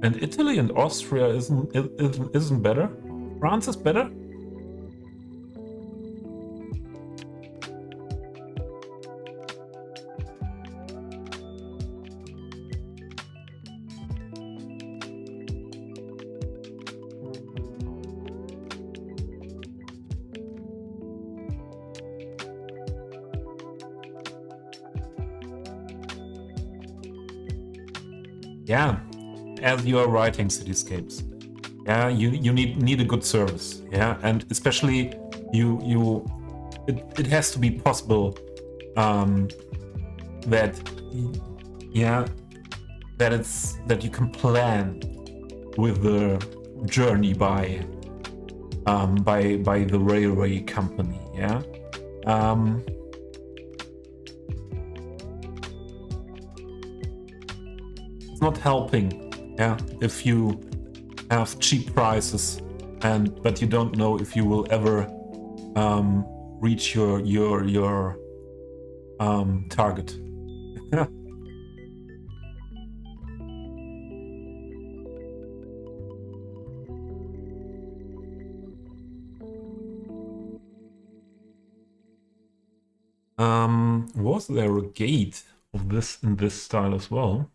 And Italy and Austria isn't better? France is better? Yeah, as you are writing cityscapes, yeah, you need a good service, yeah, and especially it has to be possible that you can plan with the journey by the railway company, yeah. it's not helping. Yeah, if you have cheap prices but you don't know if you will ever reach your target. Yeah. Was there a gate of this in this style as well?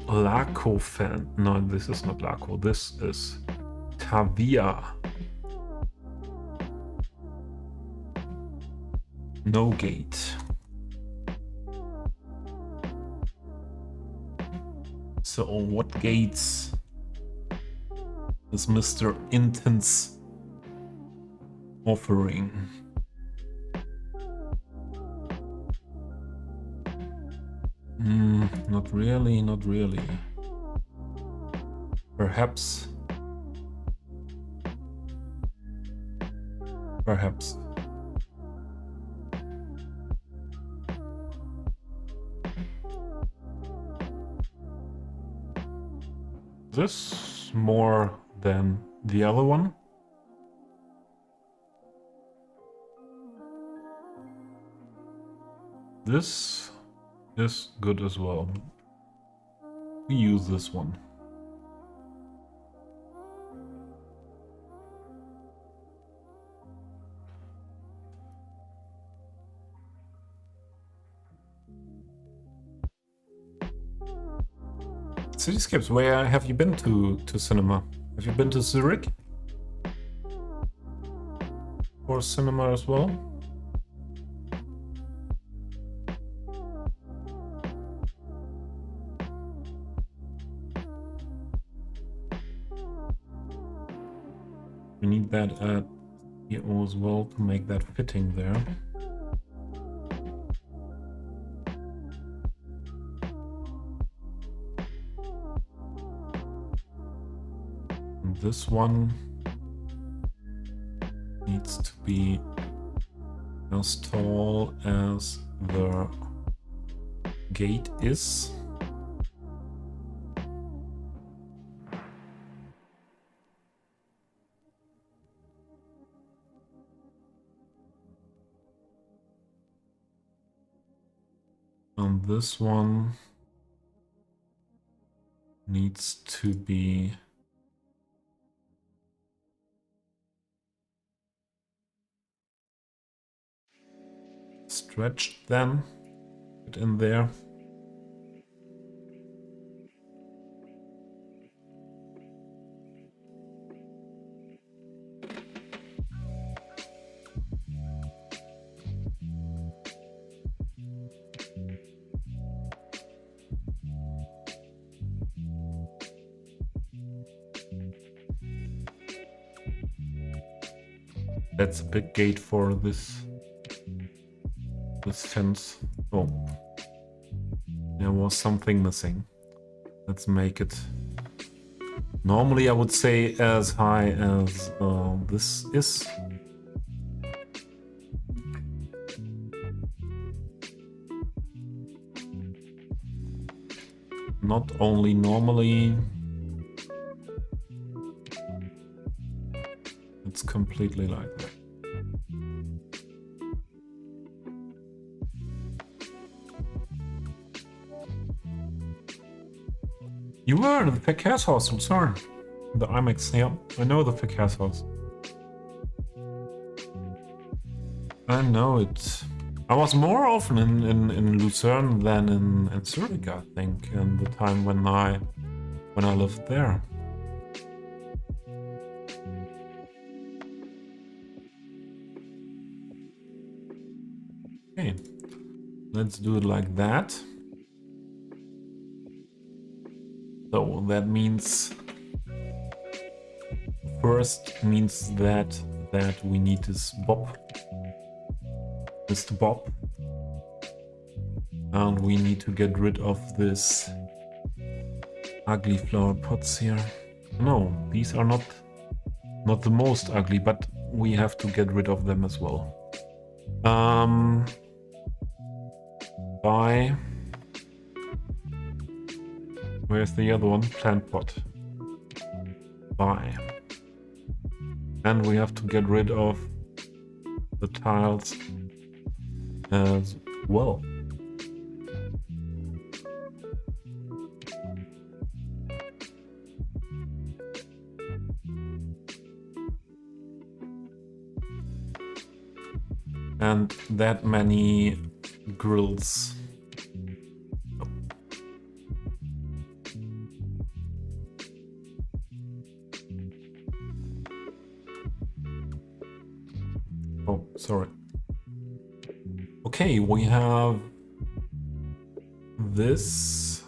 Laco fan. No, this is not Laco. This is Tavia. No gate. So what gates is Mr. Intense offering? Not really, not really. Perhaps. Perhaps. This more than the other one. This is good as well. We use this one. Cityscapes, where have you been to cinema? Have you been to Zurich? For cinema as well? We need that at EO as well to make that fitting there. And this one needs to be as tall as the gate is. And this one needs to be stretched then, put in there. That's a big gate for this fence. Oh, there was something missing. Let's make it. Normally I would say as high as this is. Not only normally. It's completely like that. You were in the Verkehrs house, I'm sorry. The IMAX, yeah. I know the Verkehrs house. I know it. I was more often in Lucerne than in Zurich, I think, in the time when I lived there. Okay, let's do it like that. So that means first means that we need this Bob, Mr. Bob, and we need to get rid of this ugly flower pots here. No, these are not the most ugly, but we have to get rid of them as well. Buy. Where's the other one? Plant pot. Buy. And we have to get rid of the tiles as well. And that many grills. Oh, sorry. Okay, we have this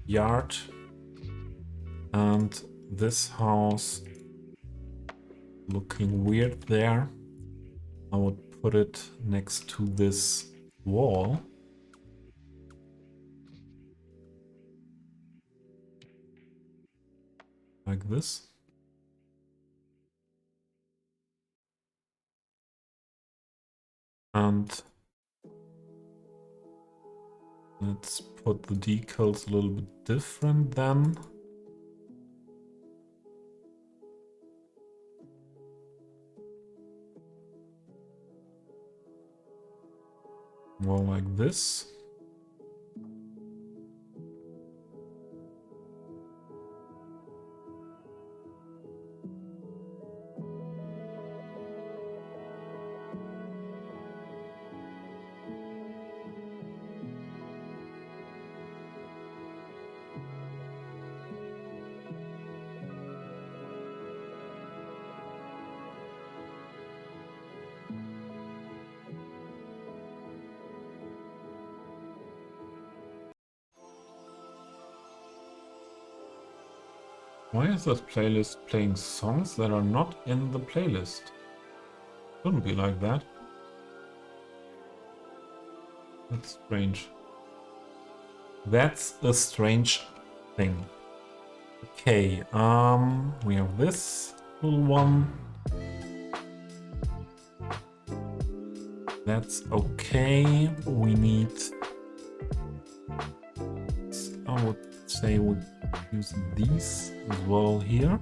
yard and this house looking weird there. I would put it next to this wall. Like this. And let's put the decals a little bit different then. More like this. Why is this playlist playing songs that are not in the playlist? Shouldn't be like that. That's strange. That's a strange thing. Okay, we have this little one. That's okay. We need, I would say we use these as well here.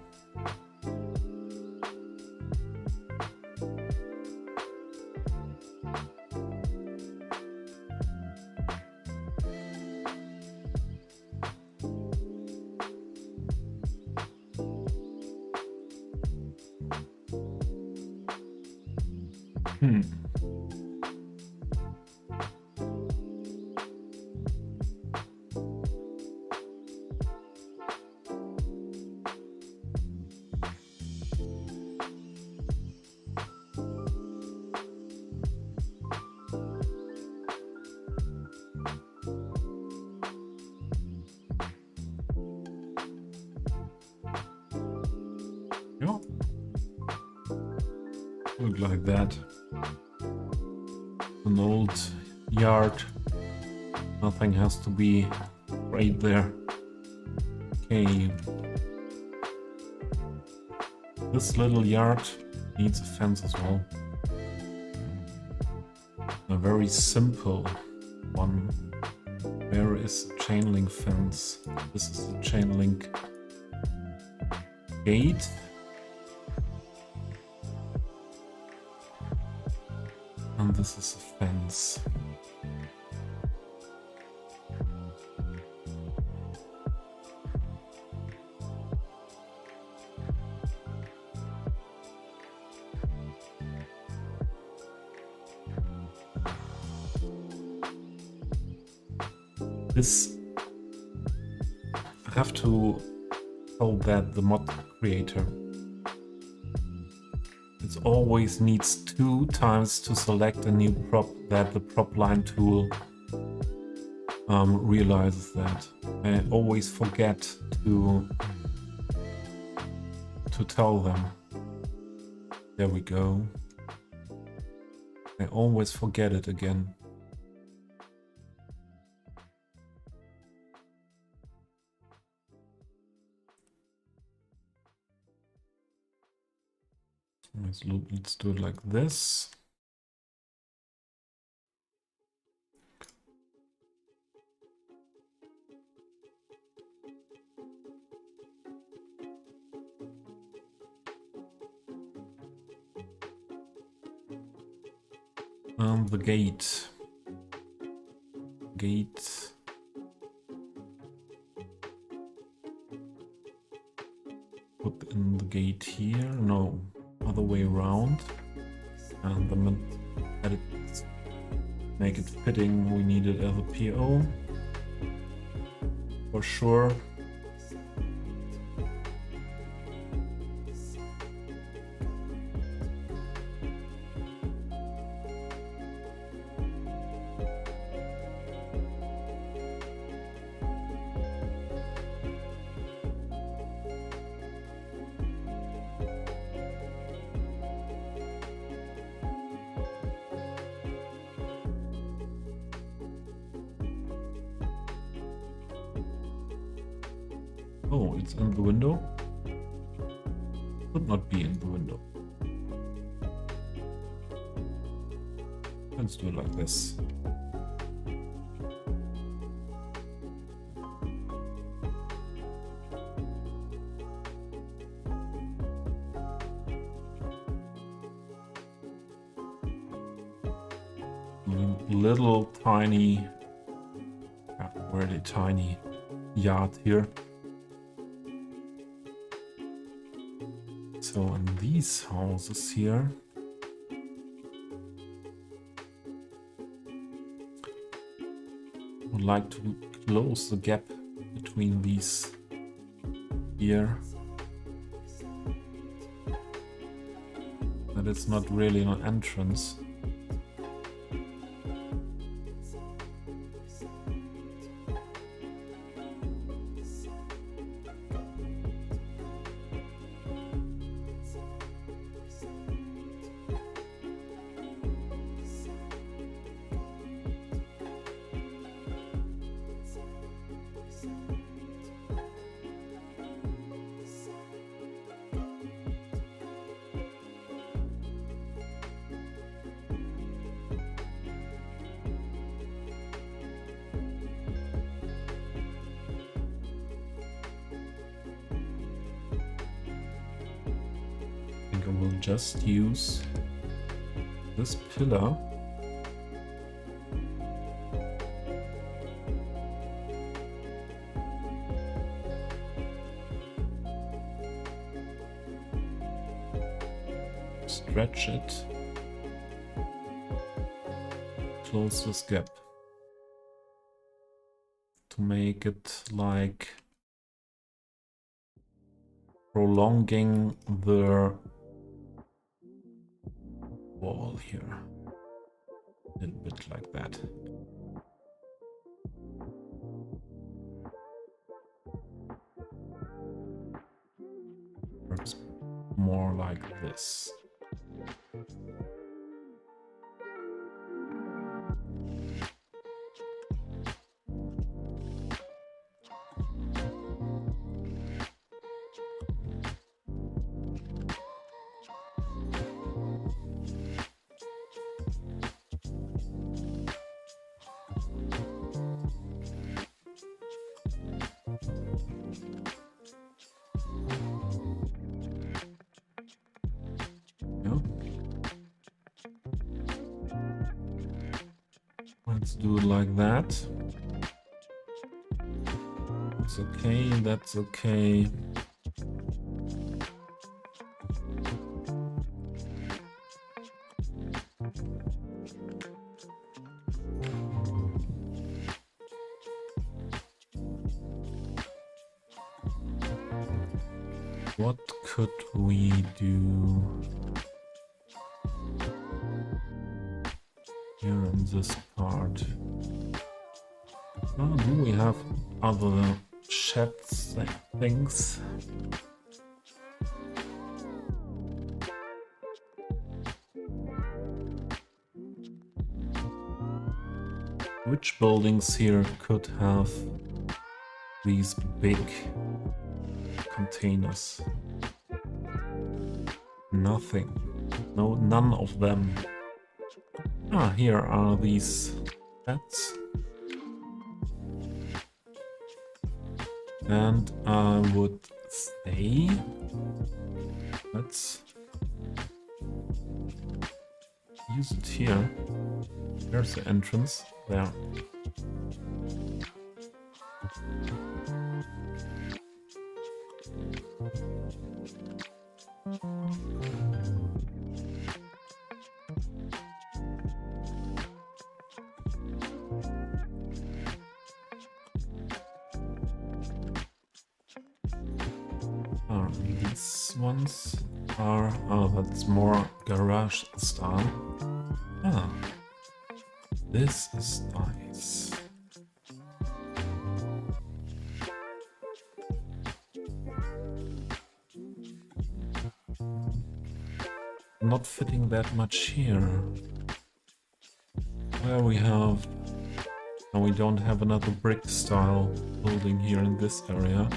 Yeah. Look like that. An old yard. Nothing has to be right there. Okay. This little yard needs a fence as well. A very simple one. Where is the chain link fence? This is the chain link gate. And this is a fence. This, I have to tell that the mod creator. It always needs 2 times to select a new prop that the prop line tool realizes that. I always forget to tell them. There we go. I always forget it again. Let's do it like this. The gate. Put in the gate here. No, other way around. And then edit, make it fitting. We need it as a PO for sure. Oh, it's in the window. Could not be in the window. Let's do it like this. Little tiny, really tiny yard here. So in these houses here, I would like to close the gap between these here. That it's not really an entrance. I will just use this pillar stretch it, close this gap to make it like prolonging the wall here, a little bit like that. Perhaps more like this. Let's do it like that. It's okay, that's okay. What could we do here in this part? Oh, do we have other sheds things? Which buildings here could have these big containers? Nothing. No, none of them. Ah, here are these beds. And I would say, let's use it here. There's the entrance there. These ones are, that's more garage style. Ah, this is nice. Not fitting that much here. Where we have, no, we don't have another brick style building here in this area.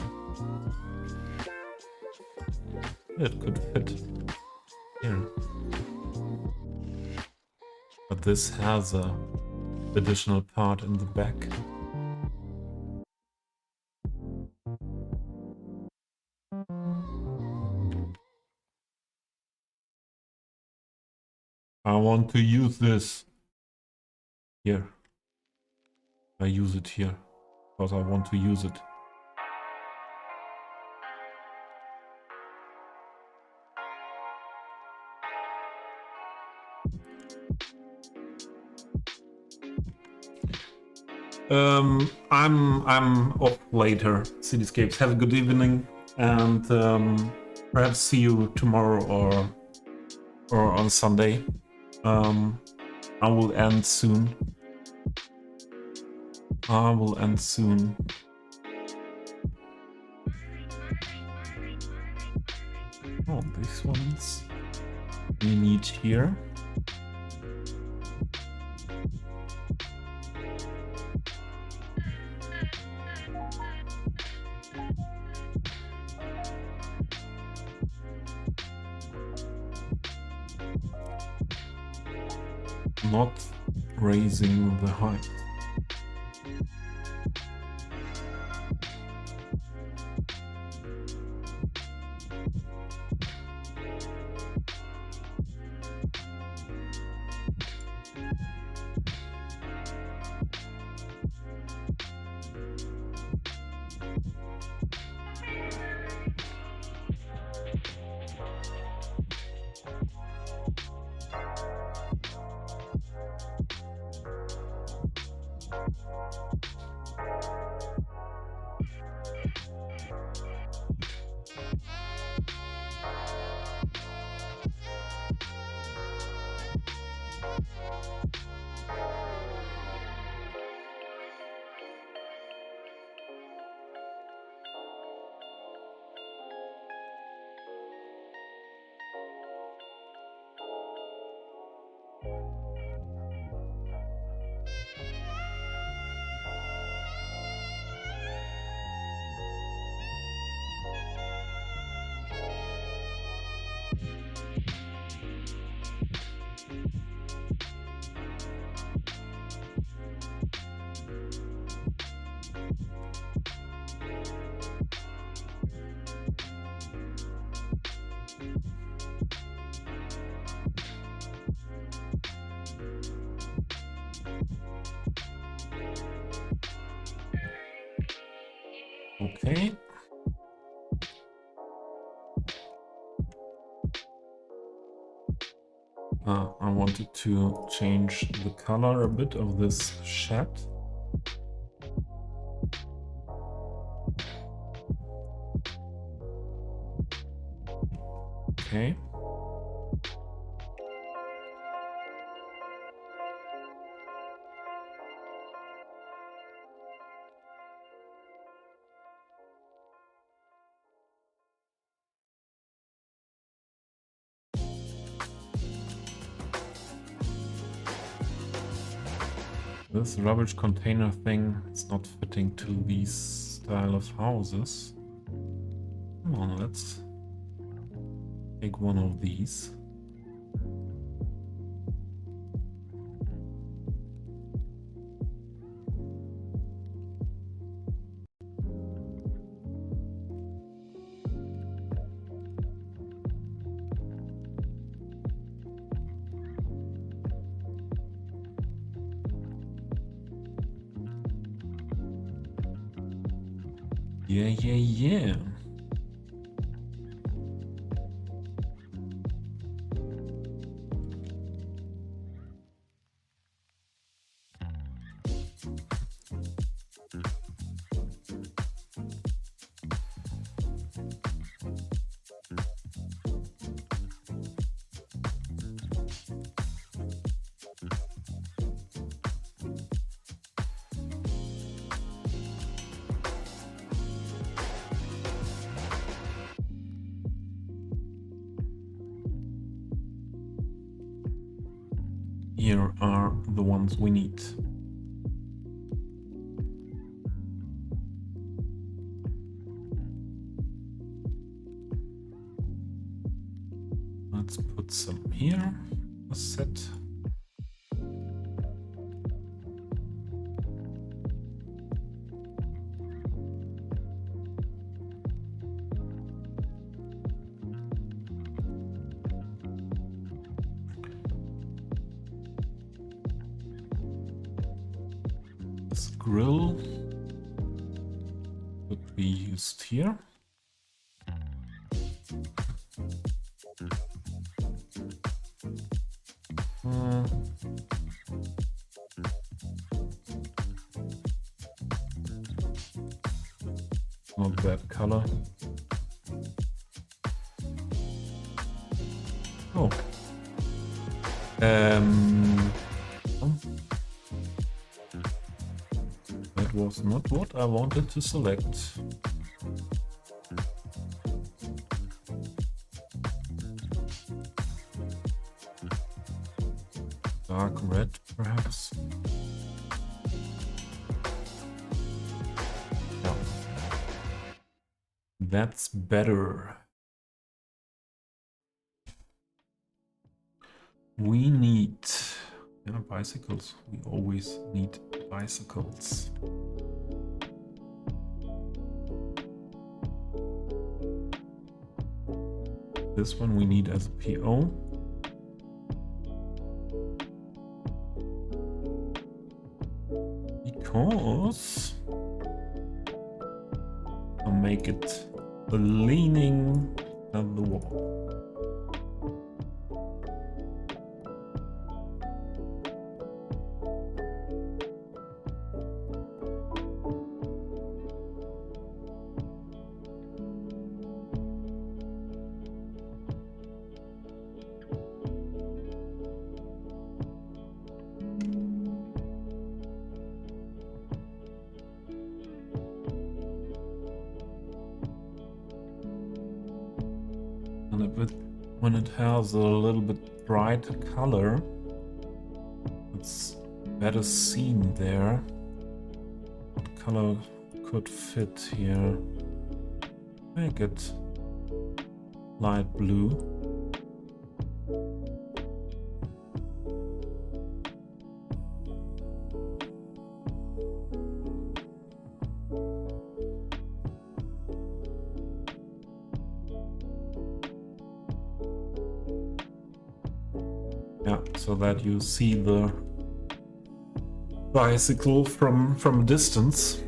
It could fit here. But this has a additional part in the back. I want to use this here. I use it here because I want to use it. I'm off later. Cityscapes. Have a good evening, and perhaps see you tomorrow or on Sunday. I will end soon. I will end soon. Oh, these ones we need here. Not raising the height. Okay. I wanted to change the color a bit of this shed. Okay. This rubbish container thing is not fitting to these style of houses. Come on, let's take one of these. Yeah, yeah, yeah. Here are the ones we need. Let's put some here. A set. This grill could be used here. Not bad color. Oh. That was not what I wanted to select. Dark red, perhaps. Yeah. That's better. We need bicycles. We always need bicycles. This one we need as a PO. Because I'll make it leaning at the wall. When it has a little bit brighter color, it's better seen there. What color could fit here? Make it light blue. Yeah, so that you see the bicycle from a distance.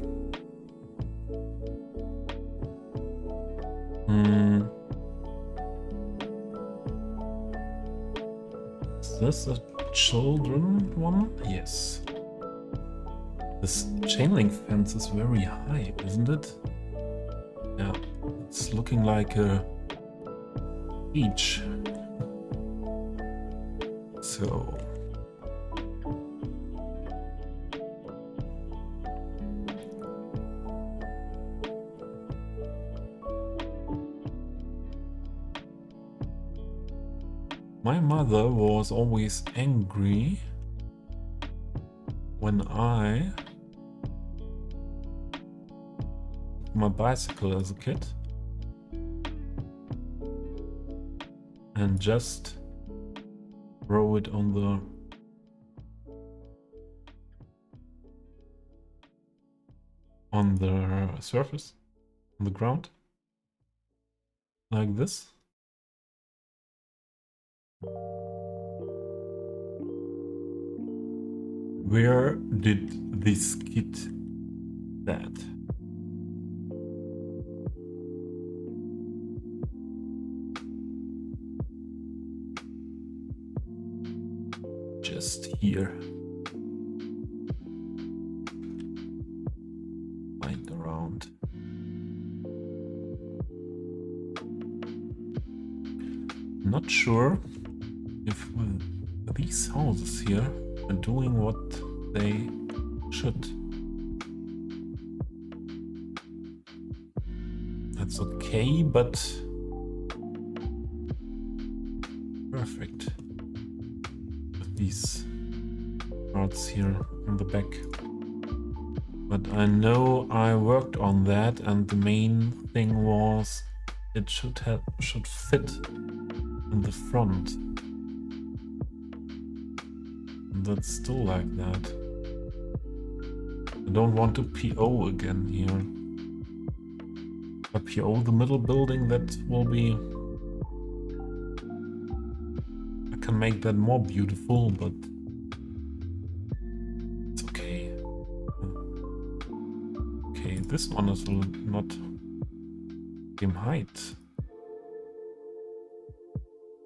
Is this a children one? Yes. This chain link fence is very high, isn't it? Yeah, it's looking like a beach. So my mother was always angry when I took my bicycle as a kid and just throw it on the surface, on the ground, like this. Where did this kid that? chest here. Find around. Not sure if these houses here are doing what they should. That's okay, but perfect with these parts here on the back. But I know I worked on that, and the main thing was it should fit in the front. And that's still like that. I don't want to PO again here. If I PO the middle building, that will be... I can make that more beautiful, but it's okay. Okay, this one is not same height.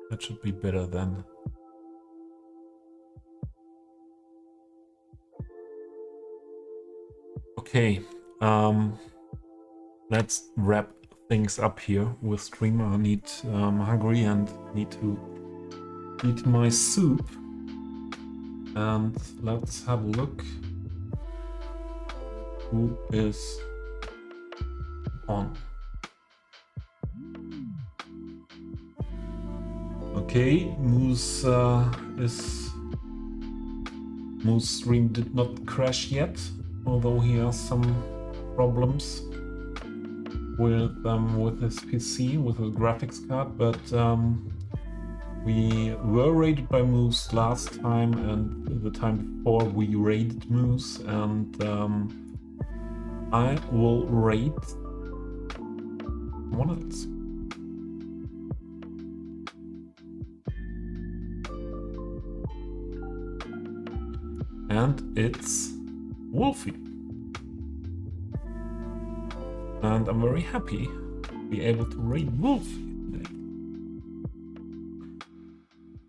That should be better then. Okay, let's wrap things up here with stream. I need hungry and need to eat my soup. And let's have a look who is on. Okay, Moose stream did not crash yet, although he has some problems with his PC, with his graphics card. But we were raided by Moose last time, and the time before we raided Moose, and I will raid one else. And it's Wolfie. And I'm very happy to be able to raid Wolfie today.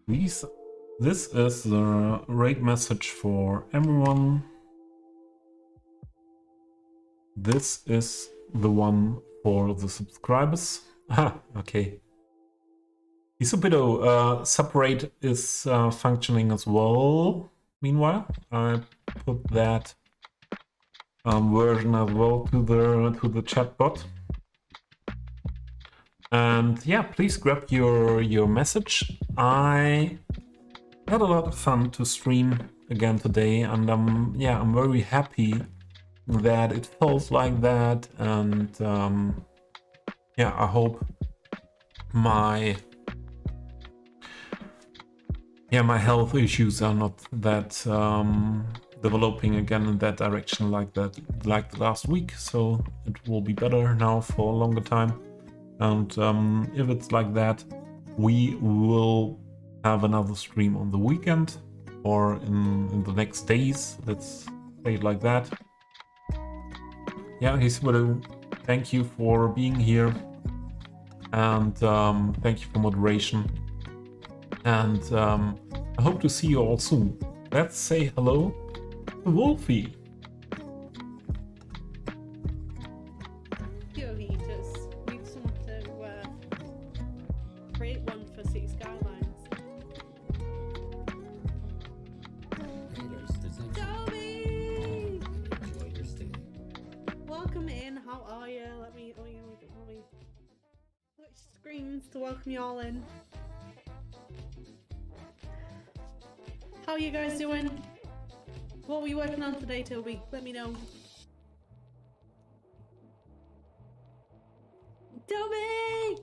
This is the raid message for everyone. This is the one for the subscribers. Ah, okay. Isubido sub-raid is functioning as well. Meanwhile, I put that version as well to the chat bot. And yeah, please grab your message. I had a lot of fun to stream again today, and I'm very happy that it felt like that. And yeah, I hope my health issues are not that developing again in that direction like last week. So it will be better now for a longer time. And if it's like that, we will have another stream on the weekend or in the next days. Let's say it like that. Yeah, Hiswillow, thank you for being here. And thank you for moderation. And I hope to see you all soon. Let's say hello to Wolfie. Yo, he just needs someone to create one for Cities Skylines. Toby! Welcome in, how are you? Let me switch screens to welcome you all in. How are you guys doing? What were you working on today, Toby? Let me know. Toby!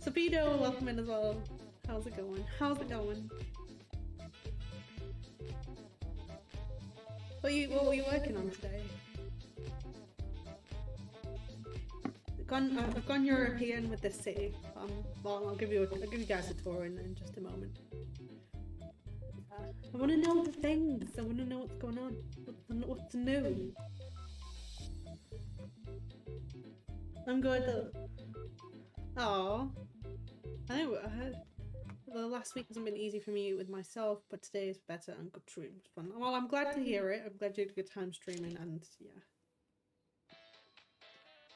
Sabido, welcome in as well. How's it going? How's it going? What were you working on today? I've gone European with this city. Well, I'll give you guys a tour in just a moment. I want to know the things. I want to know what's going on. What's new? I'm good. Oh, I know. The last week hasn't been easy for me with myself, but today is better and good stream was fun. Well, I'm glad to hear it. I'm glad you had a good time streaming, and yeah.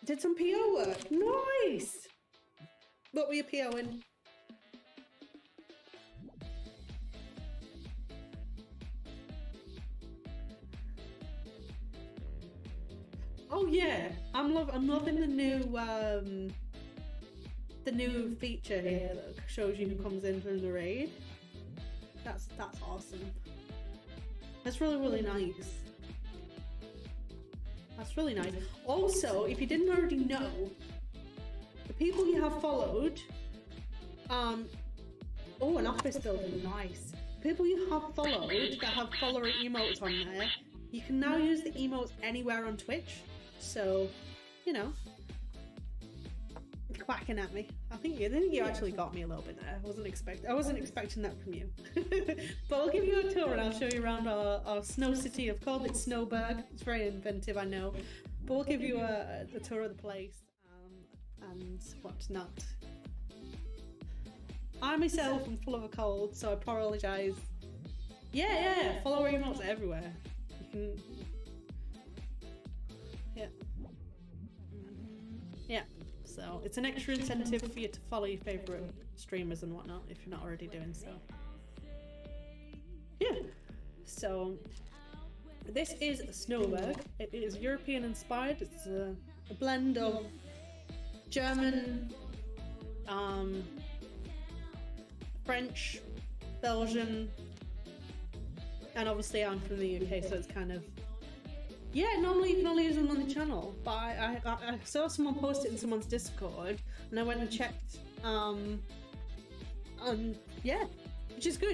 Did some PO work. Nice. What were you POing? Oh yeah, I'm loving the new feature here that shows you who comes in from the raid. That's awesome. That's really nice. That's really nice. Also, if you didn't already know, the people you have followed, oh, an office building, nice. People you have followed that have follower emotes on there, you can now use the emotes anywhere on Twitch. So, you know, quacking at me. I think you actually got me a little bit there. I wasn't expecting that from you. But I'll give you a tour and I'll show you around our snow city. I've called it Snowberg. It's very inventive, I know. But we'll give you a tour of the place and whatnot. I myself am full of a cold, so I apologise. Yeah, follower emotes everywhere. You can. Yeah. So it's an extra incentive for you to follow your favourite streamers and whatnot if you're not already doing so. Yeah. So this is Snowberg. It is European inspired. It's a blend of German, French, Belgian, and obviously I'm from the UK, so it's kind of. Yeah, normally you can only use them on the channel, but I saw someone post it in someone's Discord, and I went and checked, yeah, which is good.